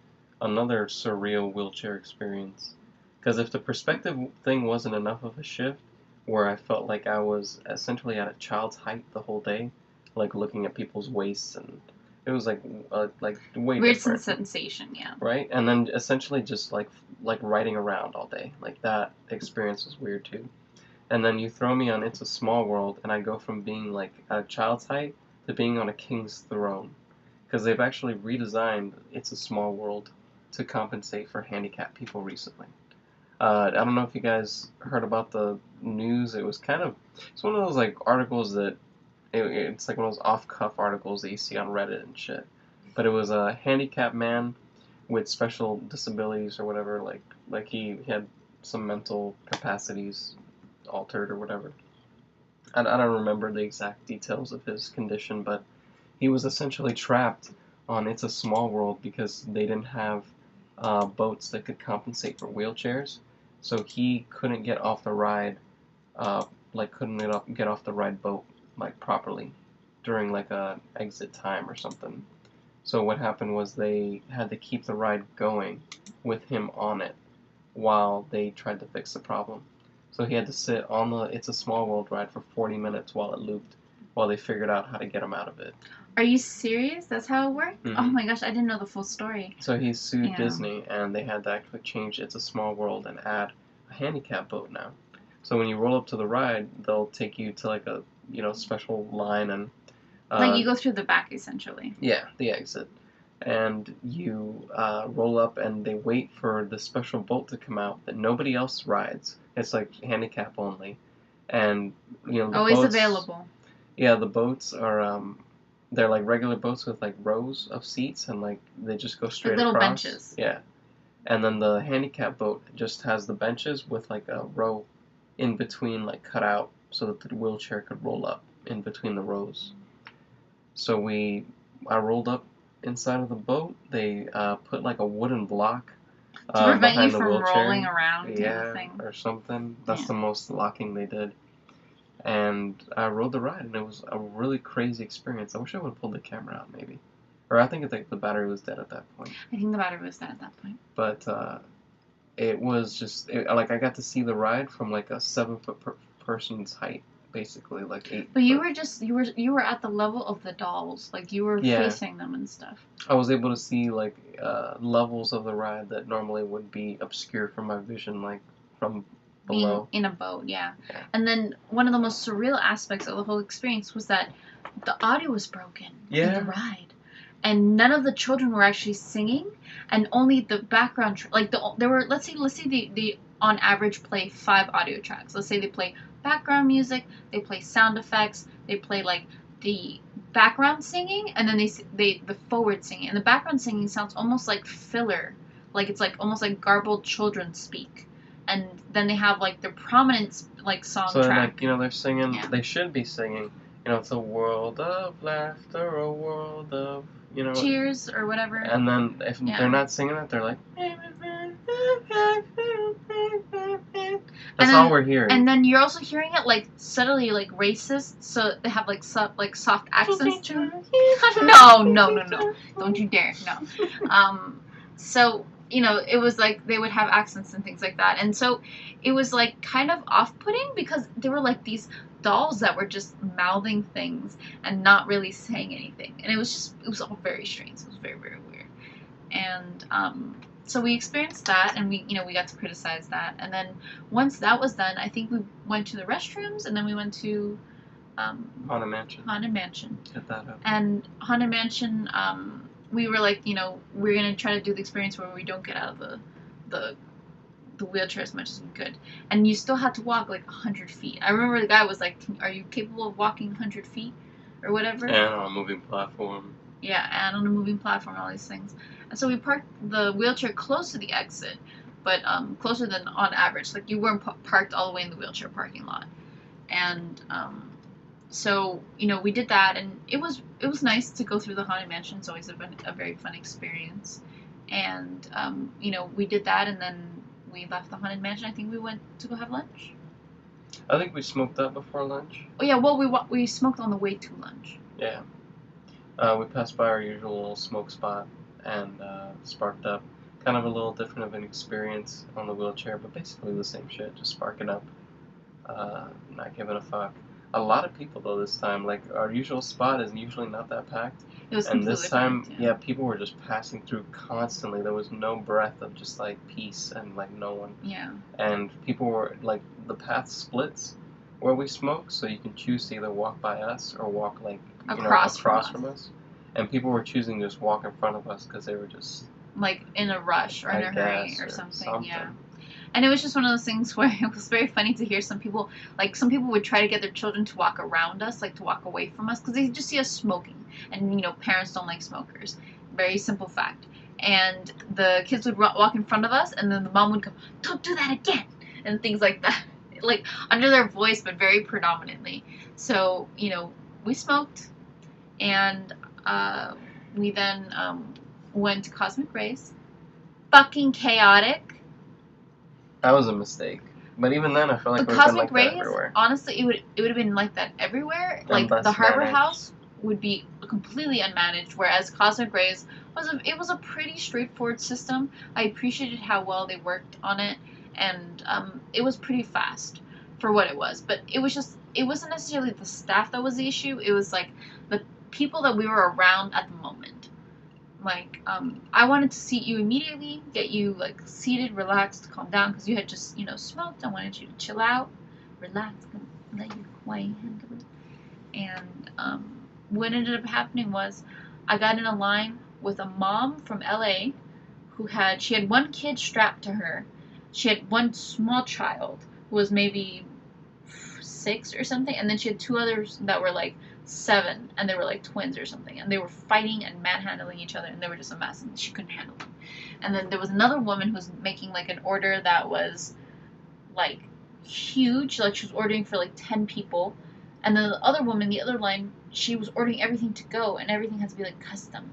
another surreal wheelchair experience. Because if the perspective thing wasn't enough of a shift, where I felt like I was essentially at a child's height the whole day, like looking at people's waists, and it was like way weird different. sensation, yeah. Right, and then essentially just like riding around all day, like that experience was weird too. And then you throw me on It's a Small World, and I go from being like at a child's height to being on a king's throne, because they've actually redesigned It's a Small World to compensate for handicapped people recently. I don't know if you guys heard about the news. It's one of those like articles that it's like one of those off-cuff articles that you see on Reddit and shit. But it was a handicapped man with special disabilities or whatever, like he had some mental capacities altered or whatever. I don't remember the exact details of his condition, but he was essentially trapped on It's a Small World because they didn't have boats that could compensate for wheelchairs. So he couldn't get off the ride, couldn't get off the ride boat like properly during like a exit time or something. So what happened was they had to keep the ride going with him on it while they tried to fix the problem. So he had to sit on the It's a Small World ride for 40 minutes while it looped, while they figured out how to get him out of it. Are you serious? That's how it worked? Mm-hmm. Oh my gosh, I didn't know the full story. So he sued Disney, and they had to actually change It's a Small World and add a handicap boat now. So when you roll up to the ride, they'll take you to like a special line and like you go through the back essentially. Yeah, the exit, and you roll up, and they wait for the special boat to come out that nobody else rides. It's like handicap only, and the always boats, available. Yeah, the boats are they're like regular boats with like rows of seats, and like they just go straight little across. Benches. Yeah, and then the handicap boat just has the benches with like a row in between, like cut out so that the wheelchair could roll up in between the rows. So I rolled up inside of the boat. They put like a wooden block to prevent you the from wheelchair. rolling around. Yeah, or something. That's the most locking they did. And I rode the ride, and it was a really crazy experience. I wish I would have pulled the camera out, maybe. Or I think the battery was dead at that point. I think the battery was dead at that point. But it was just like I got to see the ride from like a 7-foot person's height, basically, like 8. But you were at the level of the dolls, like you were facing them and stuff. I was able to see like levels of the ride that normally would be obscure from my vision, like from below. Being in a boat, yeah. And then one of the most surreal aspects of the whole experience was that the audio was broken in the ride, and none of the children were actually singing, and only the background there were let's say they on average play 5 audio tracks. Let's say they play background music, they play sound effects, they play like the background singing, and then they the forward singing, and the background singing sounds almost like filler, like it's like almost like garbled children speak. And then they have like their prominent like song so track. So like they're singing. Yeah. They should be singing. It's a world of laughter, a world of cheers or whatever. And then if they're not singing that, they're like. That's all we're hearing. And then you're also hearing it like subtly like racist, so they have like soft accents to it. No, don't you dare, no. So. It was like they would have accents and things like that. And so it was like kind of off-putting because there were like these dolls that were just mouthing things and not really saying anything. And it was all very strange. It was very, very weird. And so we experienced that, and we got to criticize that. And then once that was done, I think we went to the restrooms, and then we went to Haunted Mansion. Get that up. And Haunted Mansion, we were like, we're going to try to do the experience where we don't get out of the wheelchair as much as we could. And you still had to walk like 100 feet. I remember the guy was like, are you capable of walking 100 feet? or whatever. And on a moving platform. Yeah, and on a moving platform, all these things. And so we parked the wheelchair close to the exit, but closer than on average. Like, you weren't parked all the way in the wheelchair parking lot. And so, you know, we did that, and it was nice to go through the Haunted Mansion. It's always a very fun experience. And, you know, we did that, and then we left the Haunted Mansion. I think we went to go have lunch. I think we smoked up before lunch. Oh, yeah, well, we smoked on the way to lunch. Yeah. We passed by our usual little smoke spot and sparked up. Kind of a little different of an experience on the wheelchair, but basically the same shit, just sparking up, not giving a fuck. A lot of people, though, this time. Like, our usual spot is usually not that packed. It was and this time, packed, yeah, people were just passing through constantly. There was no breath of just, like, peace and, like, no one. Yeah. And people were, like, the path splits where we smoke, so you can choose to either walk by us or walk, like, across from us. And people were choosing to just walk in front of us because they were just... like, in a rush or in a hurry or something, yeah. And it was just one of those things where it was very funny to hear some people would try to get their children to walk around us, like to walk away from us, because they just see us smoking. And, you know, parents don't like smokers. Very simple fact. And the kids would walk in front of us, and then the mom would go, "Don't do that again," and things like that. Like, under their voice, but very predominantly. So, you know, we smoked, and we then went to Cosmic Rays. Fucking chaotic. That was a mistake. But even then, I feel like it would have been like that everywhere. Honestly, it would have been like that everywhere. And like, the Harbor managed. House would be completely unmanaged, whereas Cosmic Rays was a pretty straightforward system. I appreciated how well they worked on it, and it was pretty fast for what it was. But it wasn't necessarily the staff that was the issue. It was like the people that we were around at the moment. Like, I wanted to seat you immediately, get you, like, seated, relaxed, calm down, because you had just, you know, smoked. I wanted you to chill out, relax, and let your quiet handle it. And what ended up happening was I got in a line with a mom from LA she had one kid strapped to her. She had one small child who was maybe 6 or something, and then she had 2 others that were, like, 7, and they were like twins or something, and they were fighting and manhandling each other, and they were just a mess, and she couldn't handle them. And then there was another woman who was making like an order that was like huge, like she was ordering for like 10 people, and then the other woman, the other line, she was ordering everything to go, and everything had to be like custom.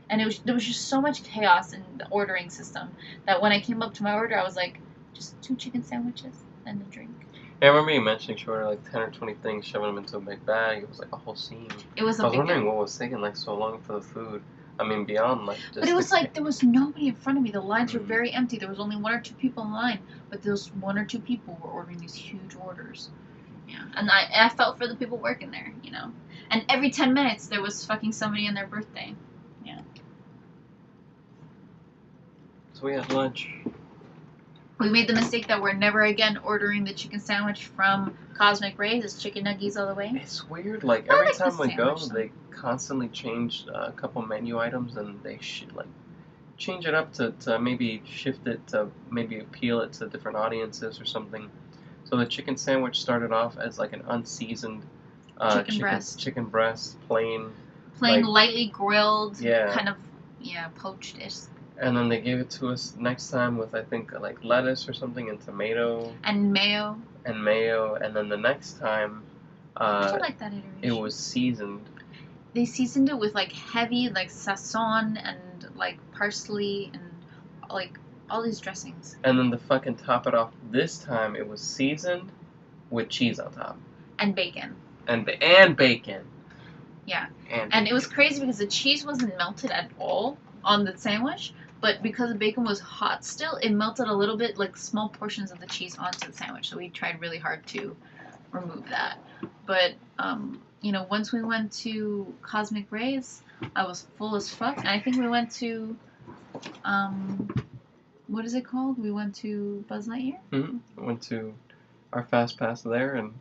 And there was just so much chaos in the ordering system that when I came up to my order, I was like, just 2 chicken sandwiches and a drink. Yeah, I remember you mentioning she ordered like 10 or 20 things, shoving them into a big bag. It was like a whole scene. It was I was wondering what was taking like so long for the food. I mean, beyond like just... But it was like there was nobody in front of me. The lines were very empty. There was only 1 or 2 people in line, but those 1 or 2 people were ordering these huge orders. Yeah, and I felt for the people working there, you know. And every 10 minutes there was fucking somebody in their birthday. Yeah. So we had lunch. We made the mistake that we're never again ordering the chicken sandwich from Cosmic Rays. It's chicken nuggies all the way. It's weird. Like, every time we go, they constantly change a couple menu items, and they should, like, change it up to maybe shift it to maybe appeal it to different audiences or something. So the chicken sandwich started off as, like, an unseasoned chicken breast, plain, like, lightly grilled, yeah, kind of, yeah, poached-ish. And then they gave it to us next time with, I think, like lettuce or something and tomato. And mayo. And then the next time, I like that iteration. it was seasoned. They seasoned it with, like, heavy, like, sazon and, like, parsley and, like, all these dressings. And then to fucking top it off, this time it was seasoned with cheese on top. And bacon. And bacon. Yeah. And it was crazy because the cheese wasn't melted at all on the sandwich. But because the bacon was hot still, it melted a little bit, like small portions of the cheese onto the sandwich. So we tried really hard to remove that. But, you know, once we went to Cosmic Rays, I was full as fuck. And I think we went to, what is it called? We went to Buzz Lightyear? Mm-hmm. I went to our Fast Pass there, and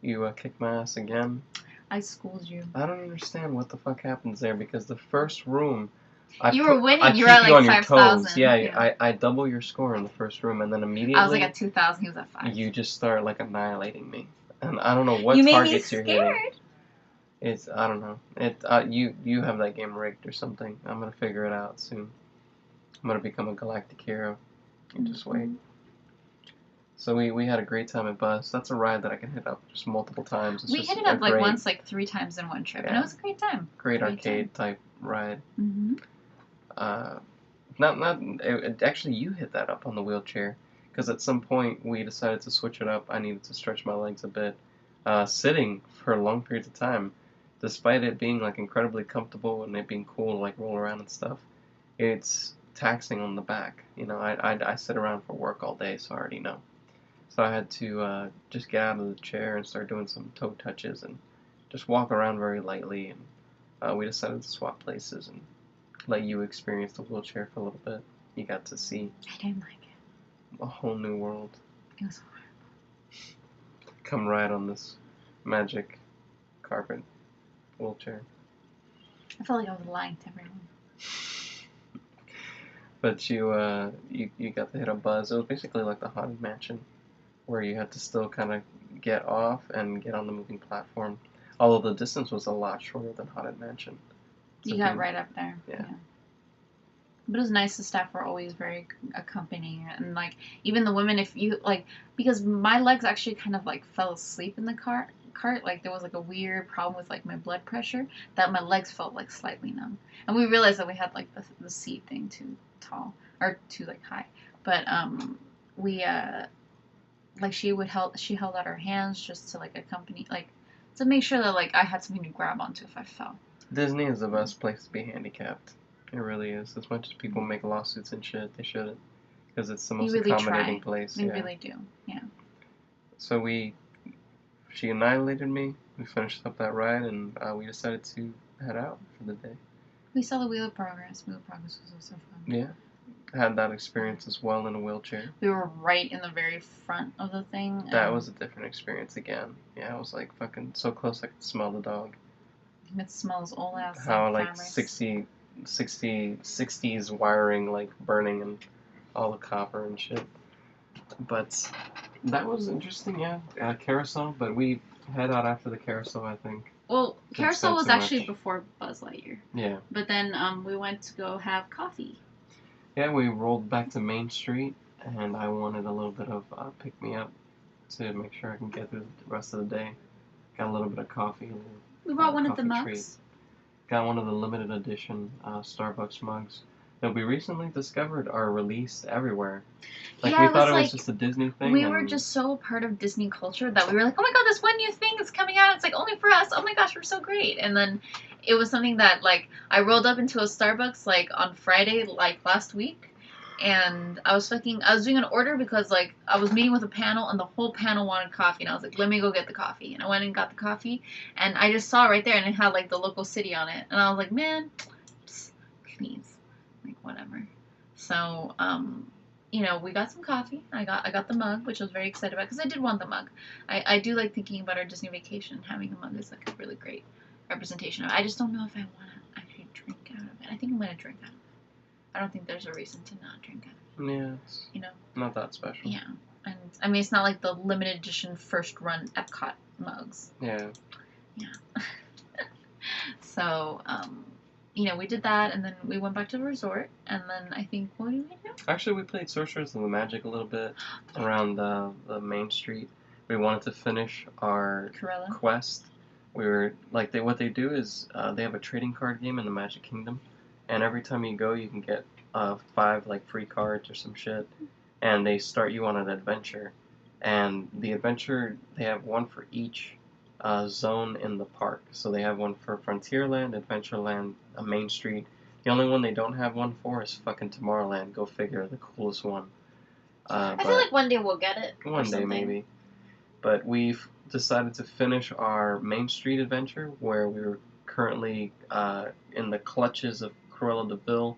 you kicked my ass again. I schooled you. I don't understand what the fuck happens there, because the first room... You were winning. You were at like 5,000. Yeah, I double your score in the first room, and then immediately I was like at 2,000. He was at 5. You just start like annihilating me, and I don't know what targets you're hitting. It's, I don't know. You have that game rigged or something. I'm gonna figure it out soon. I'm gonna become a galactic hero. You just wait. So we had a great time at Buzz. That's a ride that I can hit up just multiple times. We hit it up like once, like 3 times in one trip, and it was a great time. Great arcade type ride. Actually, you hit that up on the wheelchair, because at some point we decided to switch it up. I needed to stretch my legs a bit. Sitting for long periods of time, despite it being like incredibly comfortable and it being cool to like roll around and stuff, it's taxing on the back. You know, I sit around for work all day, so I already know. So I had to just get out of the chair and start doing some toe touches and just walk around very lightly. And we decided to swap places and let you experience the wheelchair for a little bit. You got to see. I didn't like it. A whole new world. It was horrible. Come ride on this magic carpet wheelchair. I felt like I was lying to everyone. But you got to hit a Buzz. It was basically like the Haunted Mansion, where you had to still kind of get off and get on the moving platform. Although the distance was a lot shorter than Haunted Mansion. You got right up there. Yeah. But it was nice. The staff were always very accompanying, and like even the women, if you like, because my legs actually kind of like fell asleep in the cart. Like there was like a weird problem with like my blood pressure that my legs felt like slightly numb, and we realized that we had like the seat thing too tall or too like high. But we like she held out her hands just to like accompany, like to make sure that like I had something to grab onto if I fell. Disney is the best place to be handicapped. It really is. As much as people make lawsuits and shit, they shouldn't, because it's the most accommodating place. They really do. Yeah. So she annihilated me. We finished up that ride, and we decided to head out for the day. We saw the Wheel of Progress. Wheel of Progress was also fun. Yeah. I had that experience as well in a wheelchair. We were right in the very front of the thing. That was a different experience again. Yeah, I was like fucking so close I could smell the dog. It smells old ass. How like 60s wiring like burning and all the copper and shit. But that was interesting, yeah. Carousel, but we head out after the carousel, I think. Well, carousel was actually before Buzz Lightyear. Yeah. But then we went to go have coffee. Yeah, we rolled back to Main Street, and I wanted a little bit of pick-me-up to make sure I can get through the rest of the day. Got a little bit of coffee. We bought one of the mugs. Treat. Got one of the limited edition Starbucks mugs that we recently discovered are released everywhere. Like, yeah, we thought it was just a Disney thing. We were just so part of Disney culture that we were like, oh my god, this one new thing is coming out. It's like only for us. Oh my gosh, we're so great. And then it was something that like I rolled up into a Starbucks like on Friday, like last week. And I was doing an order because like I was meeting with a panel and the whole panel wanted coffee, and I was like, let me go get the coffee. And I went and got the coffee, and I just saw it right there, and it had like the local city on it, and I was like, man, please, like whatever. So you know, we got some coffee. I got the mug, which I was very excited about because I did want the mug. I do like thinking about our Disney vacation. Having a mug is like a really great representation of it. I just don't know if I want to actually drink out of it. I think I'm gonna drink out of it. I don't think there's a reason to not drink it. Yeah. You know? Not that special. Yeah. And I mean, it's not like the limited edition first run Epcot mugs. Yeah. Yeah. So, you know, we did that, and then we went back to the resort, and then I think, what did we do? Actually, we played Sorcerers of the Magic a little bit around the Main Street. We wanted to finish our quest. We were, like, what they do is they have a trading card game in the Magic Kingdom. And every time you go, you can get 5 like free cards or some shit, and they start you on an adventure. And the adventure, they have one for each zone in the park. So they have one for Frontierland, Adventureland, Main Street. The only one they don't have one for is fucking Tomorrowland. Go figure, the coolest one. I feel like one day we'll get it. One day maybe. But we've decided to finish our Main Street adventure, where we were currently in the clutches of Cruella de Vil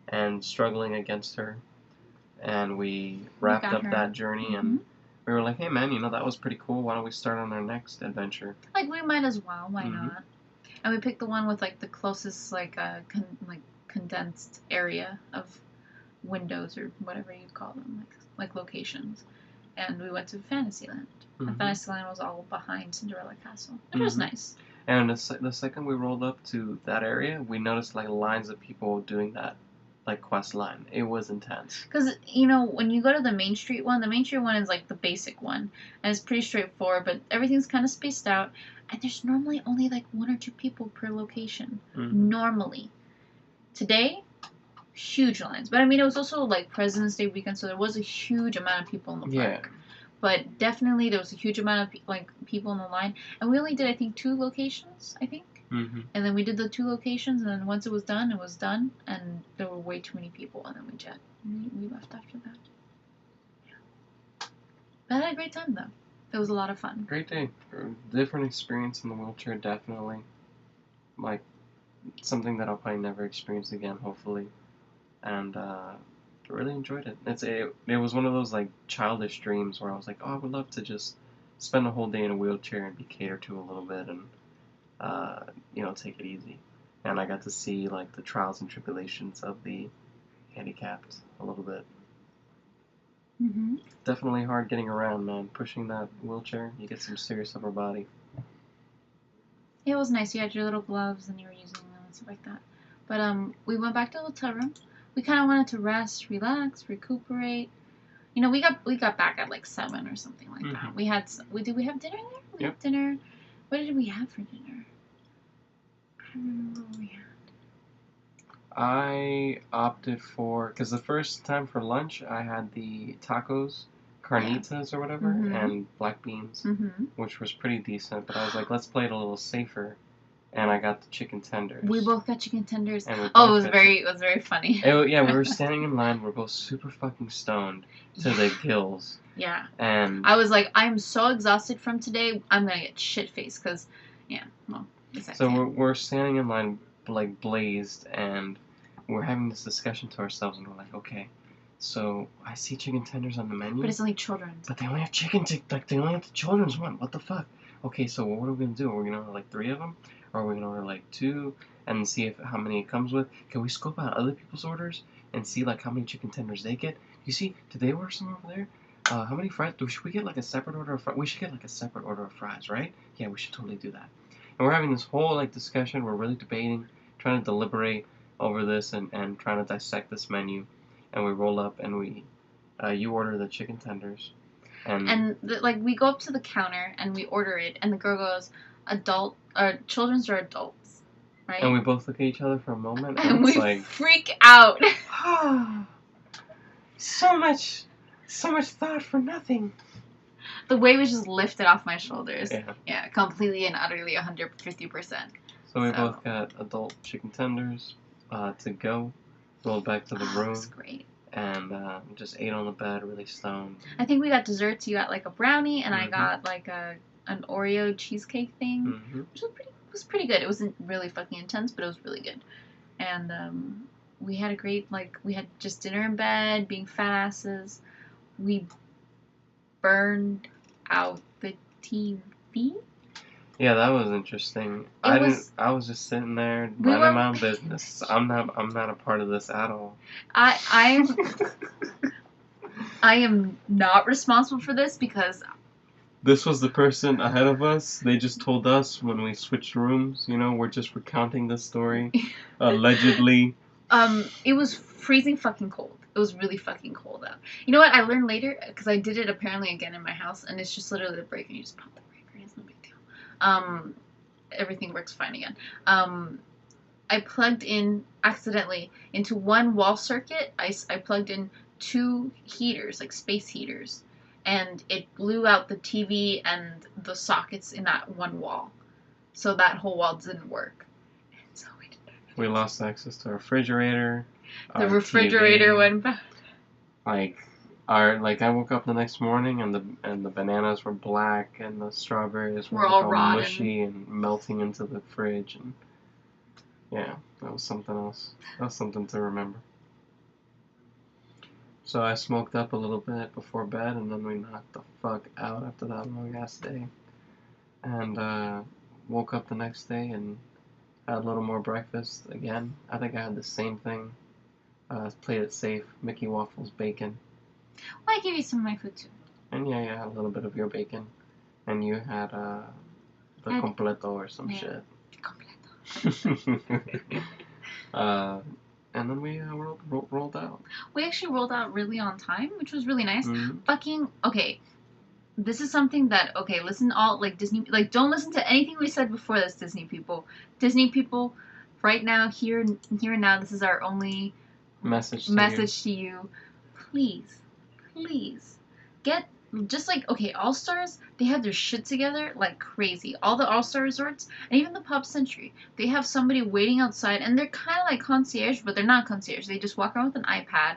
and struggling against her, and we wrapped up that journey, and we were like, hey man, you know, that was pretty cool, why don't we start on our next adventure? Like, we might as well, why not? And we picked the one with like the closest like condensed area of windows or whatever you'd call them, like locations, and we went to Fantasyland. And Fantasyland was all behind Cinderella Castle, which was nice. And the second we rolled up to that area, we noticed like lines of people doing that, like quest line. It was intense. Because, you know, when you go to the Main Street one is like the basic one. And it's pretty straightforward, but everything's kind of spaced out. And there's normally only like 1 or 2 people per location. Mm-hmm. Normally. Today, huge lines. But I mean, it was also like President's Day weekend, so there was a huge amount of people in the park. Yeah. But definitely there was a huge amount of people in the line. And we only did, I think, 2 locations, I think. Mm-hmm. And then we did the 2 locations, and then once it was done, and there were way too many people, and then we left after that. Yeah. But I had a great time, though. It was a lot of fun. Great day. Different experience in the wheelchair, definitely. Like, something that I'll probably never experience again, hopefully. And, really enjoyed it. It was one of those, like, childish dreams where I was like, oh, I would love to just spend a whole day in a wheelchair and be catered to a little bit and, take it easy. And I got to see, like, the trials and tribulations of the handicapped a little bit. Mm-hmm. Definitely hard getting around, man. Pushing that wheelchair, you get some serious upper body. It was nice. You had your little gloves and you were using them and stuff like that. But we went back to the hotel room. We kind of wanted to rest, relax, recuperate. You know, we got back at like 7 or something like that. Did we have dinner there? We had dinner. What did we have for dinner? I don't remember what we had. I opted for, because the first time for lunch I had the tacos, carnitas or whatever, and black beans, which was pretty decent. But I was like, let's play it a little safer, and I got the chicken tenders. We both got chicken tenders. It was very funny. We were standing in line. We're both super fucking stoned to the gills. Yeah. And I was like, I'm so exhausted from today. I'm gonna get shit faced because, So we're standing in line, like blazed, and we're having this discussion to ourselves, and we're like, okay, so I see chicken tenders on the menu, but it's only children's. But they only have they only have the children's one. What the fuck? Okay, so what are we gonna do? Are we gonna order like 3 of them, or are we gonna order like 2 and see how many it comes with? Can we scope out other people's orders and see like how many chicken tenders they get? You see, did they order some over there? How many fries? Should we get like a separate order of fries? We should get like a separate order of fries, right? Yeah, we should totally do that. And we're having this whole like discussion. We're really debating, trying to deliberate over this and trying to dissect this menu. And we roll up and you order the chicken tenders. And we go up to the counter and we order it, and the girl goes, children's or adults, right? And we both look at each other for a moment, and it's we like, freak out. so much thought for nothing. The weight was just lifted off my shoulders. Yeah, completely and utterly 150%. So we both got adult chicken tenders to go, rolled back to the room. That was great. And just ate on the bed, really stoned. I think we got desserts. You got like a brownie, and I got like an Oreo cheesecake thing, which was pretty good. It wasn't really fucking intense, but it was really good. And we had a great we had just dinner in bed, being fat asses. We burned out the TV. Yeah, that was interesting. I was just sitting there minding my own business. I'm not a part of this at all. I am not responsible for this because this was the person ahead of us. They just told us when we switched rooms. We're just recounting this story. Allegedly. It was freezing fucking cold. It was really fucking cold out. You know what? I learned later because I did it apparently again in my house, and it's just literally the breaker. You just pop the breaker. It's no big deal. Everything works fine again. I plugged in accidentally into one wall circuit. I plugged in 2 heaters, like space heaters, and it blew out the TV and the sockets in that one wall. So that whole wall didn't work. And so we lost access to our refrigerator. The refrigerator went bad. I woke up the next morning and the bananas were black and the strawberries were all rotten, mushy and melting into the fridge, and yeah, that was something else. That was something to remember. So I smoked up a little bit before bed, and then we knocked the fuck out after that long ass day. And woke up the next day and had a little more breakfast again. I think I had the same thing. Played it safe. Mickey Waffles bacon. Well, I gave you some of my food too. And yeah, I had a little bit of your bacon. And you had The completo or some shit. Completo. And then we rolled out. We actually rolled out really on time, which was really nice. Fucking, okay. This is something that, okay, listen all, like, Disney, like, don't listen to anything we said before this, Disney people. Disney people, right now, here and now, this is our only message to you. Please, get, just like, okay, All-Stars, they have their shit together like crazy. All the All-Star resorts, and even the Pop Century, they have somebody waiting outside, and they're kind of like concierge, but they're not concierge. They just walk around with an iPad,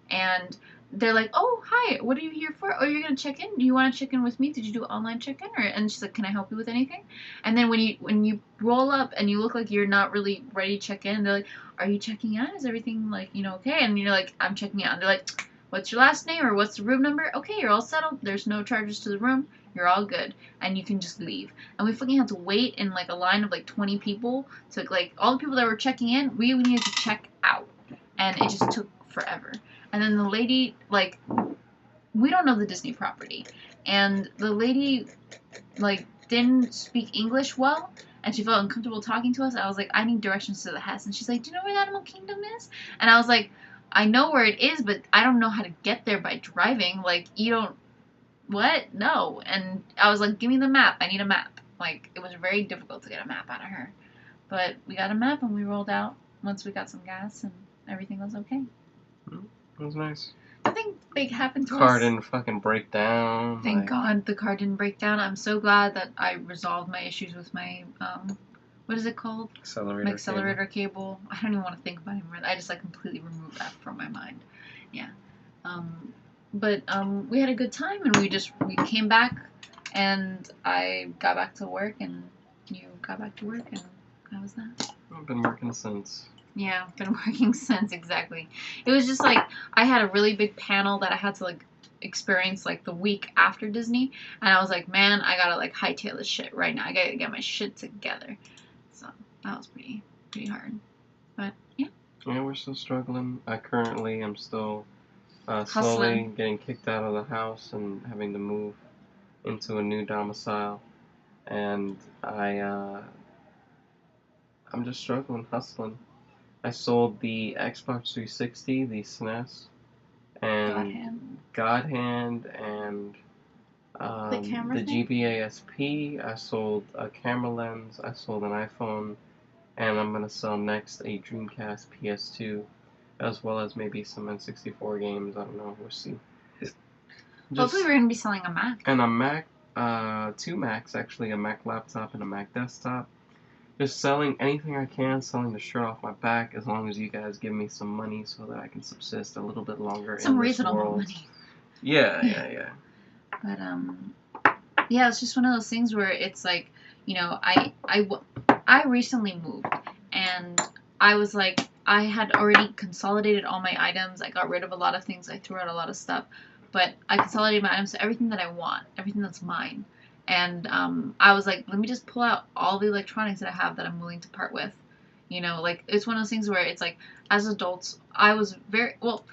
and they're like, oh, hi, what are you here for? Oh, you're going to check in? Do you want to check in with me? Did you do online check-in? And she's like, can I help you with anything? And then when you roll up and you look like you're not really ready to check in, they're like, are you checking out? Is everything, like, you know, okay? And you're like, I'm checking out. And they're like, what's your last name or what's the room number? Okay, you're all settled. There's no charges to the room. You're all good. And you can just leave. And we fucking had to wait in, like, a line of, like, 20 people to, like, all the people that were checking in, we needed to check out. And it just took forever. And then the lady, like, we don't know the Disney property. And the lady, like, didn't speak English well. And she felt uncomfortable talking to us. I was like, I need directions to the Hess. And she's like, do you know where the Animal Kingdom is? And I was like, I know where it is, but I don't know how to get there by driving. Like, you don't, what? No. And I was like, give me the map. I need a map. Like, it was very difficult to get a map out of her. But we got a map and we rolled out once we got some gas and everything was okay. It was nice. Nothing big happened to us. Car didn't fucking break down. Thank God the car didn't break down. I'm so glad that I resolved my issues with my, what is it called? Accelerator cable. I don't even want to think about it anymore. I just, like, completely removed that from my mind. Yeah. But we had a good time, and we came back, and I got back to work, and you got back to work, and how was that? I've been working since. Yeah, I've been working since, exactly. It was just, like, I had a really big panel that I had to, like, experience, like, the week after Disney, and I was like, man, I gotta, like, hightail this shit right now. I gotta get my shit together. So, that was pretty hard. But, yeah. Yeah, we're still struggling. I currently am still slowly getting kicked out of the house and having to move into a new domicile. And I'm just struggling, hustling. I sold the Xbox 360, the SNES, and God Hand, and the GBASP. I sold a camera lens. I sold an iPhone, and I'm gonna sell next a Dreamcast PS2, as well as maybe some N64 games. I don't know. We'll see. Hopefully, we're gonna be selling a Mac. And a Mac, 2 Macs actually, a Mac laptop and a Mac desktop. Just selling anything I can, selling the shirt off my back, as long as you guys give me some money so that I can subsist a little bit longer in this world. Some reasonable money. Yeah. But, yeah, it's just one of those things where it's like, you know, I recently moved, and I was like, I had already consolidated all my items. I got rid of a lot of things. I threw out a lot of stuff. But I consolidated my items to everything that I want, everything that's mine. And I was like, let me just pull out all the electronics that I have that I'm willing to part with. You know, like, it's one of those things where it's like, as adults, I was very, well,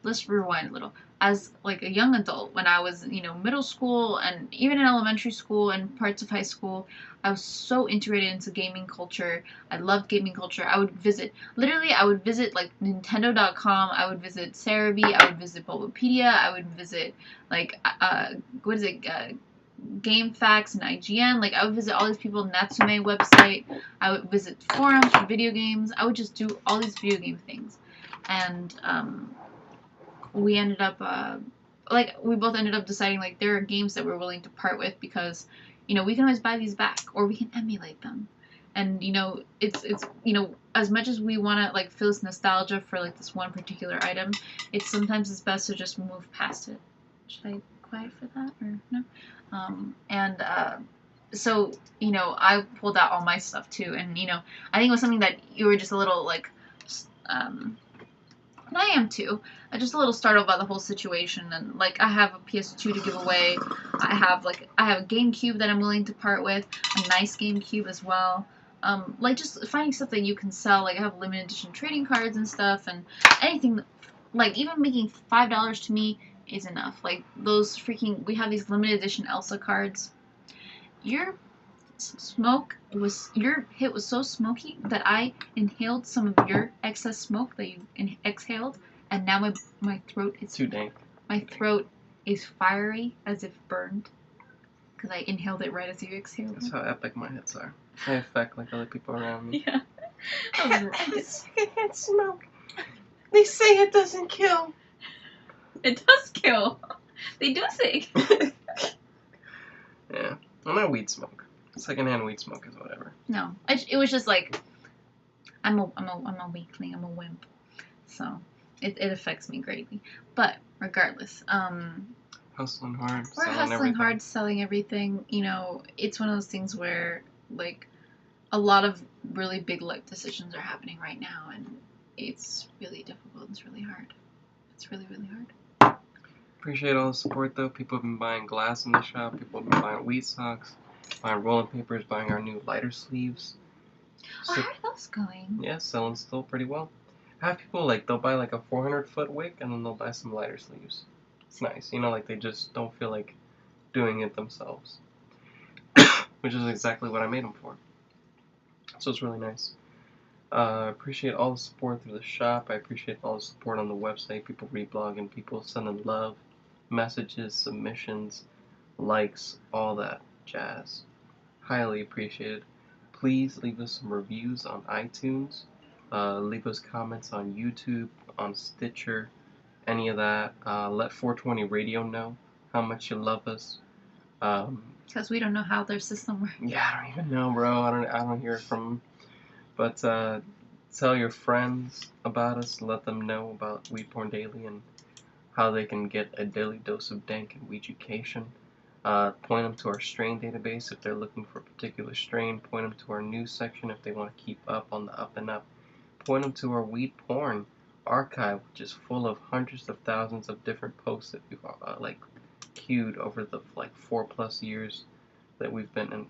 let's rewind a little. As, like, a young adult, when I was, you know, middle school and even in elementary school and parts of high school, I was so integrated into gaming culture. I loved gaming culture. I would visit, like, Nintendo.com. I would visit Cerebi. I would visit Bulbapedia. I would visit, like, GameFAQs and IGN. Like, I would visit all these people, Natsume website. I would visit forums for video games. I would just do all these video game things. And, we ended up, we both ended up deciding, like, there are games that we're willing to part with because, you know, we can always buy these back, or we can emulate them. And, you know, it's you know, as much as we want to, like, feel this nostalgia for, like, this one particular item, sometimes it's best to just move past it. Should I quiet for that, or no? So, you know, I pulled out all my stuff, too, and, you know, I think it was something that you were just a little, like, and I am too. I'm just a little startled by the whole situation, and, like, I have a PS2 to give away. I have a GameCube that I'm willing to part with, a nice GameCube as well. Like, just finding stuff that you can sell. Like, I have limited edition trading cards and stuff, and anything, like, even making $5 to me is enough. Like, those we have these limited edition Elsa cards. You're smoke your hit was so smoky that I inhaled some of your excess smoke that you exhaled, and now my throat is too dank. My throat is fiery as if burned because I inhaled it right as you exhaled. That's how epic my hits are. They affect like other people around me. Yeah. Secondhand smoke. They say it doesn't kill. It does kill. They do say. Yeah. I'm not weed smoke. Secondhand weed smoke is whatever. No, it was just like I'm a weakling. I'm a wimp, so it affects me greatly. But regardless, hustling hard. We're hustling hard, selling everything. You know, it's one of those things where like a lot of really big life decisions are happening right now, and it's really difficult. It's really hard. It's really, really hard. Appreciate all the support though. People have been buying glass in the shop. People have been buying weed socks, buying rolling papers, buying our new lighter sleeves. So, how are those going? Yeah, selling still pretty well. I have people like they'll buy like a 400-foot wick and then they'll buy some lighter sleeves. It's nice, you know, like they just don't feel like doing it themselves, which is exactly what I made them for. So it's really nice. I appreciate all the support through the shop. I appreciate all the support on the website. People reblogging, people sending love, messages, submissions, likes, all that jazz. Highly appreciated. Please leave us some reviews on iTunes. Leave us comments on YouTube, on Stitcher, any of that. Let 420 Radio know how much you love us. Because we don't know how their system works. Yeah, I don't even know, bro. I don't hear it from them. But tell your friends about us. Let them know about WeedPornDaily and how they can get a daily dose of dank and weeducation. Point them to our strain database if they're looking for a particular strain. Point them to our news section if they want to keep up on the up and up. Point them to our weed porn archive, which is full of hundreds of thousands of different posts that we've like queued over the like 4+ years that we've been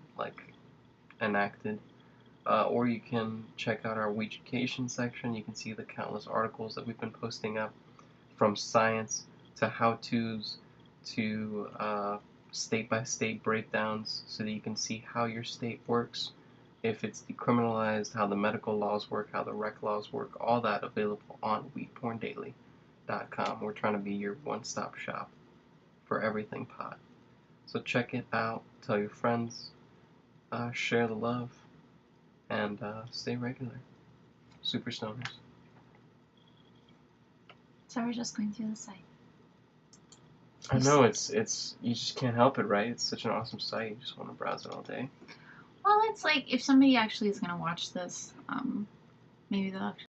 enacted. Or you can check out our weeducation section. You can see the countless articles that we've been posting up, from science to how-tos to state-by-state breakdowns, so that you can see how your state works, if it's decriminalized, how the medical laws work, how the rec laws work, all that available on WeedPornDaily.com. We're trying to be your one-stop shop for everything pot. So check it out, tell your friends, share the love, and stay regular. Super stoners. So we're just going through the site. I know, it's you just can't help it, right? It's such an awesome site. You just want to browse it all day. Well, it's like if somebody actually is going to watch this, maybe they'll